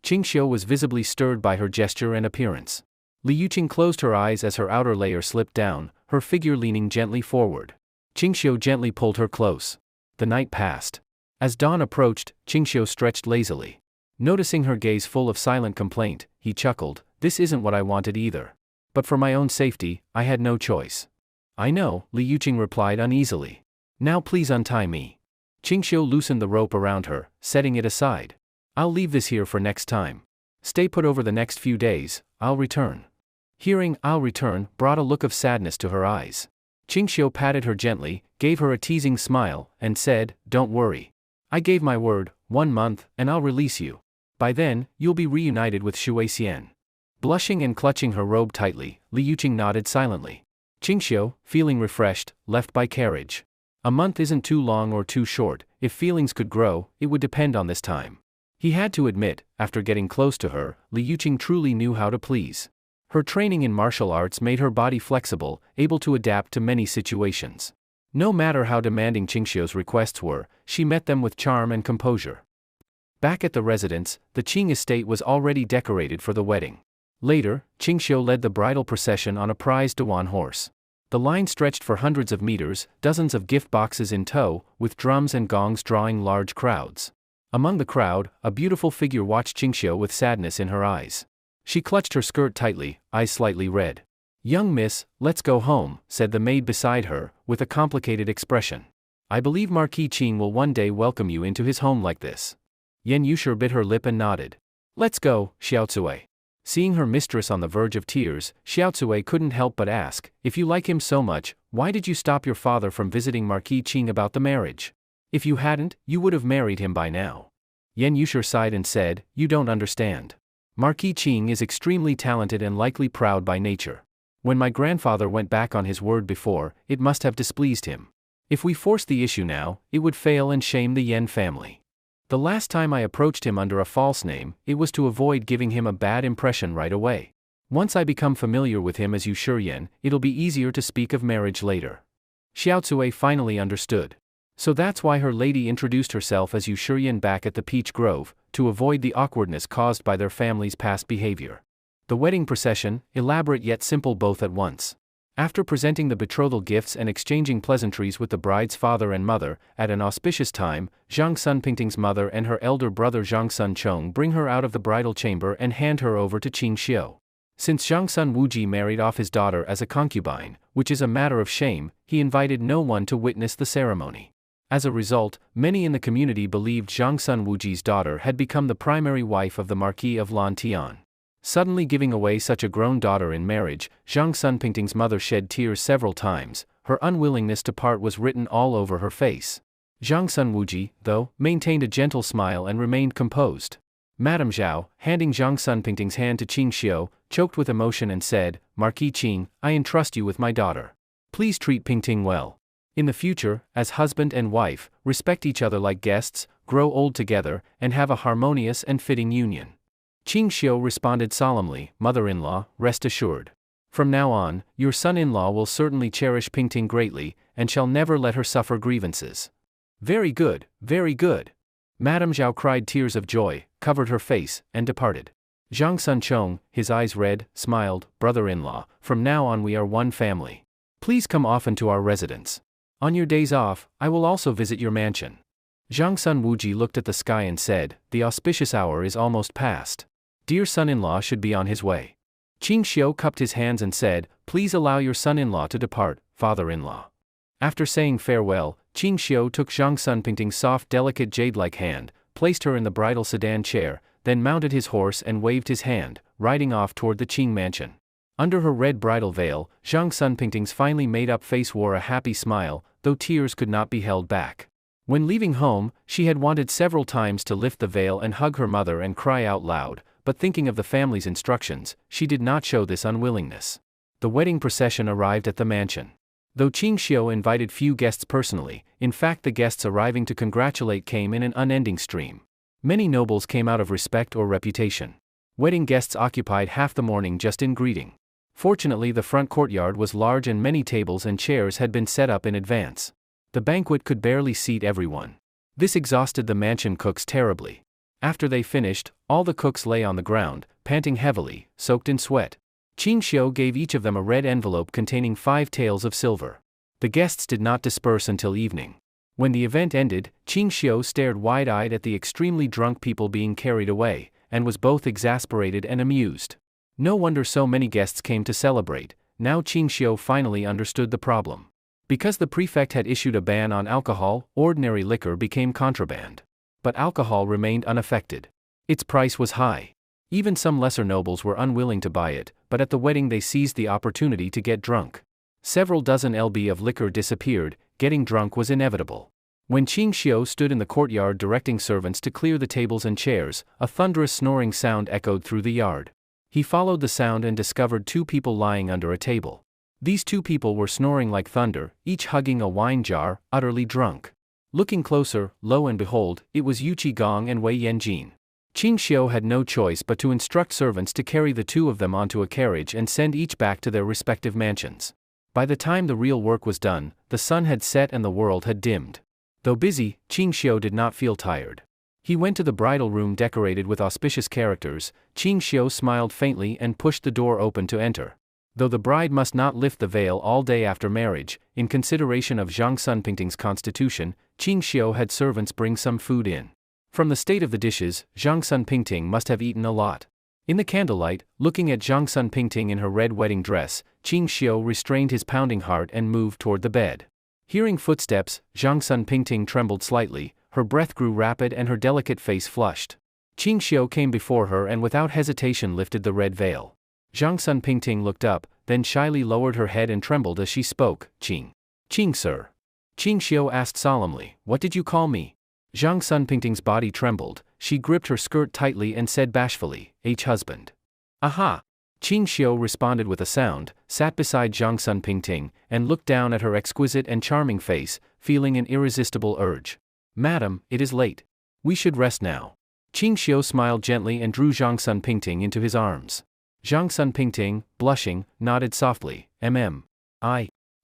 Qingxiu was visibly stirred by her gesture and appearance. Li Yuqing closed her eyes as her outer layer slipped down, her figure leaning gently forward. Qingxiu gently pulled her close. The night passed. As dawn approached, Qingxiu stretched lazily. Noticing her gaze full of silent complaint, he chuckled, "This isn't what I wanted either. But for my own safety, I had no choice." "I know," Li Yuqing replied uneasily. "Now please untie me." Qingxiu loosened the rope around her, setting it aside. "I'll leave this here for next time. Stay put over the next few days, I'll return." Hearing "I'll return" brought a look of sadness to her eyes. Qingxiu patted her gently, gave her a teasing smile, and said, "Don't worry. I gave my word, 1 month, and I'll release you. By then, you'll be reunited with Shuixian." Blushing and clutching her robe tightly, Li Yuqing nodded silently. Qingxiu, feeling refreshed, left by carriage. A month isn't too long or too short. If feelings could grow, it would depend on this time. He had to admit, after getting close to her, Li Yuqing truly knew how to please. Her training in martial arts made her body flexible, able to adapt to many situations. No matter how demanding Qingxiu's requests were, she met them with charm and composure. Back at the residence, the Qing estate was already decorated for the wedding. Later, Qingxiu led the bridal procession on a prized Dewan horse. The line stretched for hundreds of meters, dozens of gift boxes in tow, with drums and gongs drawing large crowds. Among the crowd, a beautiful figure watched Qingxiu with sadness in her eyes. She clutched her skirt tightly, eyes slightly red. "Young miss, let's go home," said the maid beside her, with a complicated expression. "I believe Marquis Qing will one day welcome you into his home like this." Yan Yushir bit her lip and nodded. "Let's go, Xiao Cui." Seeing her mistress on the verge of tears, Xiaocui couldn't help but ask, if you like him so much, why did you stop your father from visiting Marquis Qing about the marriage? If you hadn't, you would have married him by now. Yan Yushir sighed and said, you don't understand. Marquis Qing is extremely talented and likely proud by nature. When my grandfather went back on his word before, it must have displeased him. If we forced the issue now, it would fail and shame the Yan family. The last time I approached him under a false name, it was to avoid giving him a bad impression right away. Once I become familiar with him as Yushir Yan, it'll be easier to speak of marriage later. Xiaocui finally understood. So that's why her lady introduced herself as Yushir Yan back at the Peach Grove, to avoid the awkwardness caused by their family's past behavior. The wedding procession, elaborate yet simple both at once. After presenting the betrothal gifts and exchanging pleasantries with the bride's father and mother, at an auspicious time, Zhang Sun Pingting's mother and her elder brother Zhang Sun Chong bring her out of the bridal chamber and hand her over to Qing Xiu. Since Zhang Sun Wuji married off his daughter as a concubine, which is a matter of shame, he invited no one to witness the ceremony. As a result, many in the community believed Zhang Sun Wuji's daughter had become the primary wife of the Marquis of Lan Tian. Suddenly giving away such a grown daughter in marriage, Zhang Sun Pingting's mother shed tears several times. Her unwillingness to part was written all over her face. Zhang Sun Wuji, though, maintained a gentle smile and remained composed. Madame Zhao, handing Zhang Sun Pingting's hand to Qing Xiu, choked with emotion and said, Marquis Qing, I entrust you with my daughter. Please treat Pingting well. In the future, as husband and wife, respect each other like guests, grow old together, and have a harmonious and fitting union. Qing Xiu responded solemnly, Mother-in-law, rest assured. From now on, your son-in-law will certainly cherish Pingting greatly, and shall never let her suffer grievances. Very good, very good. Madame Zhao cried tears of joy, covered her face, and departed. Zhang Sun Chong, his eyes red, smiled, Brother-in-law, from now on we are one family. Please come often to our residence. On your days off, I will also visit your mansion. Zhang Sun Wuji looked at the sky and said, the auspicious hour is almost past. Dear son-in-law should be on his way. Qing Xiu cupped his hands and said, please allow your son-in-law to depart, father-in-law. After saying farewell, Qing Xiu took Zhang Sun Pingting's soft delicate jade-like hand, placed her in the bridal sedan chair, then mounted his horse and waved his hand, riding off toward the Qing mansion. Under her red bridal veil, Zhang Sun Pingting's finely made-up face wore a happy smile, though tears could not be held back. When leaving home, she had wanted several times to lift the veil and hug her mother and cry out loud, but thinking of the family's instructions, she did not show this unwillingness. The wedding procession arrived at the mansion. Though Qing Xiu invited few guests personally, in fact the guests arriving to congratulate came in an unending stream. Many nobles came out of respect or reputation. Wedding guests occupied half the morning just in greeting. Fortunately the front courtyard was large and many tables and chairs had been set up in advance. The banquet could barely seat everyone. This exhausted the mansion cooks terribly. After they finished, all the cooks lay on the ground, panting heavily, soaked in sweat. Qing Xiu gave each of them a red envelope containing 5 taels of silver. The guests did not disperse until evening. When the event ended, Qing Xiu stared wide-eyed at the extremely drunk people being carried away, and was both exasperated and amused. No wonder so many guests came to celebrate. Now Qing Xiu finally understood the problem. Because the prefect had issued a ban on alcohol, ordinary liquor became contraband. But alcohol remained unaffected. Its price was high. Even some lesser nobles were unwilling to buy it, but at the wedding they seized the opportunity to get drunk. Several dozen lb of liquor disappeared, getting drunk was inevitable. When Qing Xiu stood in the courtyard directing servants to clear the tables and chairs, a thunderous snoring sound echoed through the yard. He followed the sound and discovered 2 people lying under a table. These 2 people were snoring like thunder, each hugging a wine jar, utterly drunk. Looking closer, lo and behold, it was Yu Qigong and Wei Yanjin. Qing Xiu had no choice but to instruct servants to carry the 2 of them onto a carriage and send each back to their respective mansions. By the time the real work was done, the sun had set and the world had dimmed. Though busy, Qing Xiu did not feel tired. He went to the bridal room decorated with auspicious characters. Qing Xiu smiled faintly and pushed the door open to enter. Though the bride must not lift the veil all day after marriage, in consideration of Zhang Sun Pingting's constitution, Qing Xiu had servants bring some food in. From the state of the dishes, Zhang Sun Pingting must have eaten a lot. In the candlelight, looking at Zhang Sun Pingting in her red wedding dress, Qing Xiu restrained his pounding heart and moved toward the bed. Hearing footsteps, Zhang Sun Pingting trembled slightly, her breath grew rapid and her delicate face flushed. Qing Xiu came before her and without hesitation lifted the red veil. Zhang Sun Pingting looked up, then shyly lowered her head and trembled as she spoke. Qing sir. Qing Xiu asked solemnly, what did you call me? Zhang Sun Pingting's body trembled, she gripped her skirt tightly and said bashfully, husband. Aha! Qing Xiu responded with a sound, sat beside Zhang Sun Pingting, and looked down at her exquisite and charming face, feeling an irresistible urge. Madam, it is late. We should rest now. Qing Xiu smiled gently and drew Zhang Sun Pingting into his arms. Zhang Sun Pingting, blushing, nodded softly,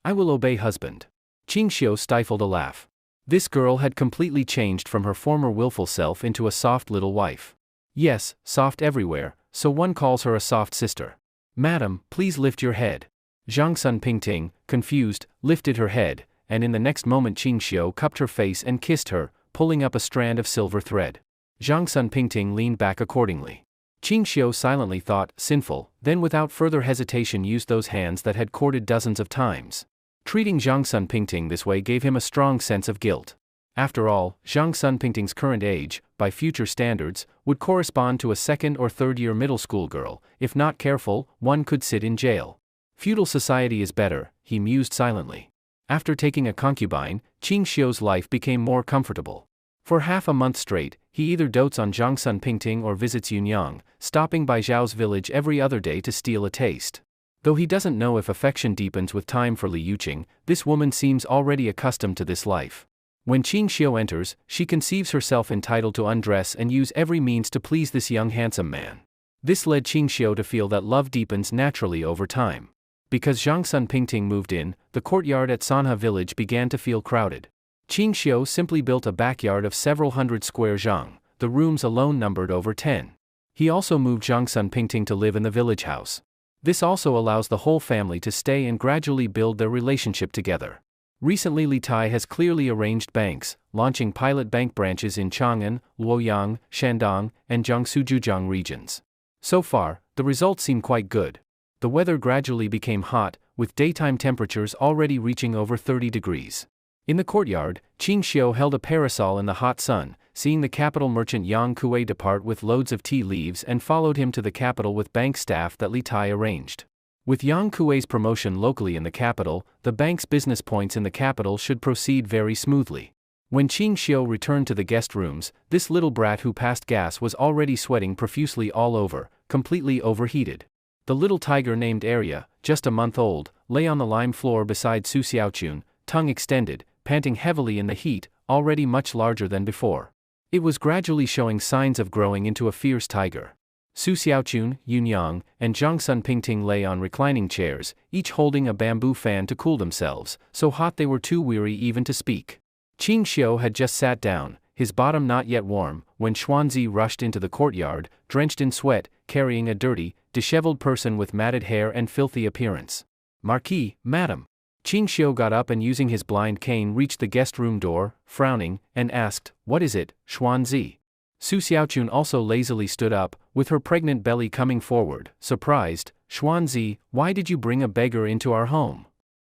I will obey husband. Qing Xiu stifled a laugh. This girl had completely changed from her former willful self into a soft little wife. Yes, soft everywhere, so one calls her a soft sister. Madam, please lift your head. Zhang Sun Pingting, confused, lifted her head, and in the next moment Qing Xiu cupped her face and kissed her, pulling up a strand of silver thread. Zhang Sun Pingting leaned back accordingly. Qing Xiu silently thought, sinful, then without further hesitation used those hands that had courted dozens of times. Treating Zhang Sun Pingting this way gave him a strong sense of guilt. After all, Zhang Sun Pingting's current age, by future standards, would correspond to a second or third year middle school girl. If not careful, one could sit in jail. Feudal society is better, he mused silently. After taking a concubine, Qing Xiu's life became more comfortable. For half a month straight, he either dotes on Zhang Sun Pingting or visits Yunyang, stopping by Zhao's village every other day to steal a taste. Though he doesn't know if affection deepens with time for Li Yuqing, this woman seems already accustomed to this life. When Qing Xiu enters, she conceives herself entitled to undress and use every means to please this young handsome man. This led Qing Xiu to feel that love deepens naturally over time. Because Zhang Sun Pingting moved in, the courtyard at Sanha village began to feel crowded. Qing Xiu simply built a backyard of several hundred square zhang, the rooms alone numbered over 10. He also moved Zhang Sun Pingting to live in the village house. This also allows the whole family to stay and gradually build their relationship together. Recently Li Tai has clearly arranged banks, launching pilot bank branches in Chang'an, Luoyang, Shandong, and Jiangsu-Zhejiang regions. So far, the results seem quite good. The weather gradually became hot, with daytime temperatures already reaching over 30 degrees. In the courtyard, Qing Xiu held a parasol in the hot sun, seeing the capital merchant Yang Kuei depart with loads of tea leaves and followed him to the capital with bank staff that Li Tai arranged. With Yang Kuei's promotion locally in the capital, the bank's business points in the capital should proceed very smoothly. When Qing Xiu returned to the guest rooms, this little brat who passed gas was already sweating profusely all over, completely overheated. The little tiger named Arya, just a month old, lay on the lime floor beside Su Xiaochun, tongue extended, panting heavily in the heat, already much larger than before. It was gradually showing signs of growing into a fierce tiger. Su Xiaochun, Yunyang, and Zhang Sun Pingting lay on reclining chairs, each holding a bamboo fan to cool themselves, so hot they were too weary even to speak. Qing Xiu had just sat down, his bottom not yet warm, when Xuanzi rushed into the courtyard, drenched in sweat, carrying a dirty, disheveled person with matted hair and filthy appearance. Marquis, madam. Qing Xiu got up and using his blind cane reached the guest room door, frowning, and asked, "What is it, Xuanzi?" Su Xiaochun also lazily stood up, with her pregnant belly coming forward, surprised. "Xuanzi, why did you bring a beggar into our home?"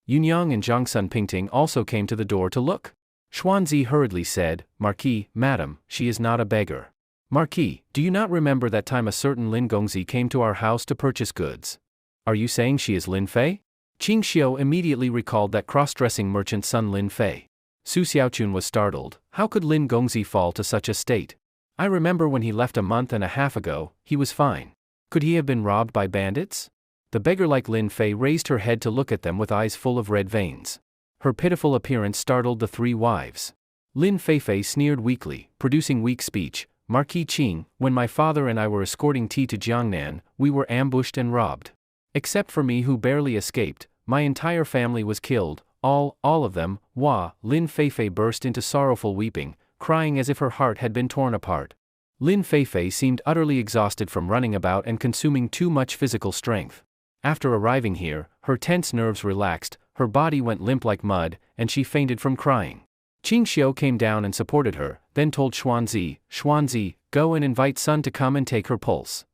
Yunyang and Zhang Sun Pingting also came to the door to look. Xuanzi hurriedly said, "Marquis, madam, she is not a beggar." "Marquis, do you not remember that time a certain Lin Gongzi came to our house to purchase goods? Are you saying she is Lin Fei?" Qing Xiu immediately recalled that cross-dressing merchant's son Lin Fei. Su Xiaochun was startled. How could Lin Gongzi fall to such a state? I remember when he left a month and a half ago, he was fine. Could he have been robbed by bandits? The beggar like Lin Fei raised her head to look at them with eyes full of red veins. Her pitiful appearance startled the three wives. Lin Fei sneered weakly, producing weak speech. "Marquis Qing, when my father and I were escorting tea to Jiangnan, we were ambushed and robbed. Except for me who barely escaped, my entire family was killed, all of them." Wah! Lin Fei burst into sorrowful weeping, crying as if her heart had been torn apart. Lin Fei seemed utterly exhausted from running about and consuming too much physical strength. After arriving here, her tense nerves relaxed, her body went limp like mud, and she fainted from crying. Qing Xiu came down and supported her, then told Xuanzi, "Go and invite Sun to come and take her pulse."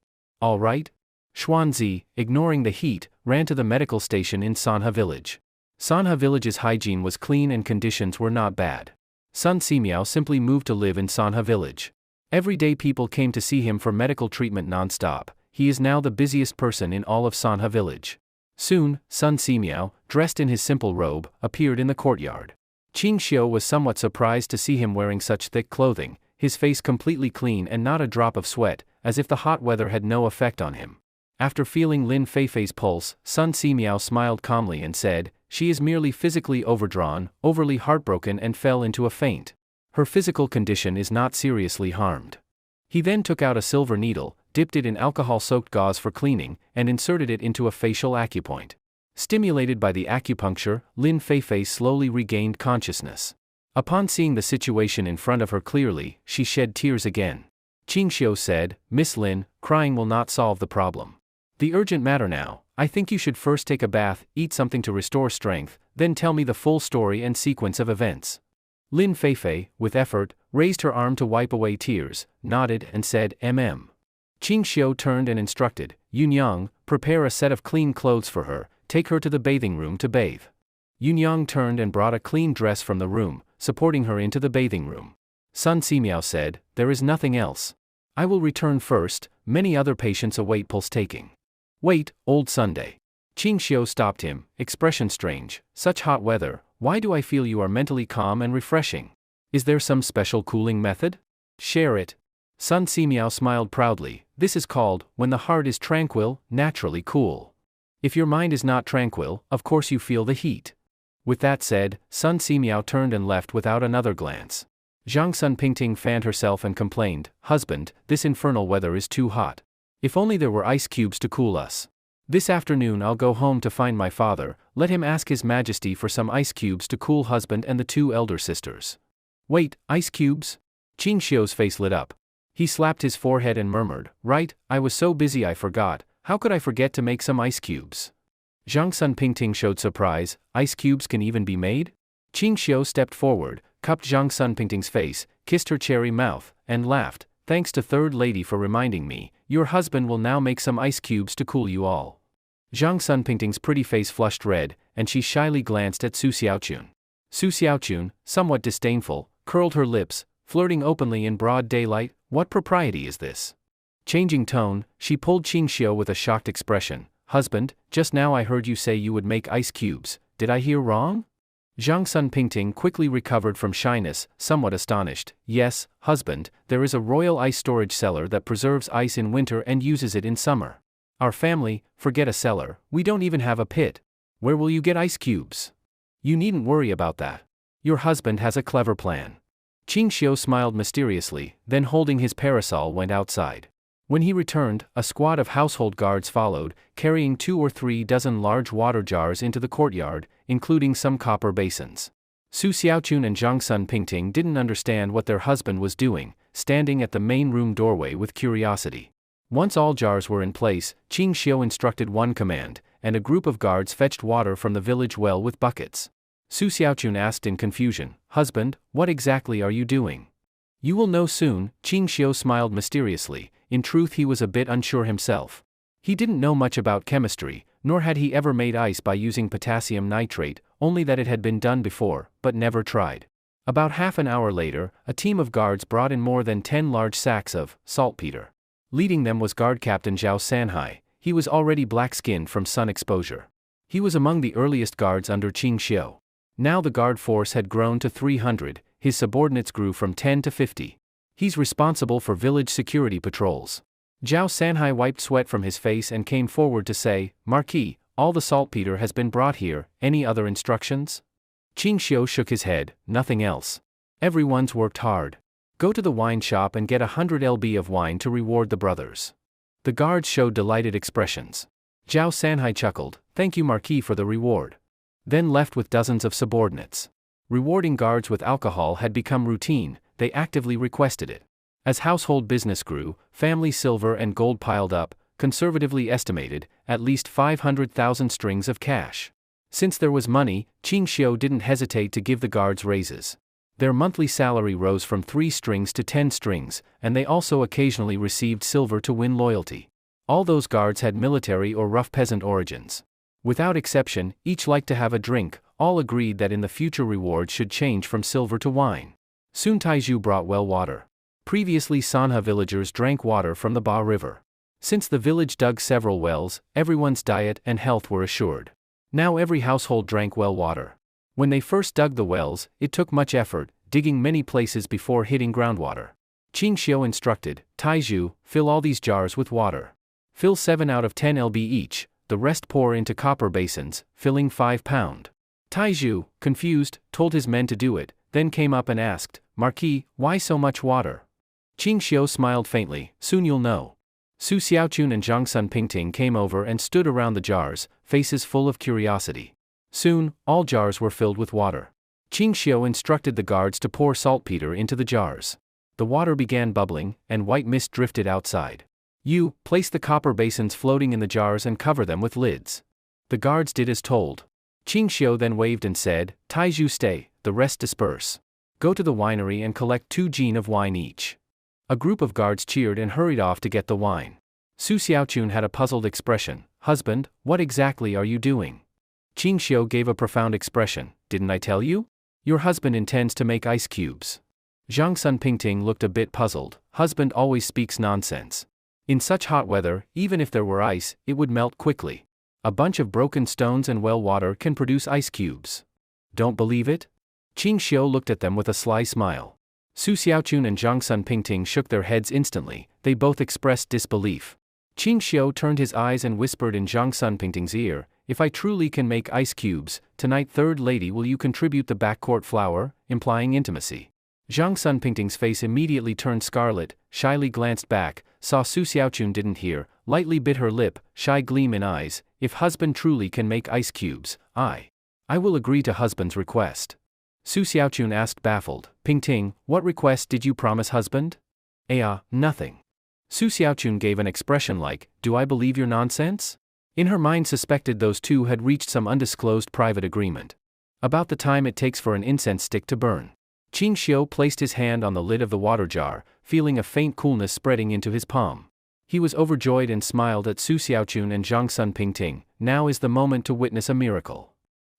"All right." Xuanzi, ignoring the heat, ran to the medical station in Sanha village. Sanha village's hygiene was clean and conditions were not bad. Sun Simiao simply moved to live in Sanha village. Every day people came to see him for medical treatment non-stop. He is now the busiest person in all of Sanha village. Soon, Sun Simiao, dressed in his simple robe, appeared in the courtyard. Qing Xiu was somewhat surprised to see him wearing such thick clothing, his face completely clean and not a drop of sweat, as if the hot weather had no effect on him. After feeling Lin Feifei's pulse, Sun Simiao smiled calmly and said, "She is merely physically overdrawn, overly heartbroken and fell into a faint. Her physical condition is not seriously harmed." He then took out a silver needle, dipped it in alcohol-soaked gauze for cleaning, and inserted it into a facial acupoint. Stimulated by the acupuncture, Lin Feifei slowly regained consciousness. Upon seeing the situation in front of her clearly, she shed tears again. Qing Xiu said, "Miss Lin, crying will not solve the problem. The urgent matter now, I think you should first take a bath, eat something to restore strength, then tell me the full story and sequence of events." Lin Feifei, with effort, raised her arm to wipe away tears, nodded and said, "Mm." Qing Xiu turned and instructed, "Yunyang, prepare a set of clean clothes for her, take her to the bathing room to bathe." Yunyang turned and brought a clean dress from the room, supporting her into the bathing room. Sun Simiao said, "There is nothing else. I will return first, many other patients await pulse taking." "Wait, old Sunday." Qing Xiu stopped him, expression strange, "Such hot weather, why do I feel you are mentally calm and refreshing? Is there some special cooling method? Share it." Sun Simiao smiled proudly, "This is called, when the heart is tranquil, naturally cool. If your mind is not tranquil, of course you feel the heat." With that said, Sun Simiao turned and left without another glance. Zhang Sun Pingting fanned herself and complained, "Husband, this infernal weather is too hot. If only there were ice cubes to cool us. This afternoon I'll go home to find my father, let him ask His Majesty for some ice cubes to cool husband and the two elder sisters." "Wait, ice cubes?" Qing Xiu's face lit up. He slapped his forehead and murmured, "Right, I was so busy I forgot, how could I forget to make some ice cubes?" Zhang Sun Pingting showed surprise, "Ice cubes can even be made?" Qing Xiu stepped forward, cupped Zhang Sun Pingting's face, kissed her cherry mouth, and laughed, "Thanks to Third Lady for reminding me, your husband will now make some ice cubes to cool you all." Zhang Sun Pingting's pretty face flushed red, and she shyly glanced at Su Xiaochun. Su Xiaochun, somewhat disdainful, curled her lips, flirting openly in broad daylight. What propriety is this? Changing tone, she pulled Qing Xiu with a shocked expression. "Husband, just now I heard you say you would make ice cubes, did I hear wrong?" Zhang Sun Pingting quickly recovered from shyness, somewhat astonished. "Yes, husband, there is a royal ice storage cellar that preserves ice in winter and uses it in summer. Our family, forget a cellar, we don't even have a pit. Where will you get ice cubes? You needn't worry about that. Your husband has a clever plan." Qing Xiu smiled mysteriously, then holding his parasol went outside. When he returned, a squad of household guards followed, carrying 2 or 3 dozen large water jars into the courtyard, including some copper basins. Su Xiaochun and Zhang Sun Pingting didn't understand what their husband was doing, standing at the main room doorway with curiosity. Once all jars were in place, Qing Xiu instructed one command, and a group of guards fetched water from the village well with buckets. Su Xiaochun asked in confusion, "Husband, what exactly are you doing?" "You will know soon," Qing Xiu smiled mysteriously. In truth he was a bit unsure himself. He didn't know much about chemistry, nor had he ever made ice by using potassium nitrate, only that it had been done before, but never tried. About half an hour later, a team of guards brought in more than 10 large sacks of saltpeter. Leading them was Guard Captain Zhao Sanhai. He was already black-skinned from sun exposure. He was among the earliest guards under Qing Xiu. Now the guard force had grown to 300, his subordinates grew from 10 to 50. He's responsible for village security patrols. Zhao Sanhai wiped sweat from his face and came forward to say, "Marquis, all the saltpeter has been brought here, any other instructions?" Qing Xiu shook his head, "Nothing else. Everyone's worked hard. Go to the wine shop and get 100 lb of wine to reward the brothers." The guards showed delighted expressions. Zhao Sanhai chuckled, "Thank you Marquis for the reward." Then left with dozens of subordinates. Rewarding guards with alcohol had become routine, they actively requested it. As household business grew, family silver and gold piled up, conservatively estimated, at least 500,000 strings of cash. Since there was money, Qing Xiu didn't hesitate to give the guards raises. Their monthly salary rose from 3 strings to 10 strings, and they also occasionally received silver to win loyalty. All those guards had military or rough peasant origins. Without exception, each liked to have a drink, all agreed that in the future reward should change from silver to wine. Soon Taizhu brought well water. Previously, Sanha villagers drank water from the Ba River. Since the village dug several wells, everyone's diet and health were assured. Now every household drank well water. When they first dug the wells, it took much effort, digging many places before hitting groundwater. Qingxiu instructed, Taizhu, fill all these jars with water. Fill 7 out of 10 lb each, the rest pour into copper basins, filling 5 pound. Taizhu, confused, told his men to do it, then came up and asked, Marquis, why so much water? Qingxiu smiled faintly, soon you'll know. Su Xiaochun and Zhang Sun Pingting came over and stood around the jars, faces full of curiosity. Soon, all jars were filled with water. Qingxiu instructed the guards to pour saltpeter into the jars. The water began bubbling, and white mist drifted outside. You, place the copper basins floating in the jars and cover them with lids. The guards did as told. Qingxiu then waved and said, Taizhu stay, the rest disperse. Go to the winery and collect 2 jin of wine each. A group of guards cheered and hurried off to get the wine. Su Xiaochun had a puzzled expression. Husband, what exactly are you doing? Qingxiu gave a profound expression. Didn't I tell you? Your husband intends to make ice cubes. Zhang Sun Pingting looked a bit puzzled. Husband always speaks nonsense. In such hot weather, even if there were ice, it would melt quickly. A bunch of broken stones and well water can produce ice cubes. Don't believe it? Qingxiu looked at them with a sly smile. Su Xiaochun and Zhang Sun Pingting shook their heads instantly, they both expressed disbelief. Qingxiu turned his eyes and whispered in Zhang Sun Pingting's ear, if I truly can make ice cubes, tonight third lady will you contribute the backcourt flower, implying intimacy. Zhang Sun Pingting's face immediately turned scarlet, shyly glanced back, saw Su Xiaochun didn't hear, lightly bit her lip, shy gleam in eyes, if husband truly can make ice cubes, I will agree to husband's request. Su Xiaochun asked baffled, Pingting, what request did you promise husband? Nothing. Su Xiaochun gave an expression like, do I believe your nonsense? In her mind suspected those two had reached some undisclosed private agreement. About the time it takes for an incense stick to burn. Qingxiu placed his hand on the lid of the water jar, feeling a faint coolness spreading into his palm. He was overjoyed and smiled at Su Xiaochun and Zhang Sun Pingting, now is the moment to witness a miracle.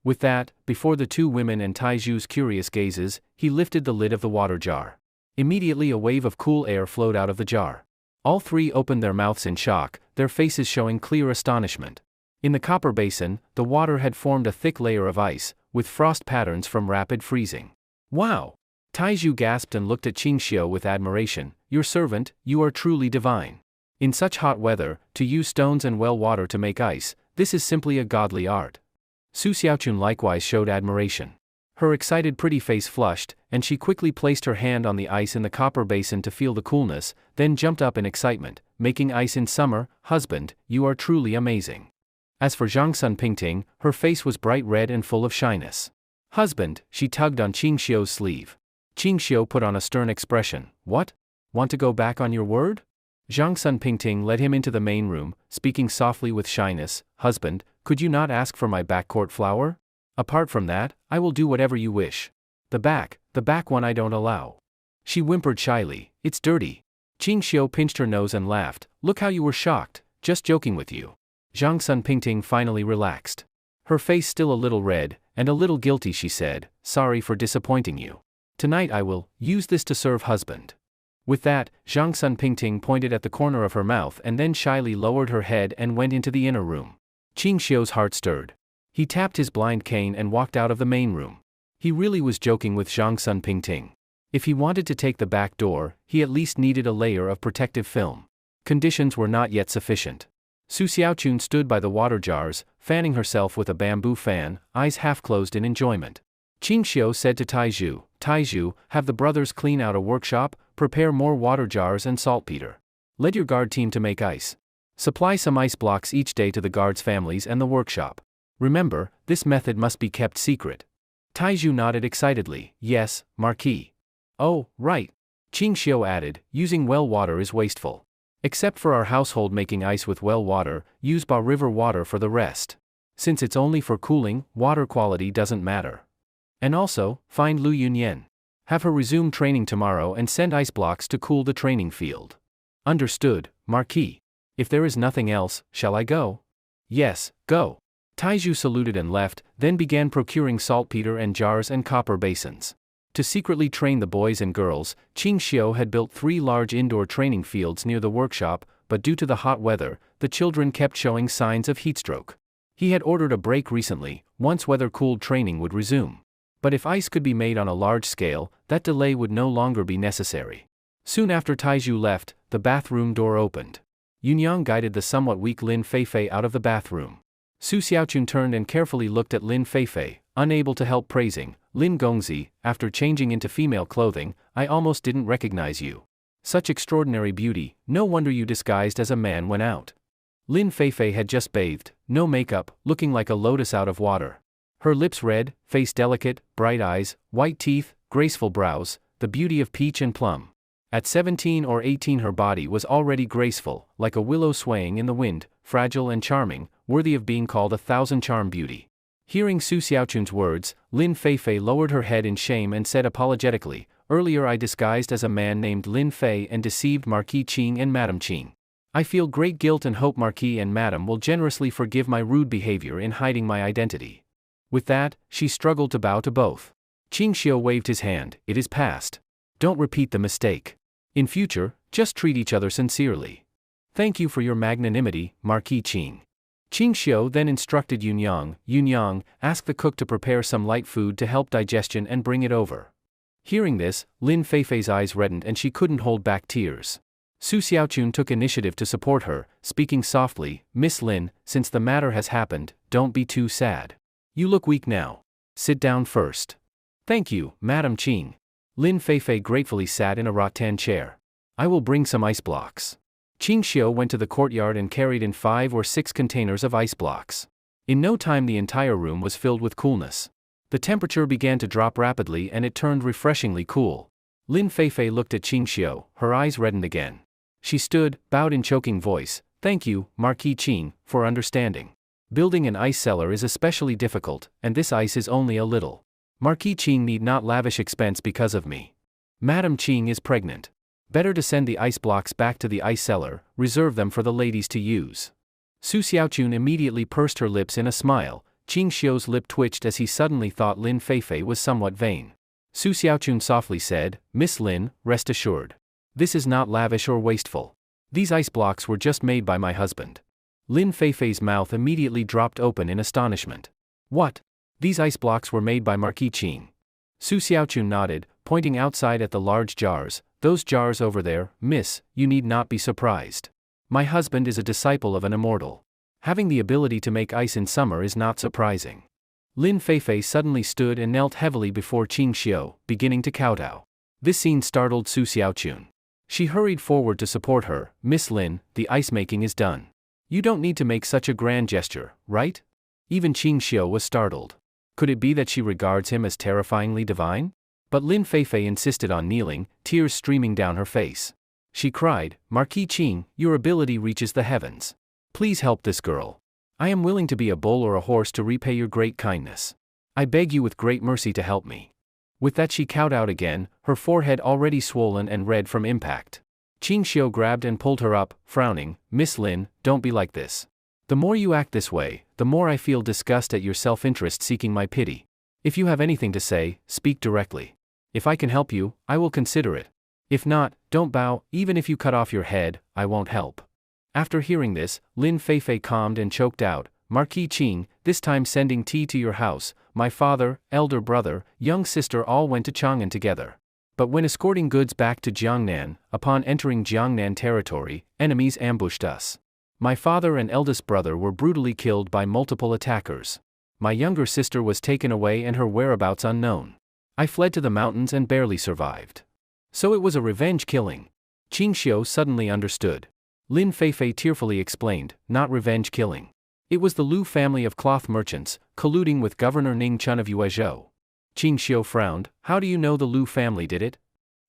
With that, before the 2 women and Taizhu's curious gazes, he lifted the lid of the water jar. Immediately a wave of cool air flowed out of the jar. All 3 opened their mouths in shock, their faces showing clear astonishment. In the copper basin, the water had formed a thick layer of ice, with frost patterns from rapid freezing. Wow! Taizhu gasped and looked at Qingxiu with admiration, your servant, you are truly divine. In such hot weather, to use stones and well water to make ice, this is simply a godly art. Su Xiaochun likewise showed admiration. Her excited pretty face flushed, and she quickly placed her hand on the ice in the copper basin to feel the coolness, then jumped up in excitement, making ice in summer, husband, you are truly amazing. As for Zhang Sun Pingting, her face was bright red and full of shyness. Husband, she tugged on Qingxiu's sleeve. Qingxiu put on a stern expression, what? Want to go back on your word? Zhang Sun Pingting led him into the main room, speaking softly with shyness, husband, could you not ask for my backcourt flower? Apart from that, I will do whatever you wish. The back one I don't allow. She whimpered shyly, it's dirty. Qingxiu pinched her nose and laughed, look how you were shocked, just joking with you. Zhang Sun Pingting finally relaxed. Her face still a little red, and a little guilty she said, sorry for disappointing you. Tonight I will use this to serve husband. With that, Zhang Sun Pingting pointed at the corner of her mouth and then shyly lowered her head and went into the inner room. Qingxiu's heart stirred. He tapped his blind cane and walked out of the main room. He really was joking with Zhang Sun Pingting. If he wanted to take the back door, he at least needed a layer of protective film. Conditions were not yet sufficient. Su Xiaochun stood by the water jars, fanning herself with a bamboo fan, eyes half closed in enjoyment. Qingxiu said to Taizhu, have the brothers clean out a workshop, prepare more water jars and saltpeter. Let your guard team to make ice. Supply some ice blocks each day to the guards' families and the workshop. Remember, this method must be kept secret. Taizhu nodded excitedly, yes, Marquis. Oh, right. Qingxiu added, using well water is wasteful. Except for our household making ice with well water, use Ba River water for the rest. Since it's only for cooling, water quality doesn't matter. And also, find Lu Yunyan. Have her resume training tomorrow and send ice blocks to cool the training field. Understood, Marquis. If there is nothing else, shall I go? Yes, go. Taizhu saluted and left, then began procuring saltpeter and jars and copper basins. To secretly train the boys and girls, Qing Xiu had built 3 large indoor training fields near the workshop, but due to the hot weather, the children kept showing signs of heatstroke. He had ordered a break recently. Once weather-cooled training would resume. But if ice could be made on a large scale, that delay would no longer be necessary. Soon after Taizhu left, the bathroom door opened. Yunyang guided the somewhat weak Lin Feifei out of the bathroom. Su Xiaochun turned and carefully looked at Lin Feifei, unable to help praising, "Lin Gongzi, after changing into female clothing, I almost didn't recognize you. Such extraordinary beauty, no wonder you disguised as a man went out." Lin Feifei had just bathed, no makeup, looking like a lotus out of water. Her lips red, face delicate, bright eyes, white teeth, graceful brows, the beauty of peach and plum. At 17 or 18 her body was already graceful, like a willow swaying in the wind, fragile and charming, worthy of being called a thousand-charm beauty. Hearing Su Xiaochun's words, Lin Feifei lowered her head in shame and said apologetically, "Earlier I disguised as a man named Lin Fei and deceived Marquis Qing and Madame Qing. I feel great guilt and hope Marquis and Madame will generously forgive my rude behavior in hiding my identity." With that, she struggled to bow to both. Qing Xiu waved his hand, "It is past. Don't repeat the mistake. In future, just treat each other sincerely. Thank you for your magnanimity, Marquis Qing." Qing Xiu then instructed Yunyang, ask the cook to prepare some light food to help digestion and bring it over. Hearing this, Lin Feifei's eyes reddened and she couldn't hold back tears. Su Xiaochun took initiative to support her, speaking softly, "Miss Lin, since the matter has happened, don't be too sad. You look weak now. Sit down first." "Thank you, Madame Qing." Lin Feifei gratefully sat in a rattan chair. "I will bring some ice blocks." Qing Xiu went to the courtyard and carried in 5 or 6 containers of ice blocks. In no time the entire room was filled with coolness. The temperature began to drop rapidly and it turned refreshingly cool. Lin Feifei looked at Qing Xiu, her eyes reddened again. She stood, bowed in choking voice, "Thank you, Marquis Qing, for understanding. Building an ice cellar is especially difficult, and this ice is only a little. Marquis Qing need not lavish expense because of me. Madame Qing is pregnant. Better to send the ice blocks back to the ice cellar, reserve them for the ladies to use." Su Xiaochun immediately pursed her lips in a smile. Qing Xiu's lip twitched as he suddenly thought Lin Feifei was somewhat vain. Su Xiaochun softly said, "Miss Lin, rest assured. This is not lavish or wasteful. These ice blocks were just made by my husband." Lin Feifei's mouth immediately dropped open in astonishment. "What? These ice blocks were made by Marquis Qing?" Su Xiaochun nodded, pointing outside at the large jars. "Those jars over there, miss, you need not be surprised. My husband is a disciple of an immortal. Having the ability to make ice in summer is not surprising." Lin Feifei suddenly stood and knelt heavily before Qing Xiu, beginning to kowtow. This scene startled Su Xiaochun. She hurried forward to support her. "Miss Lin, the ice making is done. You don't need to make such a grand gesture, right?" Even Qing Xiu was startled. Could it be that she regards him as terrifyingly divine? But Lin Feifei insisted on kneeling, tears streaming down her face. She cried, "Marquis Qing, your ability reaches the heavens. Please help this girl. I am willing to be a bull or a horse to repay your great kindness. I beg you with great mercy to help me." With that she kowtowed again, her forehead already swollen and red from impact. Qing Xiu grabbed and pulled her up, frowning, "Miss Lin, don't be like this. The more you act this way, the more I feel disgust at your self-interest seeking my pity. If you have anything to say, speak directly. If I can help you, I will consider it. If not, don't bow. Even if you cut off your head, I won't help." After hearing this, Lin Feifei calmed and choked out, "Marquis Qing, this time sending tea to your house. My father, elder brother, young sister all went to Chang'an together. But when escorting goods back to Jiangnan, upon entering Jiangnan territory, enemies ambushed us. My father and eldest brother were brutally killed by multiple attackers. My younger sister was taken away and her whereabouts unknown. I fled to the mountains and barely survived. So it was a revenge killing." Qing Xiu suddenly understood. Lin Feifei tearfully explained, "Not revenge killing. It was the Lu family of cloth merchants, colluding with Governor Ning Chun of Yuezhou." Qing Xiu frowned, "How do you know the Lu family did it?"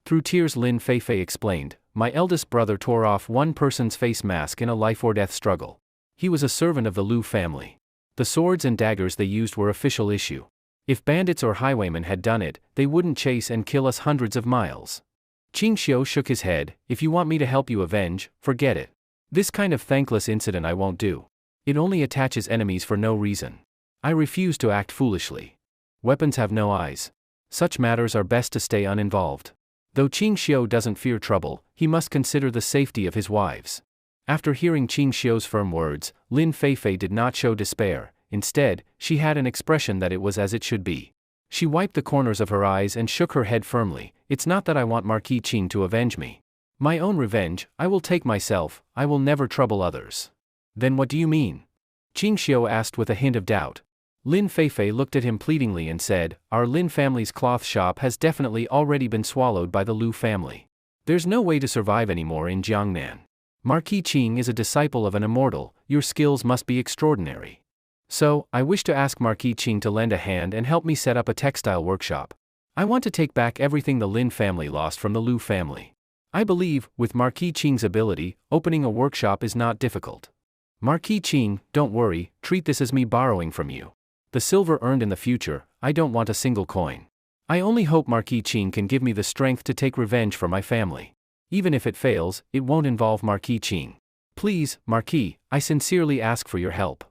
Through tears Lin Feifei explained, "My eldest brother tore off one person's face mask in a life-or-death struggle. He was a servant of the Lu family. The swords and daggers they used were official issue. If bandits or highwaymen had done it, they wouldn't chase and kill us hundreds of miles." Qing Xiu shook his head, "If you want me to help you avenge, forget it. This kind of thankless incident I won't do. It only attaches enemies for no reason. I refuse to act foolishly. Weapons have no eyes. Such matters are best to stay uninvolved. Though Qing Xiu doesn't fear trouble, he must consider the safety of his wives. After hearing Qing Xiu's firm words, Lin Feifei did not show despair. Instead, she had an expression that it was as it should be. She wiped the corners of her eyes and shook her head firmly. It's not that I want Marquis Qing to avenge me. My own revenge, I will take myself, I will never trouble others. Then what do you mean? Qing Xiu asked with a hint of doubt. Lin Feifei looked at him pleadingly and said, our Lin family's cloth shop has definitely already been swallowed by the Lu family. There's no way to survive anymore in Jiangnan. Marquis Qing is a disciple of an immortal, your skills must be extraordinary. So, I wish to ask Marquis Qing to lend a hand and help me set up a textile workshop. I want to take back everything the Lin family lost from the Lu family. I believe, with Marquis Qing's ability, opening a workshop is not difficult. Marquis Qing, don't worry, treat this as me borrowing from you. The silver earned in the future, I don't want a single coin. I only hope Marquis Qing can give me the strength to take revenge for my family. Even if it fails, it won't involve Marquis Qing. Please, Marquis, I sincerely ask for your help.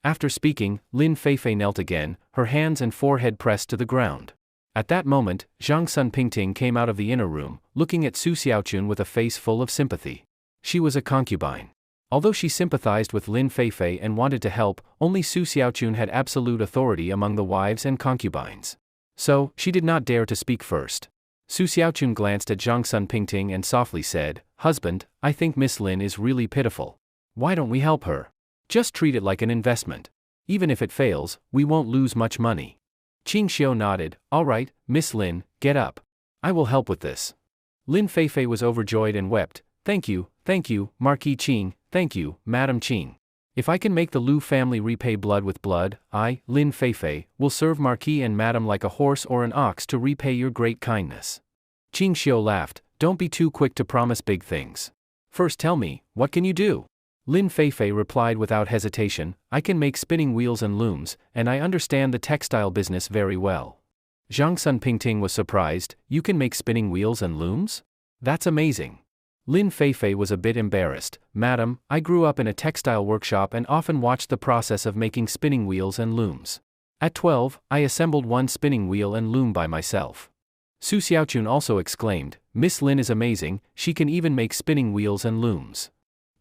After speaking, Lin Feifei knelt again, her hands and forehead pressed to the ground. At that moment, Zhang Sun Pingting came out of the inner room, looking at Su Xiaochun with a face full of sympathy. She was a concubine. Although she sympathized with Lin Feifei and wanted to help, only Su Xiaochun had absolute authority among the wives and concubines. So, she did not dare to speak first. Su Xiaochun glanced at Zhang Sun Pingting and softly said, Husband, I think Miss Lin is really pitiful. Why don't we help her? Just treat it like an investment. Even if it fails, we won't lose much money. Qing Xiu nodded, all right, Miss Lin, get up. I will help with this. Lin Feifei was overjoyed and wept, thank you, Marquis Qing, thank you, Madam Qing. If I can make the Lu family repay blood with blood, I, Lin Feifei, will serve Marquis and Madam like a horse or an ox to repay your great kindness. Qing Xiu laughed, don't be too quick to promise big things. First tell me, what can you do? Lin Feifei replied without hesitation, I can make spinning wheels and looms, and I understand the textile business very well. Zhang Sun Pingting was surprised, you can make spinning wheels and looms? That's amazing. Lin Feifei was a bit embarrassed, Madam, I grew up in a textile workshop and often watched the process of making spinning wheels and looms. At 12, I assembled one spinning wheel and loom by myself. Su Xiaochun also exclaimed, Miss Lin is amazing, she can even make spinning wheels and looms.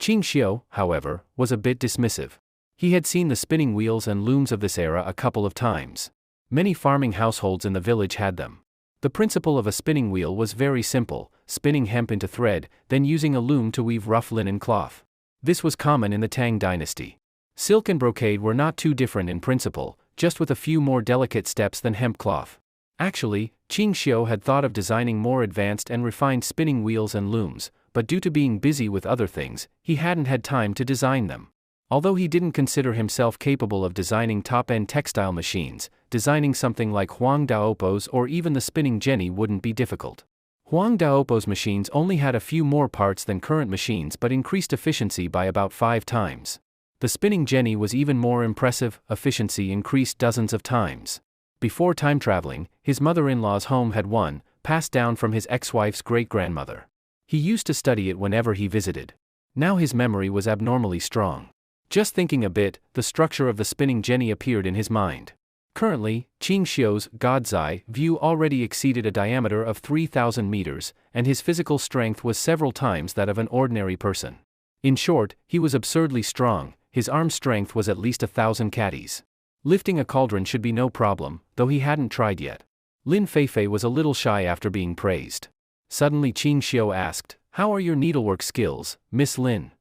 Qing Xiu, however, was a bit dismissive. He had seen the spinning wheels and looms of this era a couple of times. Many farming households in the village had them. The principle of a spinning wheel was very simple, spinning hemp into thread, then using a loom to weave rough linen cloth. This was common in the Tang dynasty. Silk and brocade were not too different in principle, just with a few more delicate steps than hemp cloth. Actually, Qing Xiu had thought of designing more advanced and refined spinning wheels and looms, but due to being busy with other things, he hadn't had time to design them. Although he didn't consider himself capable of designing top-end textile machines, designing something like Huang Daopo's or even the spinning jenny wouldn't be difficult. Huang Daopo's machines only had a few more parts than current machines but increased efficiency by about 5 times. The spinning jenny was even more impressive, efficiency increased dozens of times. Before time traveling, his mother-in-law's home had one, passed down from his ex-wife's great-grandmother. He used to study it whenever he visited. Now his memory was abnormally strong. Just thinking a bit, the structure of the spinning jenny appeared in his mind. Currently, Qing Xiu's God's eye view already exceeded a diameter of 3,000 meters, and his physical strength was several times that of an ordinary person. In short, he was absurdly strong, his arm strength was at least 1,000 catties. Lifting a cauldron should be no problem, though he hadn't tried yet. Lin Feifei was a little shy after being praised. Suddenly Qing Xiu asked, how are your needlework skills, Miss Lin?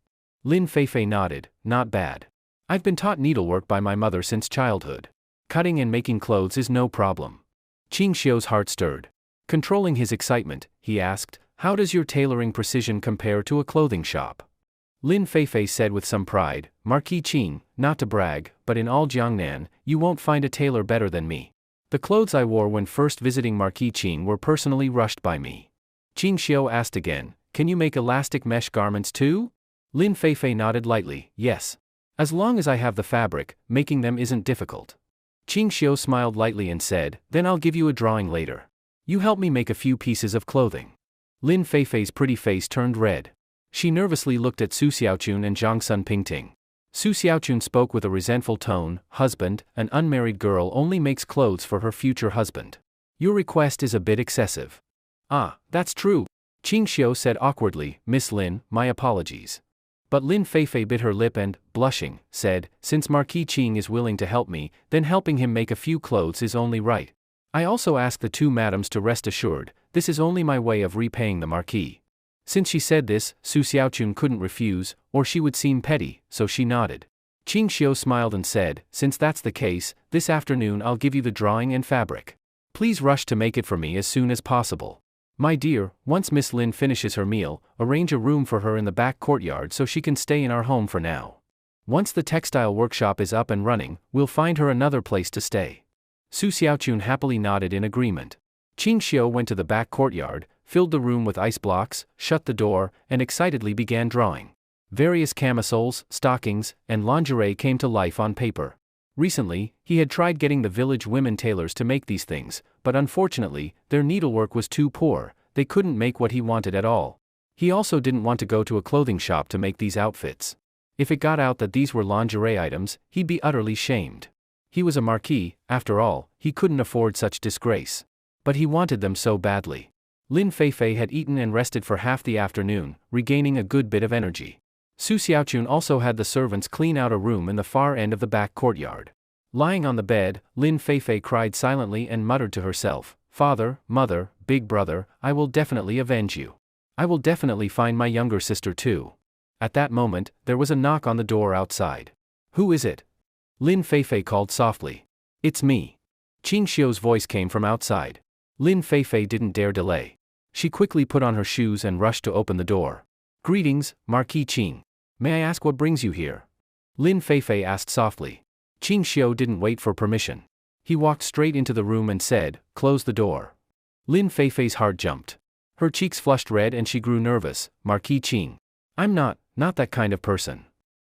Lin Feifei nodded, not bad. I've been taught needlework by my mother since childhood. Cutting and making clothes is no problem. Qing Xiu's heart stirred. Controlling his excitement, he asked, how does your tailoring precision compare to a clothing shop? Lin Feifei said with some pride, Marquis Qing, not to brag, but in all Jiangnan, you won't find a tailor better than me. The clothes I wore when first visiting Marquis Qing were personally rushed by me. Qing Xiu asked again, can you make elastic mesh garments too? Lin Feifei nodded lightly, yes. As long as I have the fabric, making them isn't difficult. Qing Xiu smiled lightly and said, then I'll give you a drawing later. You help me make a few pieces of clothing. Lin Feifei's pretty face turned red. She nervously looked at Su Xiaochun and Zhang Sun Pingting. Su Xiaochun spoke with a resentful tone, husband, an unmarried girl only makes clothes for her future husband. Your request is a bit excessive. Ah, that's true. Qing Xiu said awkwardly, Miss Lin, my apologies. But Lin Feifei bit her lip and, blushing, said, since Marquis Qing is willing to help me, then helping him make a few clothes is only right. I also ask the two madams to rest assured, this is only my way of repaying the Marquis. Since she said this, Su Xiaochun couldn't refuse, or she would seem petty, so she nodded. Qing Xiu smiled and said, since that's the case, this afternoon I'll give you the drawing and fabric. Please rush to make it for me as soon as possible. My dear, once Miss Lin finishes her meal, arrange a room for her in the back courtyard so she can stay in our home for now. Once the textile workshop is up and running, we'll find her another place to stay. Su Xiaochun happily nodded in agreement. Qing Xiu went to the back courtyard, filled the room with ice blocks, shut the door, and excitedly began drawing. Various camisoles, stockings, and lingerie came to life on paper. Recently, he had tried getting the village women tailors to make these things, but unfortunately, their needlework was too poor, they couldn't make what he wanted at all. He also didn't want to go to a clothing shop to make these outfits. If it got out that these were lingerie items, he'd be utterly shamed. He was a marquis, after all, he couldn't afford such disgrace. But he wanted them so badly. Lin Feifei had eaten and rested for half the afternoon, regaining a good bit of energy. Su Xiaochun also had the servants clean out a room in the far end of the back courtyard. Lying on the bed, Lin Feifei cried silently and muttered to herself, Father, Mother, Big Brother, I will definitely avenge you. I will definitely find my younger sister too. At that moment, there was a knock on the door outside. Who is it? Lin Feifei called softly. It's me. Qing Xiu's voice came from outside. Lin Feifei didn't dare delay. She quickly put on her shoes and rushed to open the door. Greetings, Marquis Qing. May I ask what brings you here? Lin Feifei asked softly. Qing Xiu didn't wait for permission. He walked straight into the room and said, close the door. Lin Feifei's heart jumped. Her cheeks flushed red and she grew nervous. Marquis Qing. I'm not that kind of person.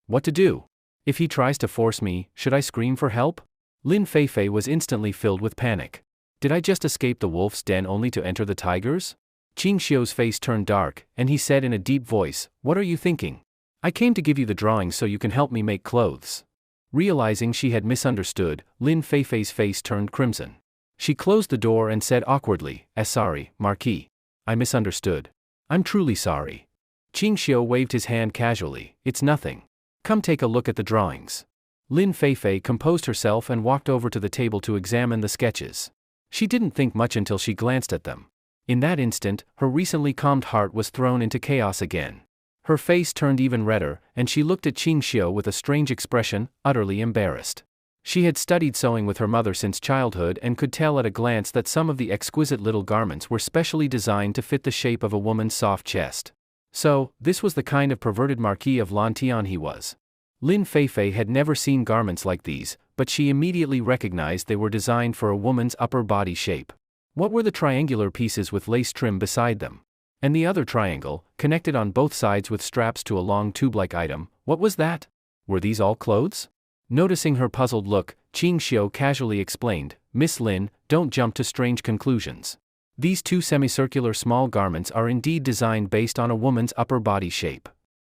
What to do? If he tries to force me, should I scream for help? Lin Feifei was instantly filled with panic. Did I just escape the wolf's den only to enter the tiger's? Qing Xiu's face turned dark, and he said in a deep voice, what are you thinking? I came to give you the drawings so you can help me make clothes. Realizing she had misunderstood, Lin Feifei's face turned crimson. She closed the door and said awkwardly, sorry, Marquis. I misunderstood. I'm truly sorry. Qing Xiu waved his hand casually, it's nothing. Come take a look at the drawings. Lin Feifei composed herself and walked over to the table to examine the sketches. She didn't think much until she glanced at them. In that instant, her recently calmed heart was thrown into chaos again. Her face turned even redder, and she looked at Qing Xiu with a strange expression, utterly embarrassed. She had studied sewing with her mother since childhood and could tell at a glance that some of the exquisite little garments were specially designed to fit the shape of a woman's soft chest. So, this was the kind of perverted Marquis of Lantian he was. Lin Feifei had never seen garments like these, but she immediately recognized they were designed for a woman's upper body shape. What were the triangular pieces with lace trim beside them? And the other triangle, connected on both sides with straps to a long tube-like item, what was that? Were these all clothes? Noticing her puzzled look, Qing Xiu casually explained, Miss Lin, don't jump to strange conclusions. These two semicircular small garments are indeed designed based on a woman's upper body shape.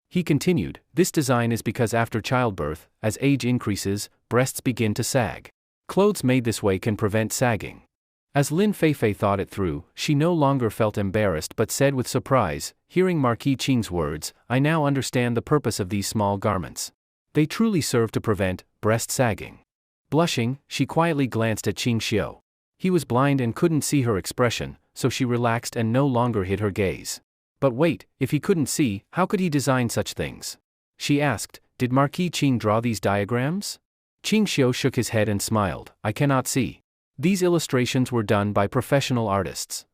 He continued, this design is because after childbirth, as age increases, breasts begin to sag. Clothes made this way can prevent sagging. As Lin Feifei thought it through, she no longer felt embarrassed but said with surprise, hearing Marquis Qing's words, I now understand the purpose of these small garments. They truly serve to prevent breast sagging. Blushing, she quietly glanced at Qing Xiu. He was blind and couldn't see her expression, so she relaxed and no longer hid her gaze. But wait, if he couldn't see, how could he design such things? She asked, did Marquis Qing draw these diagrams? Qing Xiu shook his head and smiled, I cannot see. These illustrations were done by professional artists.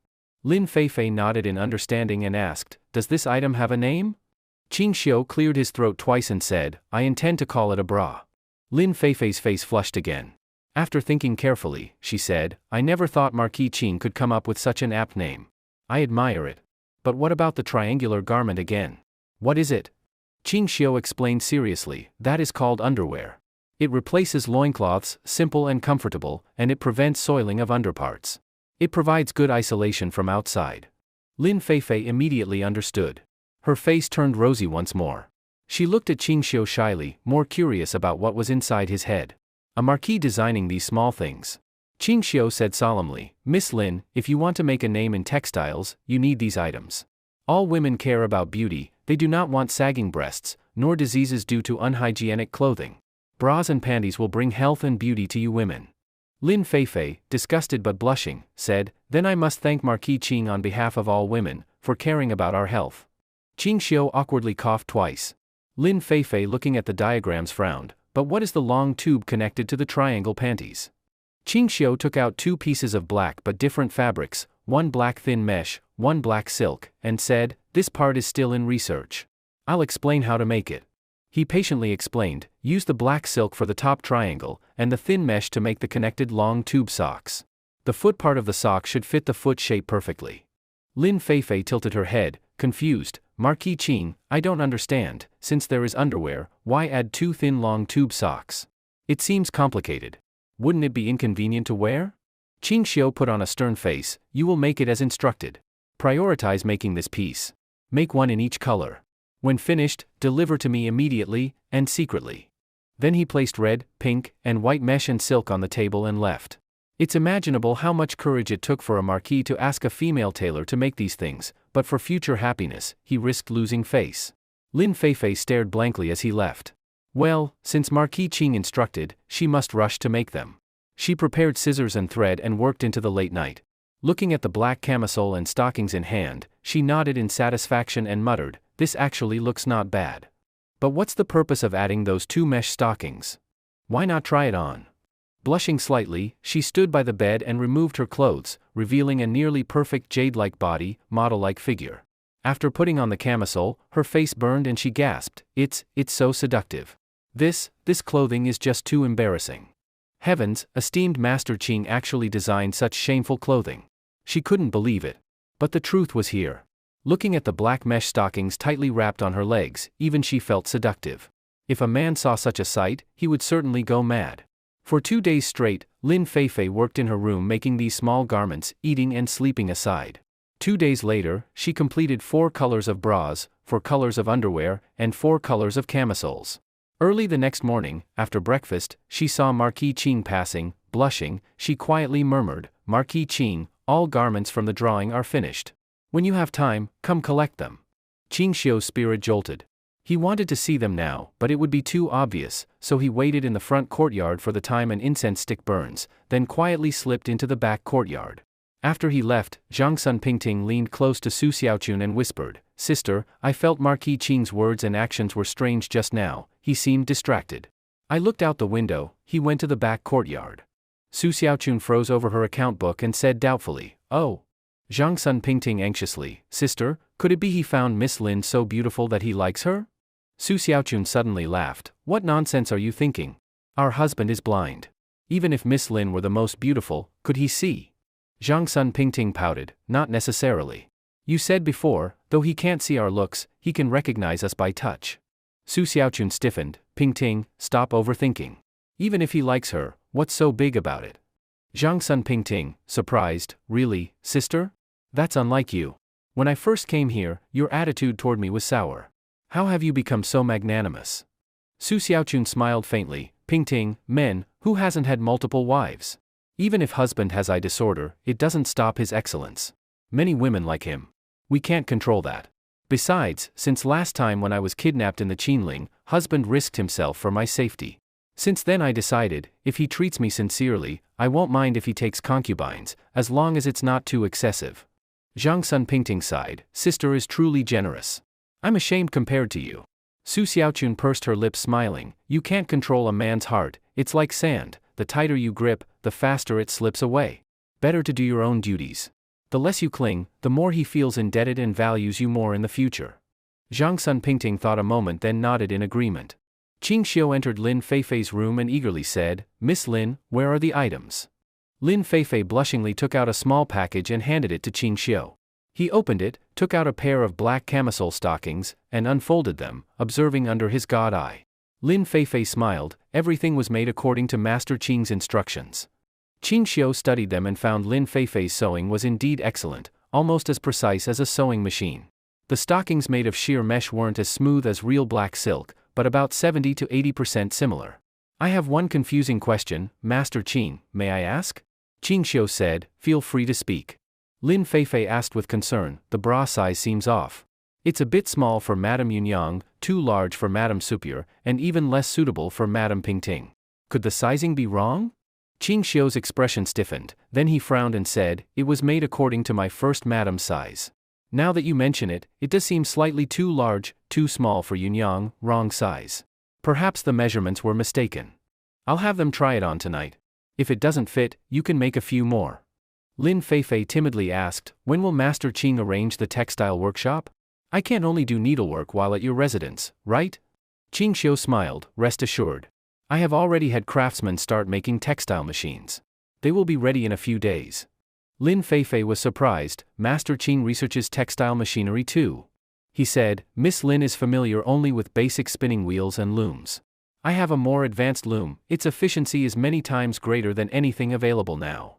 Lin Feifei nodded in understanding and asked, does this item have a name? Qing Xiu cleared his throat twice and said, I intend to call it a bra. Lin Feifei's face flushed again. After thinking carefully, she said, I never thought Marquis Qing could come up with such an apt name. I admire it. But what about the triangular garment again? What is it? Qing Xiu explained seriously, that is called underwear. It replaces loincloths, simple and comfortable, and it prevents soiling of underparts. It provides good isolation from outside. Lin Feifei immediately understood. Her face turned rosy once more. She looked at Qing Xiu shyly, more curious about what was inside his head. A marquis designing these small things. Ching Xiu said solemnly, Miss Lin, if you want to make a name in textiles, you need these items. All women care about beauty, they do not want sagging breasts, nor diseases due to unhygienic clothing. Bras and panties will bring health and beauty to you women. Lin Feifei, disgusted but blushing, said, Then I must thank Marquis Qing on behalf of all women, for caring about our health. Ching Xiu awkwardly coughed twice. Lin Feifei looking at the diagrams frowned, but what is the long tube connected to the triangle panties? Ching Xiu took out 2 pieces of black but different fabrics, one black thin mesh, one black silk, and said, This part is still in research. I'll explain how to make it. He patiently explained, use the black silk for the top triangle, and the thin mesh to make the connected long tube socks. The foot part of the sock should fit the foot shape perfectly. Lin Feifei tilted her head, confused, Marquis Qing, I don't understand, since there is underwear, why add 2 thin long tube socks? It seems complicated. Wouldn't it be inconvenient to wear? Ching Xiu put on a stern face, you will make it as instructed. Prioritize making this piece. Make one in each color. When finished, deliver to me immediately, and secretly. Then he placed red, pink, and white mesh and silk on the table and left. It's imaginable how much courage it took for a marquis to ask a female tailor to make these things, but for future happiness, he risked losing face. Lin Feifei stared blankly as he left. Well, since Marquis Qing instructed, she must rush to make them. She prepared scissors and thread and worked into the late night. Looking at the black camisole and stockings in hand, she nodded in satisfaction and muttered, This actually looks not bad. But what's the purpose of adding those 2 mesh stockings? Why not try it on? Blushing slightly, she stood by the bed and removed her clothes, revealing a nearly perfect jade-like body, model-like figure. After putting on the camisole, her face burned and she gasped, It's so seductive. This clothing is just too embarrassing. Heavens, esteemed Master Qing actually designed such shameful clothing. She couldn't believe it. But the truth was here. Looking at the black mesh stockings tightly wrapped on her legs, even she felt seductive. If a man saw such a sight, he would certainly go mad. For 2 days straight, Lin Feifei worked in her room making these small garments, eating and sleeping aside. 2 days later, she completed 4 colors of bras, 4 colors of underwear, and 4 colors of camisoles. Early the next morning, after breakfast, she saw Marquis Qing passing. Blushing, she quietly murmured, Marquis Qing, all garments from the drawing are finished. When you have time, come collect them. Ching Xiu's spirit jolted. He wanted to see them now, but it would be too obvious, so he waited in the front courtyard for the time an incense stick burns, then quietly slipped into the back courtyard. After he left, Zhang Sun Pingting leaned close to Su Xiaochun and whispered, Sister, I felt Marquis Qing's words and actions were strange just now, he seemed distracted. I looked out the window, he went to the back courtyard. Su Xiaochun froze over her account book and said doubtfully, Oh. Zhang Sun Pingting anxiously, Sister, could it be he found Miss Lin so beautiful that he likes her? Su Xiaochun suddenly laughed, What nonsense are you thinking? Our husband is blind. Even if Miss Lin were the most beautiful, could he see? Zhang Sun Pingting pouted, Not necessarily. You said before, though he can't see our looks, he can recognize us by touch. Su Xiaochun stiffened, Pingting, stop overthinking. Even if he likes her, what's so big about it? Zhang Sun Pingting, surprised, Really, sister? That's unlike you. When I first came here, your attitude toward me was sour. How have you become so magnanimous? Su Xiaochun smiled faintly, Pingting, men, who hasn't had multiple wives? Even if husband has eye disorder, it doesn't stop his excellence. Many women like him. We can't control that. Besides, since last time when I was kidnapped in the Qinling, husband risked himself for my safety. Since then I decided, if he treats me sincerely, I won't mind if he takes concubines, as long as it's not too excessive. Zhang Sun Pingting sighed, Sister is truly generous. I'm ashamed compared to you. Su Xiaochun pursed her lips smiling, You can't control a man's heart, it's like sand, the tighter you grip, the faster it slips away. Better to do your own duties. The less you cling, the more he feels indebted and values you more in the future. Zhang Sun Pingting thought a moment then nodded in agreement. Ching Xiu entered Lin Feifei's room and eagerly said, Miss Lin, where are the items? Lin Feifei blushingly took out a small package and handed it to Ching Xiu. He opened it, took out a pair of black camisole stockings, and unfolded them, observing under his god eye. Lin Feifei smiled, everything was made according to Master Qing's instructions. Ching Xiu studied them and found Lin Feifei's sewing was indeed excellent, almost as precise as a sewing machine. The stockings made of sheer mesh weren't as smooth as real black silk, but about 70 to 80% similar. I have one confusing question, Master Qing, may I ask? Qing Xiu said, feel free to speak. Lin Feifei asked with concern, the bra size seems off. It's a bit small for Madame Yunyang, too large for Madame Supier, and even less suitable for Madame Pingting. Could the sizing be wrong? Qing Xiu's expression stiffened, then he frowned and said, it was made according to my first Madame size. Now that you mention it, it does seem slightly too large, too small for Yunyang, wrong size. Perhaps the measurements were mistaken. I'll have them try it on tonight. If it doesn't fit, you can make a few more. Lin Feifei timidly asked, when will Master Qing arrange the textile workshop? I can't only do needlework while at your residence, right? Qing Xiu smiled, rest assured. I have already had craftsmen start making textile machines. They will be ready in a few days. Lin Feifei was surprised, Master Qing researches textile machinery too. He said, Miss Lin is familiar only with basic spinning wheels and looms. I have a more advanced loom, its efficiency is many times greater than anything available now.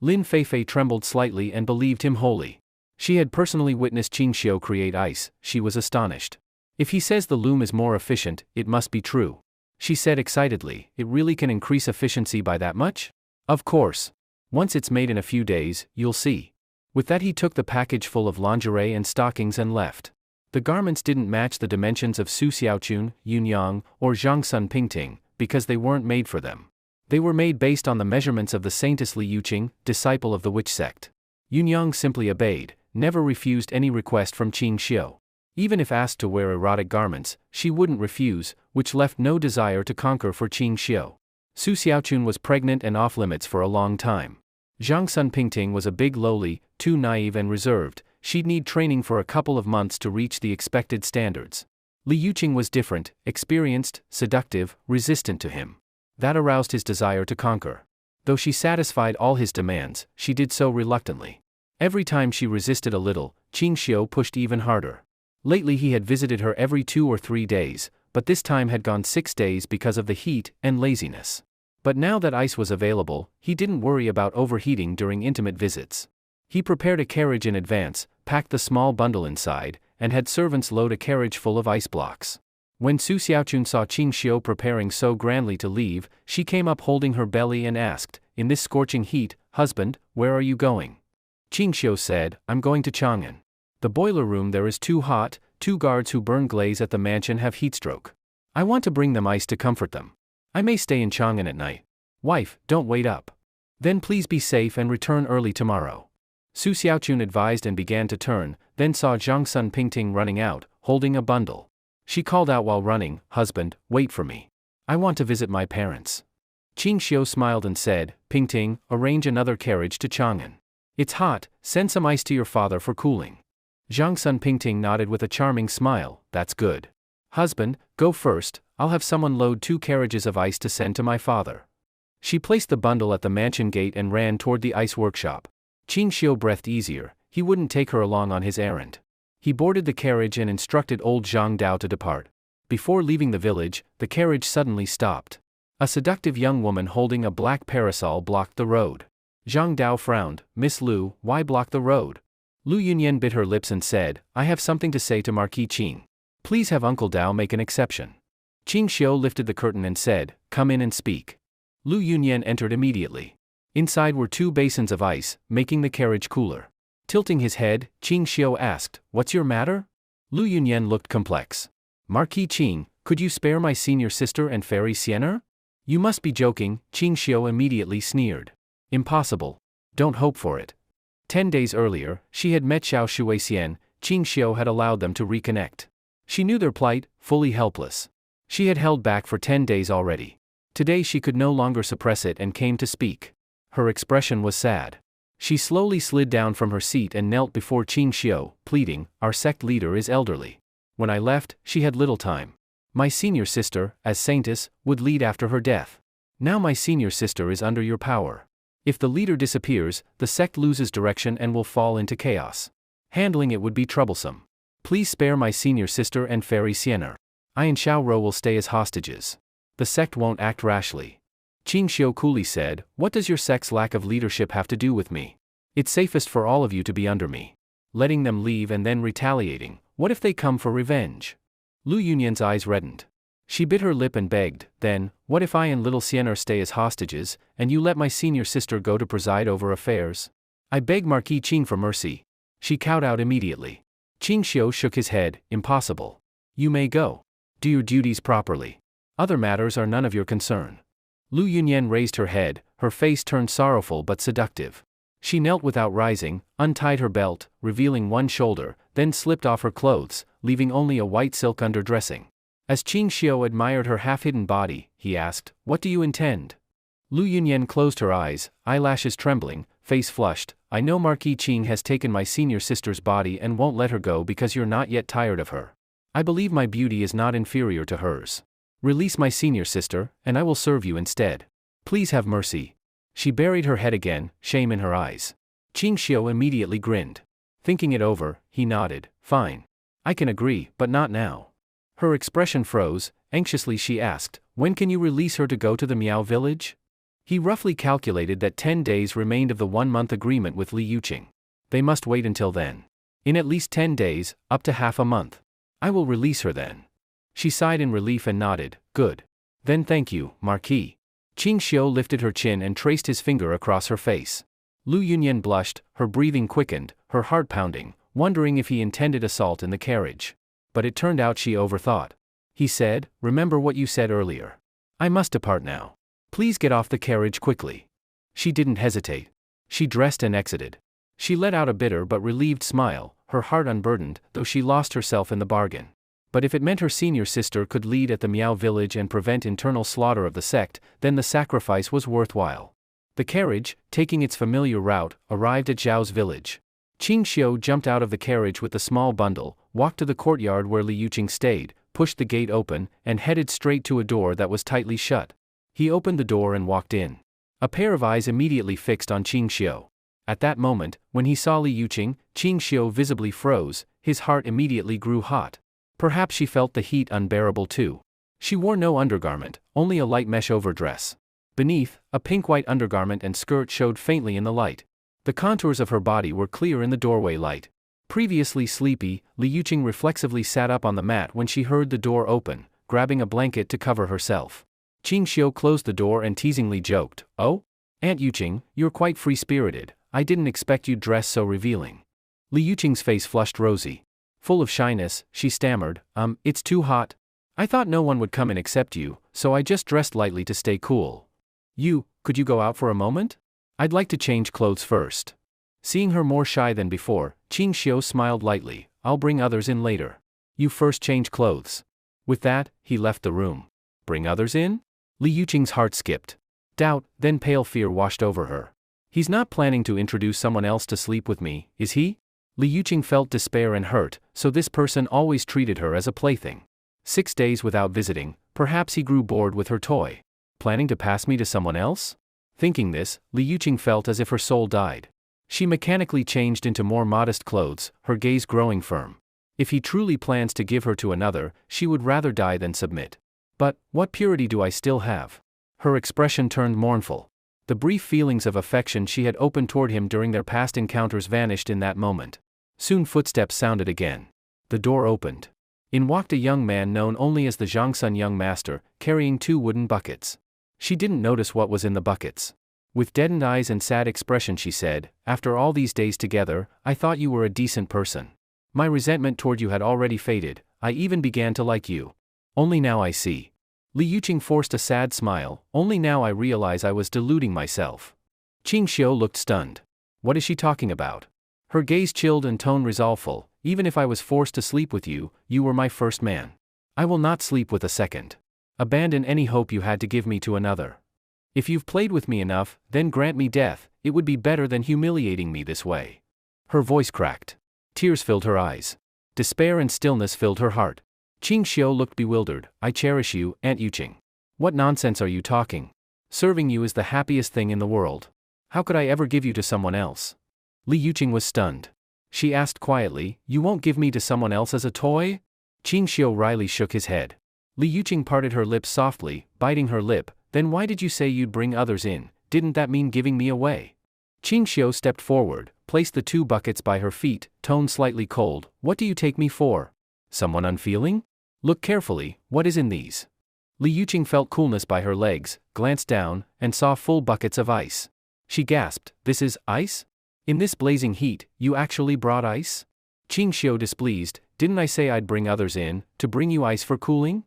Lin Feifei trembled slightly and believed him wholly. She had personally witnessed Qing Xiu create ice, she was astonished. If he says the loom is more efficient, it must be true. She said excitedly, it really can increase efficiency by that much? Of course. Once it's made in a few days, you'll see. With that he took the package full of lingerie and stockings and left. The garments didn't match the dimensions of Su Xiaochun, Yunyang, or Zhangsun Pingting, because they weren't made for them. They were made based on the measurements of the saintess Li Yuqing, disciple of the witch sect. Yunyang simply obeyed, never refused any request from Qing Xiu. Even if asked to wear erotic garments, she wouldn't refuse, which left no desire to conquer for Qing Xiu. Su Xiaochun was pregnant and off-limits for a long time. Zhangsun Pingting was a big lowly, too naive and reserved, she'd need training for a couple of months to reach the expected standards. Li Yuqing was different, experienced, seductive, resistant to him. That aroused his desire to conquer. Though she satisfied all his demands, she did so reluctantly. Every time she resisted a little, Qing Xiu pushed even harder. Lately he had visited her every 2 or 3 days, but this time had gone 6 days because of the heat and laziness. But now that ice was available, he didn't worry about overheating during intimate visits. He prepared a carriage in advance, packed the small bundle inside, and had servants load a carriage full of ice blocks. When Su Xiaochun saw Qing Xiu preparing so grandly to leave, she came up holding her belly and asked, in this scorching heat, husband, where are you going? Qing Xiu said, I'm going to Chang'an. The boiler room there is too hot, 2 guards who burn glaze at the mansion have heatstroke. I want to bring them ice to comfort them. I may stay in Chang'an at night. Wife, don't wait up. Then please be safe and return early tomorrow. Su Xiaochun advised and began to turn, then saw Zhangsun Pingting running out, holding a bundle. She called out while running, husband, wait for me. I want to visit my parents. Qing Xiu smiled and said, Pingting, arrange another carriage to Chang'an. It's hot, send some ice to your father for cooling. Zhangsun Pingting nodded with a charming smile, that's good. Husband, go first, I'll have someone load 2 carriages of ice to send to my father. She placed the bundle at the mansion gate and ran toward the ice workshop. Qing Xiu breathed easier, he wouldn't take her along on his errand. He boarded the carriage and instructed old Zhang Dao to depart. Before leaving the village, the carriage suddenly stopped. A seductive young woman holding a black parasol blocked the road. Zhang Dao frowned, Miss Lu, why block the road? Lu Yunyan bit her lips and said, I have something to say to Marquis Qing. Please have Uncle Dao make an exception. Qing Xiu lifted the curtain and said, come in and speak. Lu Yunyan entered immediately. Inside were 2 basins of ice, making the carriage cooler. Tilting his head, Qing Xiu asked, what's your matter? Lu Yunyan looked complex. Marquis Qing, could you spare my senior sister and Fairy Sienna? You must be joking, Qing Xiu immediately sneered. Impossible. Don't hope for it. 10 days earlier, she had met Xiao Shuixian, Qing Xiu had allowed them to reconnect. She knew their plight, fully helpless. She had held back for 10 days already. Today she could no longer suppress it and came to speak. Her expression was sad. She slowly slid down from her seat and knelt before Qing Xiu, pleading, our sect leader is elderly. When I left, she had little time. My senior sister, as saintess, would lead after her death. Now my senior sister is under your power. If the leader disappears, the sect loses direction and will fall into chaos. Handling it would be troublesome. Please spare my senior sister and Fairy Sienna. I and Xiao Rou will stay as hostages. The sect won't act rashly. Qing Xiu coolly said, what does your sect's lack of leadership have to do with me? It's safest for all of you to be under me. Letting them leave and then retaliating, what if they come for revenge? Lu Yunyan's eyes reddened. She bit her lip and begged, then, what if I and little Sienna stay as hostages, and you let my senior sister go to preside over affairs? I beg Marquis Qing for mercy. She cowed out immediately. Qing Xiu shook his head, impossible. You may go. Do your duties properly. Other matters are none of your concern. Lu Yunyan raised her head, her face turned sorrowful but seductive. She knelt without rising, untied her belt, revealing one shoulder, then slipped off her clothes, leaving only a white silk underdressing. As Qing Xiu admired her half-hidden body, he asked, "What do you intend?" Lu Yunyan closed her eyes, eyelashes trembling, face flushed. "I know Marquis Qing has taken my senior sister's body and won't let her go because you're not yet tired of her. I believe my beauty is not inferior to hers. Release my senior sister, and I will serve you instead. Please have mercy." She buried her head again, shame in her eyes. Qing Xiu immediately grinned. Thinking it over, he nodded. "Fine. I can agree, but not now." Her expression froze. Anxiously she asked, "When can you release her to go to the Miao village?" He roughly calculated that 10 days remained of the 1-month agreement with Li Yuqing. They must wait until then. In at least 10 days, up to half a month. "I will release her then." She sighed in relief and nodded. "Good. Then thank you, Marquis." Qing Xiu lifted her chin and traced his finger across her face. Lu Yunyan blushed, her breathing quickened, her heart pounding, wondering if he intended assault in the carriage. But it turned out she overthought. He said, "Remember what you said earlier. I must depart now. Please get off the carriage quickly." She didn't hesitate. She dressed and exited. She let out a bitter but relieved smile, her heart unburdened, though she lost herself in the bargain. But if it meant her senior sister could lead at the Miao village and prevent internal slaughter of the sect, then the sacrifice was worthwhile. The carriage, taking its familiar route, arrived at Zhao's village. Qing Xiu jumped out of the carriage with the small bundle, walked to the courtyard where Li Yuqing stayed, pushed the gate open, and headed straight to a door that was tightly shut. He opened the door and walked in. A pair of eyes immediately fixed on Qing Xiu. At that moment, when he saw Li Yuqing, Qing Xiu visibly froze, his heart immediately grew hot. Perhaps she felt the heat unbearable too. She wore no undergarment, only a light mesh overdress. Beneath, a pink-white undergarment and skirt showed faintly in the light. The contours of her body were clear in the doorway light. Previously sleepy, Li Yuqing reflexively sat up on the mat when she heard the door open, grabbing a blanket to cover herself. Qing Xiu closed the door and teasingly joked, "Oh? Aunt Yuqing, you're quite free-spirited. I didn't expect you'd dress so revealing." Li Yuqing's face flushed rosy. Full of shyness, she stammered, It's too hot. I thought no one would come in except you, so I just dressed lightly to stay cool." Could you go out for a moment? I'd like to change clothes first." Seeing her more shy than before, Qing Xiu smiled lightly. "I'll bring others in later. You first change clothes." With that, he left the room. Bring others in? Li Yuqing's heart skipped. Doubt, then pale fear washed over her. He's not planning to introduce someone else to sleep with me, is he? Li Yuqing felt despair and hurt, so this person always treated her as a plaything. 6 days without visiting, perhaps he grew bored with her toy. Planning to pass me to someone else? Thinking this, Li Yuqing felt as if her soul died. She mechanically changed into more modest clothes, her gaze growing firm. If he truly plans to give her to another, she would rather die than submit. But, what purity do I still have? Her expression turned mournful. The brief feelings of affection she had opened toward him during their past encounters vanished in that moment. Soon footsteps sounded again. The door opened. In walked a young man known only as the Zhangsun young master, carrying 2 wooden buckets. She didn't notice what was in the buckets. With deadened eyes and sad expression she said, "After all these days together, I thought you were a decent person. My resentment toward you had already faded, I even began to like you. Only now I see." Li Yuqing forced a sad smile. "Only now I realize I was deluding myself." Qing Xiu looked stunned. What is she talking about? Her gaze chilled and tone resolveful. "Even if I was forced to sleep with you, you were my first man. I will not sleep with a second. Abandon any hope you had to give me to another. If you've played with me enough, then grant me death. It would be better than humiliating me this way." Her voice cracked. Tears filled her eyes. Despair and stillness filled her heart. Qing Xiu looked bewildered. "I cherish you, Aunt Yuqing. What nonsense are you talking? Serving you is the happiest thing in the world. How could I ever give you to someone else?" Li Yuqing was stunned. She asked quietly, "You won't give me to someone else as a toy?" Qing Xiu wryly shook his head. Li Yuqing parted her lips softly, biting her lip. "Then why did you say you'd bring others in? Didn't that mean giving me away?" Qing Xiu stepped forward, placed the 2 buckets by her feet, tone slightly cold. "What do you take me for? Someone unfeeling? Look carefully, what is in these?" Li Yuqing felt coolness by her legs, glanced down, and saw full buckets of ice. She gasped, "This is ice? In this blazing heat, you actually brought ice?" Qing Xiu displeased, "Didn't I say I'd bring others in, to bring you ice for cooling?"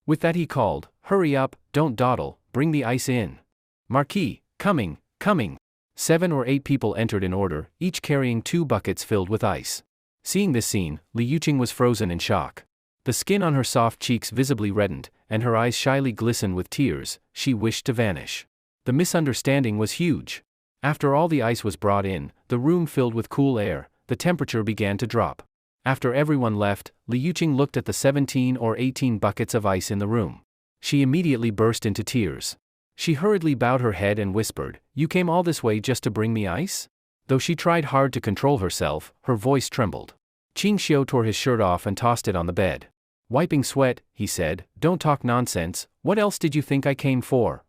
With that he called, "Hurry up, don't dawdle, bring the ice in." "Marquis, coming, coming." 7 or 8 people entered in order, each carrying 2 buckets filled with ice. Seeing this scene, Li Yuqing was frozen in shock. The skin on her soft cheeks visibly reddened, and her eyes shyly glistened with tears. She wished to vanish. The misunderstanding was huge. After all the ice was brought in, the room filled with cool air, the temperature began to drop. After everyone left, Li Yuqing looked at the 17 or 18 buckets of ice in the room. She immediately burst into tears. She hurriedly bowed her head and whispered, "You came all this way just to bring me ice?" Though she tried hard to control herself, her voice trembled. Qing Xiu tore his shirt off and tossed it on the bed. Wiping sweat, he said, "Don't talk nonsense, what else did you think I came for?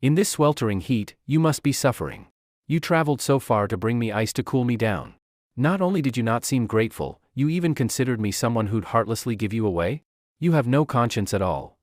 In this sweltering heat, you must be suffering. You traveled so far to bring me ice to cool me down. Not only did you not seem grateful, you even considered me someone who'd heartlessly give you away? You have no conscience at all."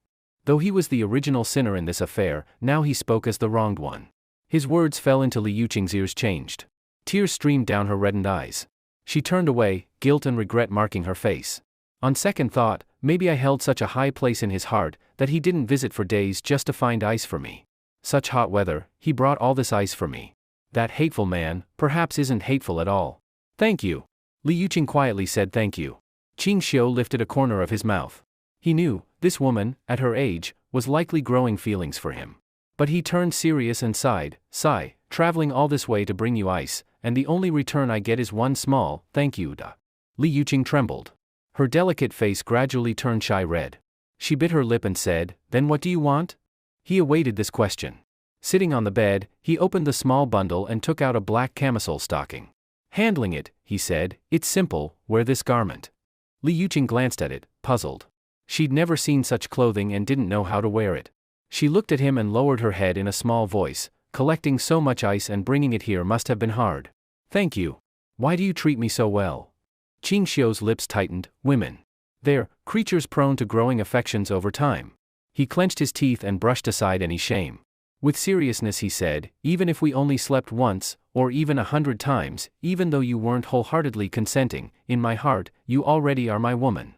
Though he was the original sinner in this affair, now he spoke as the wronged one. His words fell into Li Yuqing's ears changed. Tears streamed down her reddened eyes. She turned away, guilt and regret marking her face. On second thought, maybe I held such a high place in his heart, that he didn't visit for days just to find ice for me. Such hot weather, he brought all this ice for me. That hateful man, perhaps isn't hateful at all. "Thank you." Li Yuqing quietly said thank you. Qing Xiu lifted a corner of his mouth. He knew, this woman, at her age, was likely growing feelings for him. But he turned serious and sighed, "Sigh, traveling all this way to bring you ice, and the only return I get is one small, thank you da." Li Yuqing trembled. Her delicate face gradually turned shy red. She bit her lip and said, "Then what do you want?" He awaited this question. Sitting on the bed, he opened the small bundle and took out a black camisole stocking. Handling it, he said, "It's simple, wear this garment." Li Yuqing glanced at it, puzzled. She'd never seen such clothing and didn't know how to wear it. She looked at him and lowered her head in a small voice. "Collecting so much ice and bringing it here must have been hard. Thank you. Why do you treat me so well?" Qing Xiu's lips tightened. Women. They're creatures prone to growing affections over time. He clenched his teeth and brushed aside any shame. With seriousness he said, "Even if we only slept once, or even 100 times, even though you weren't wholeheartedly consenting, in my heart, you already are my woman.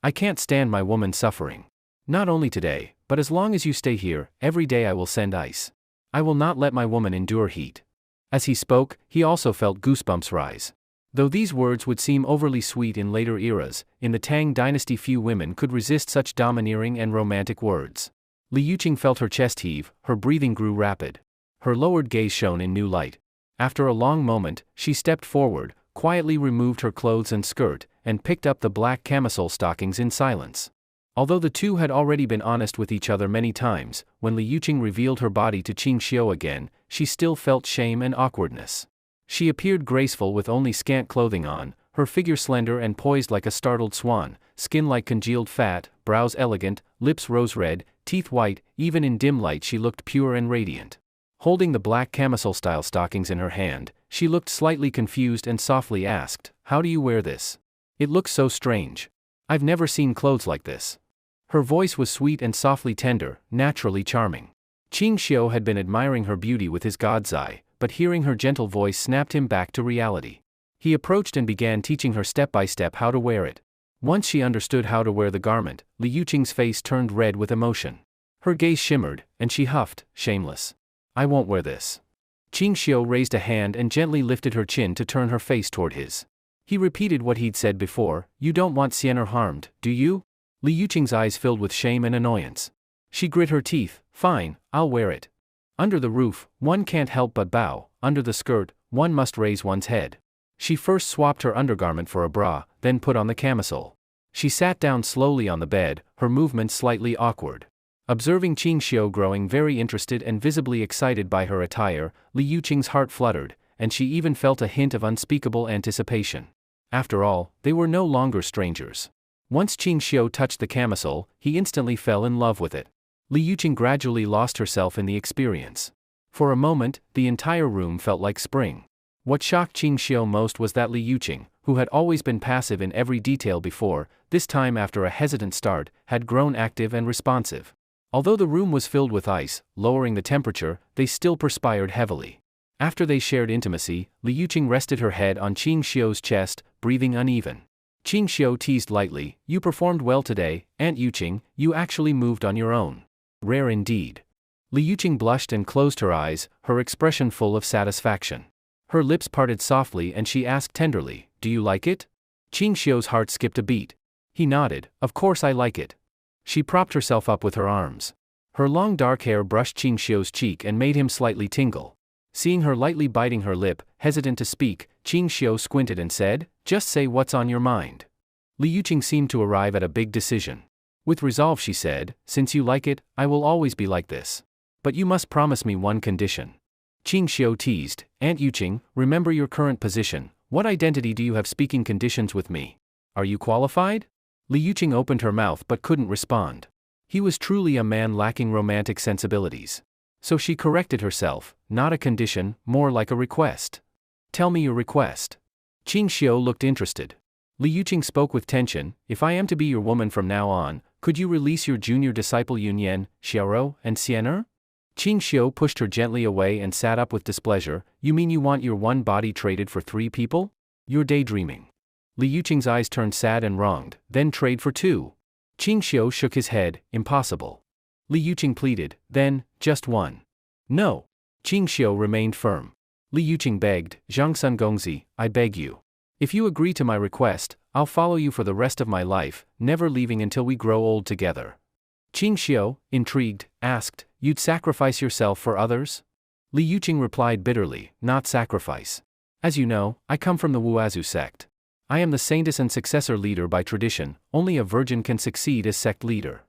I can't stand my woman suffering. Not only today, but as long as you stay here, every day I will send ice. I will not let my woman endure heat." As he spoke, he also felt goosebumps rise. Though these words would seem overly sweet in later eras, in the Tang dynasty few women could resist such domineering and romantic words. Li Yuqing felt her chest heave, her breathing grew rapid. Her lowered gaze shone in new light. After a long moment, she stepped forward, quietly removed her clothes and skirt, and picked up the black camisole stockings in silence. Although the two had already been honest with each other many times, when Li Yuqing revealed her body to Qing Xiu again, she still felt shame and awkwardness. She appeared graceful with only scant clothing on, her figure slender and poised like a startled swan, skin like congealed fat, brows elegant, lips rose-red, teeth white. Even in dim light she looked pure and radiant. Holding the black camisole-style stockings in her hand, she looked slightly confused and softly asked, "How do you wear this? It looks so strange. I've never seen clothes like this." Her voice was sweet and softly tender, naturally charming. Qing Xiu had been admiring her beauty with his god's eye, but hearing her gentle voice snapped him back to reality. He approached and began teaching her step by step how to wear it. Once she understood how to wear the garment, Li Yuqing's face turned red with emotion. Her gaze shimmered, and she huffed, "Shameless. I won't wear this." Qing Xiu raised a hand and gently lifted her chin to turn her face toward his. He repeated what he'd said before, "You don't want Sienna harmed, do you?" Li Yuqing's eyes filled with shame and annoyance. She grit her teeth, "Fine, I'll wear it. Under the roof, one can't help but bow, under the skirt, one must raise one's head." She first swapped her undergarment for a bra, then put on the camisole. She sat down slowly on the bed, her movements slightly awkward. Observing Qing Xiu growing very interested and visibly excited by her attire, Li Yuqing's heart fluttered, and she even felt a hint of unspeakable anticipation. After all, they were no longer strangers. Once Qing Xiu touched the camisole, he instantly fell in love with it. Li Yuqing gradually lost herself in the experience. For a moment, the entire room felt like spring. What shocked Qing Xiu most was that Li Yuqing, who had always been passive in every detail before, this time after a hesitant start, had grown active and responsive. Although the room was filled with ice, lowering the temperature, they still perspired heavily. After they shared intimacy, Li Yuqing rested her head on Qing Xiu's chest, breathing uneven. Qing Xiu teased lightly, "You performed well today, Aunt Yuqing, you actually moved on your own. Rare indeed." Li Yuqing blushed and closed her eyes, her expression full of satisfaction. Her lips parted softly and she asked tenderly, "Do you like it?" Qing Xiu's heart skipped a beat. He nodded, "Of course I like it." She propped herself up with her arms. Her long dark hair brushed Qing Xiu's cheek and made him slightly tingle. Seeing her lightly biting her lip, hesitant to speak, Qing Xiu squinted and said, "Just say what's on your mind." Li Yuqing seemed to arrive at a big decision. With resolve she said, "Since you like it, I will always be like this. But you must promise me one condition." Qing Xiu teased, "Aunt Yuqing, remember your current position. What identity do you have speaking conditions with me? Are you qualified?" Li Yuqing opened her mouth but couldn't respond. He was truly a man lacking romantic sensibilities. So she corrected herself, "Not a condition, more like a request." "Tell me your request." Qing Xiu looked interested. Li Yuqing spoke with tension, "If I am to be your woman from now on, could you release your junior disciple Yunyan, Xiaorou, and Xianer?" Qing Xiu pushed her gently away and sat up with displeasure. "You mean you want your one body traded for 3 people? You're daydreaming." Li Yuqing's eyes turned sad and wronged, "Then trade for 2. Qing Xiu shook his head, "Impossible." Li Yuqing pleaded, "Then, just 1. "No." Qing Xiu remained firm. Li Yuqing begged, "Zhang Sun Gongzi, I beg you. If you agree to my request, I'll follow you for the rest of my life, never leaving until we grow old together." Qing Xiu, intrigued, asked, "You'd sacrifice yourself for others?" Li Yuqing replied bitterly, "Not sacrifice. As you know, I come from the Wuazu sect. I am the saintess and successor leader by tradition, only a virgin can succeed as sect leader.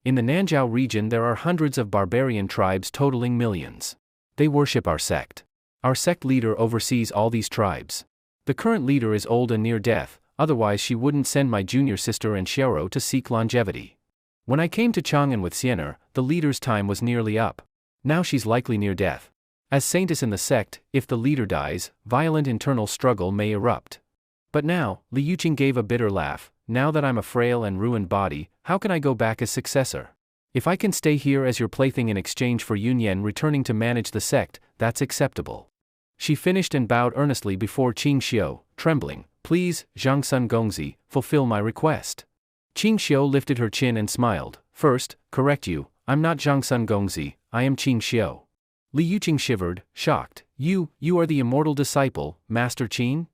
In the Nanjiao region there are hundreds of barbarian tribes totaling millions. They worship our sect. Our sect leader oversees all these tribes. The current leader is old and near death, otherwise she wouldn't send my junior sister and Xiaorou to seek longevity. When I came to Chang'an with Xianer, the leader's time was nearly up. Now she's likely near death. As saintess in the sect, if the leader dies, violent internal struggle may erupt. But now," Li Yuqing gave a bitter laugh, "now that I'm a frail and ruined body, how can I go back as successor? If I can stay here as your plaything in exchange for Yunyan returning to manage the sect, that's acceptable." She finished and bowed earnestly before Qing Xiu, trembling, "Please, Zhang Sun Gongzi, fulfill my request." Qing Xiu lifted her chin and smiled, "First, correct you, I'm not Zhang Sun Gongzi, I am Qing Xiu." Li Yuqing shivered, shocked, You are the immortal disciple, Master Qing?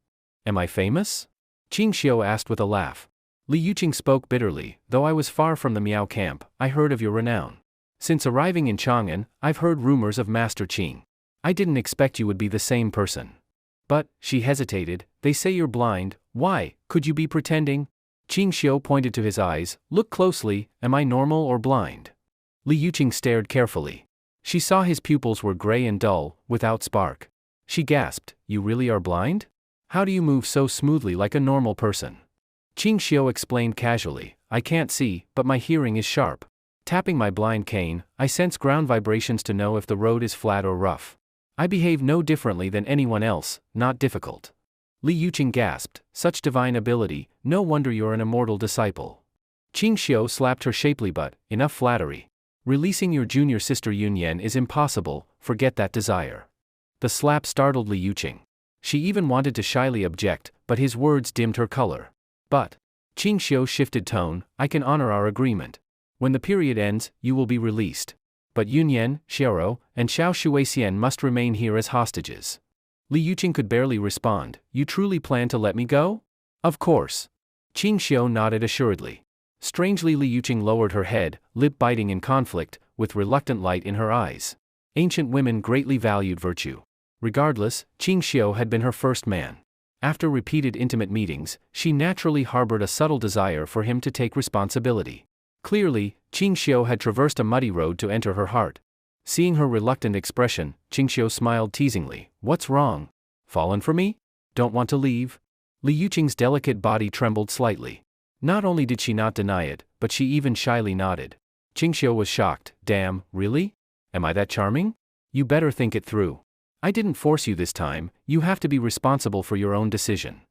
Am I famous?" Qing Xiu asked with a laugh. Li Yuqing spoke bitterly, "Though I was far from the Miao camp, I heard of your renown. Since arriving in Chang'an, I've heard rumors of Master Qing. I didn't expect you would be the same person. But," she hesitated, "they say you're blind, why, could you be pretending?" Qing Xiu pointed to his eyes, "Look closely, am I normal or blind?" Li Yuqing stared carefully. She saw his pupils were gray and dull, without spark. She gasped, "You really are blind? How do you move so smoothly like a normal person?" Qing Xiu explained casually, "I can't see, but my hearing is sharp. Tapping my blind cane, I sense ground vibrations to know if the road is flat or rough. I behave no differently than anyone else, not difficult." Li Yuqing gasped, "Such divine ability, no wonder you're an immortal disciple." Qing Xiu slapped her shapely butt, "Enough flattery. Releasing your junior sister Yunyan is impossible, forget that desire." The slap startled Li Yuqing. She even wanted to shyly object, but his words dimmed her color. "But," Qing Xiu shifted tone, "I can honor our agreement. When the period ends, you will be released. But Yunyan, Xiaorou, and Xiao Shuixian must remain here as hostages." Li Yuqing could barely respond, "You truly plan to let me go?" "Of course." Qing Xiu nodded assuredly. Strangely Li Yuqing lowered her head, lip biting in conflict, with reluctant light in her eyes. Ancient women greatly valued virtue. Regardless, Qing Xiu had been her first man. After repeated intimate meetings, she naturally harbored a subtle desire for him to take responsibility. Clearly, Qing Xiu had traversed a muddy road to enter her heart. Seeing her reluctant expression, Qing Xiu smiled teasingly, "What's wrong? Fallen for me? Don't want to leave?" Li Yuqing's delicate body trembled slightly. Not only did she not deny it, but she even shyly nodded. Qing Xiu was shocked, "Damn, really? Am I that charming? You better think it through. I didn't force you this time, you have to be responsible for your own decision."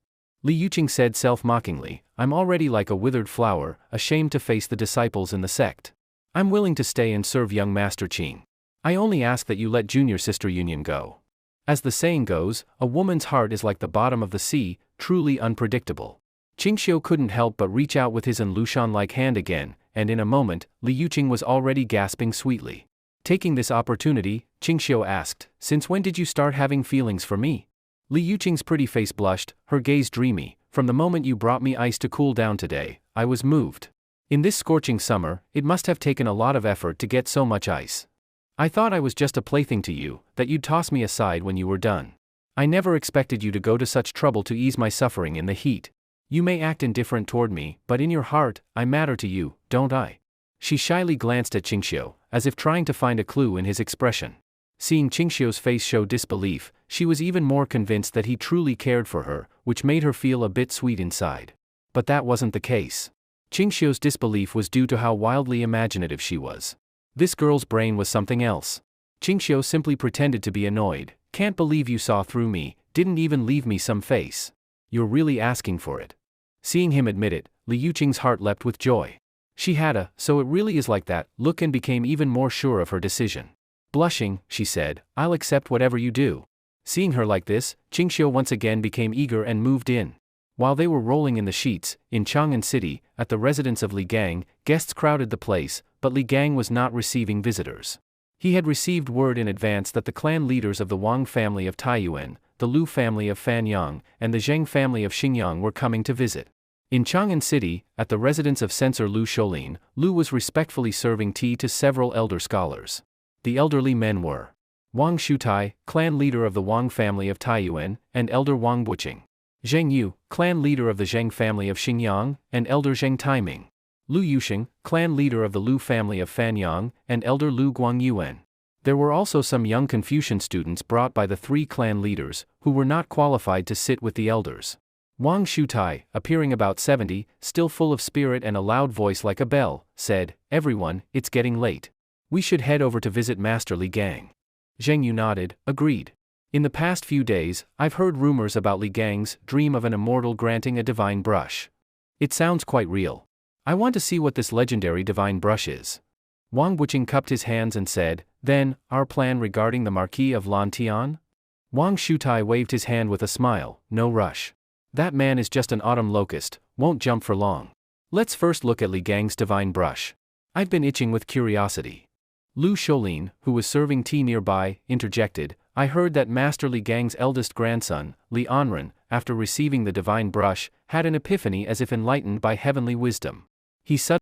Li Yuqing said self-mockingly, "I'm already like a withered flower, ashamed to face the disciples in the sect. I'm willing to stay and serve young Master Qing. I only ask that you let junior sister Union go. As the saying goes, a woman's heart is like the bottom of the sea, truly unpredictable. Qingxiu couldn't help but reach out with his Lushan-like hand again, and in a moment, Li Yuqing was already gasping sweetly. Taking this opportunity, Qingxiu asked, "Since when did you start having feelings for me?" Li Yuqing's pretty face blushed, her gaze dreamy. "From the moment you brought me ice to cool down today, I was moved. In this scorching summer, it must have taken a lot of effort to get so much ice. I thought I was just a plaything to you, that you'd toss me aside when you were done. I never expected you to go to such trouble to ease my suffering in the heat. You may act indifferent toward me, but in your heart, I matter to you, don't I?" She shyly glanced at Qingxiu, as if trying to find a clue in his expression. Seeing Qingxiu's face show disbelief, she was even more convinced that he truly cared for her, which made her feel a bit sweet inside. But that wasn't the case. Qingxiu's disbelief was due to how wildly imaginative she was. This girl's brain was something else. Qingxiu simply pretended to be annoyed. "Can't believe you saw through me, didn't even leave me some face. You're really asking for it." Seeing him admit it, Li Yuqing's heart leapt with joy. She had a "so it really is like that" look and became even more sure of her decision. Blushing, she said, "I'll accept whatever you do." Seeing her like this, Qingxiu once again became eager and moved in. While they were rolling in the sheets, in Chang'an City, at the residence of Li Gang, guests crowded the place, but Li Gang was not receiving visitors. He had received word in advance that the clan leaders of the Wang family of Taiyuan, the Lu family of Fanyang, and the Zheng family of Xingyang were coming to visit. In Chang'an City, at the residence of censor Lu Shoulin, Lu was respectfully serving tea to several elder scholars. The elderly men were Wang Shutai, clan leader of the Wang family of Taiyuan, and elder Wang Buqing. Zheng Yu, clan leader of the Zheng family of Xingyang, and elder Zheng Taiming. Lu Yusheng, clan leader of the Lu family of Fanyang, and elder Lu Guangyuan. There were also some young Confucian students brought by the three clan leaders, who were not qualified to sit with the elders. Wang Shutai, appearing about 70, still full of spirit and a loud voice like a bell, said, "Everyone, it's getting late. We should head over to visit Master Li Gang." Zheng Yu nodded, agreed. "In the past few days, I've heard rumors about Li Gang's dream of an immortal granting a divine brush. It sounds quite real. I want to see what this legendary divine brush is." Wang Buqing cupped his hands and said, "Then, our plan regarding the Marquis of Lantian?" Wang Shutai waved his hand with a smile, "No rush. That man is just an autumn locust, won't jump for long. Let's first look at Li Gang's divine brush. I've been itching with curiosity." Lu Shoulin, who was serving tea nearby, interjected, "I heard that Master Li Gang's eldest grandson, Li Anren, after receiving the divine brush, had an epiphany as if enlightened by heavenly wisdom. He suddenly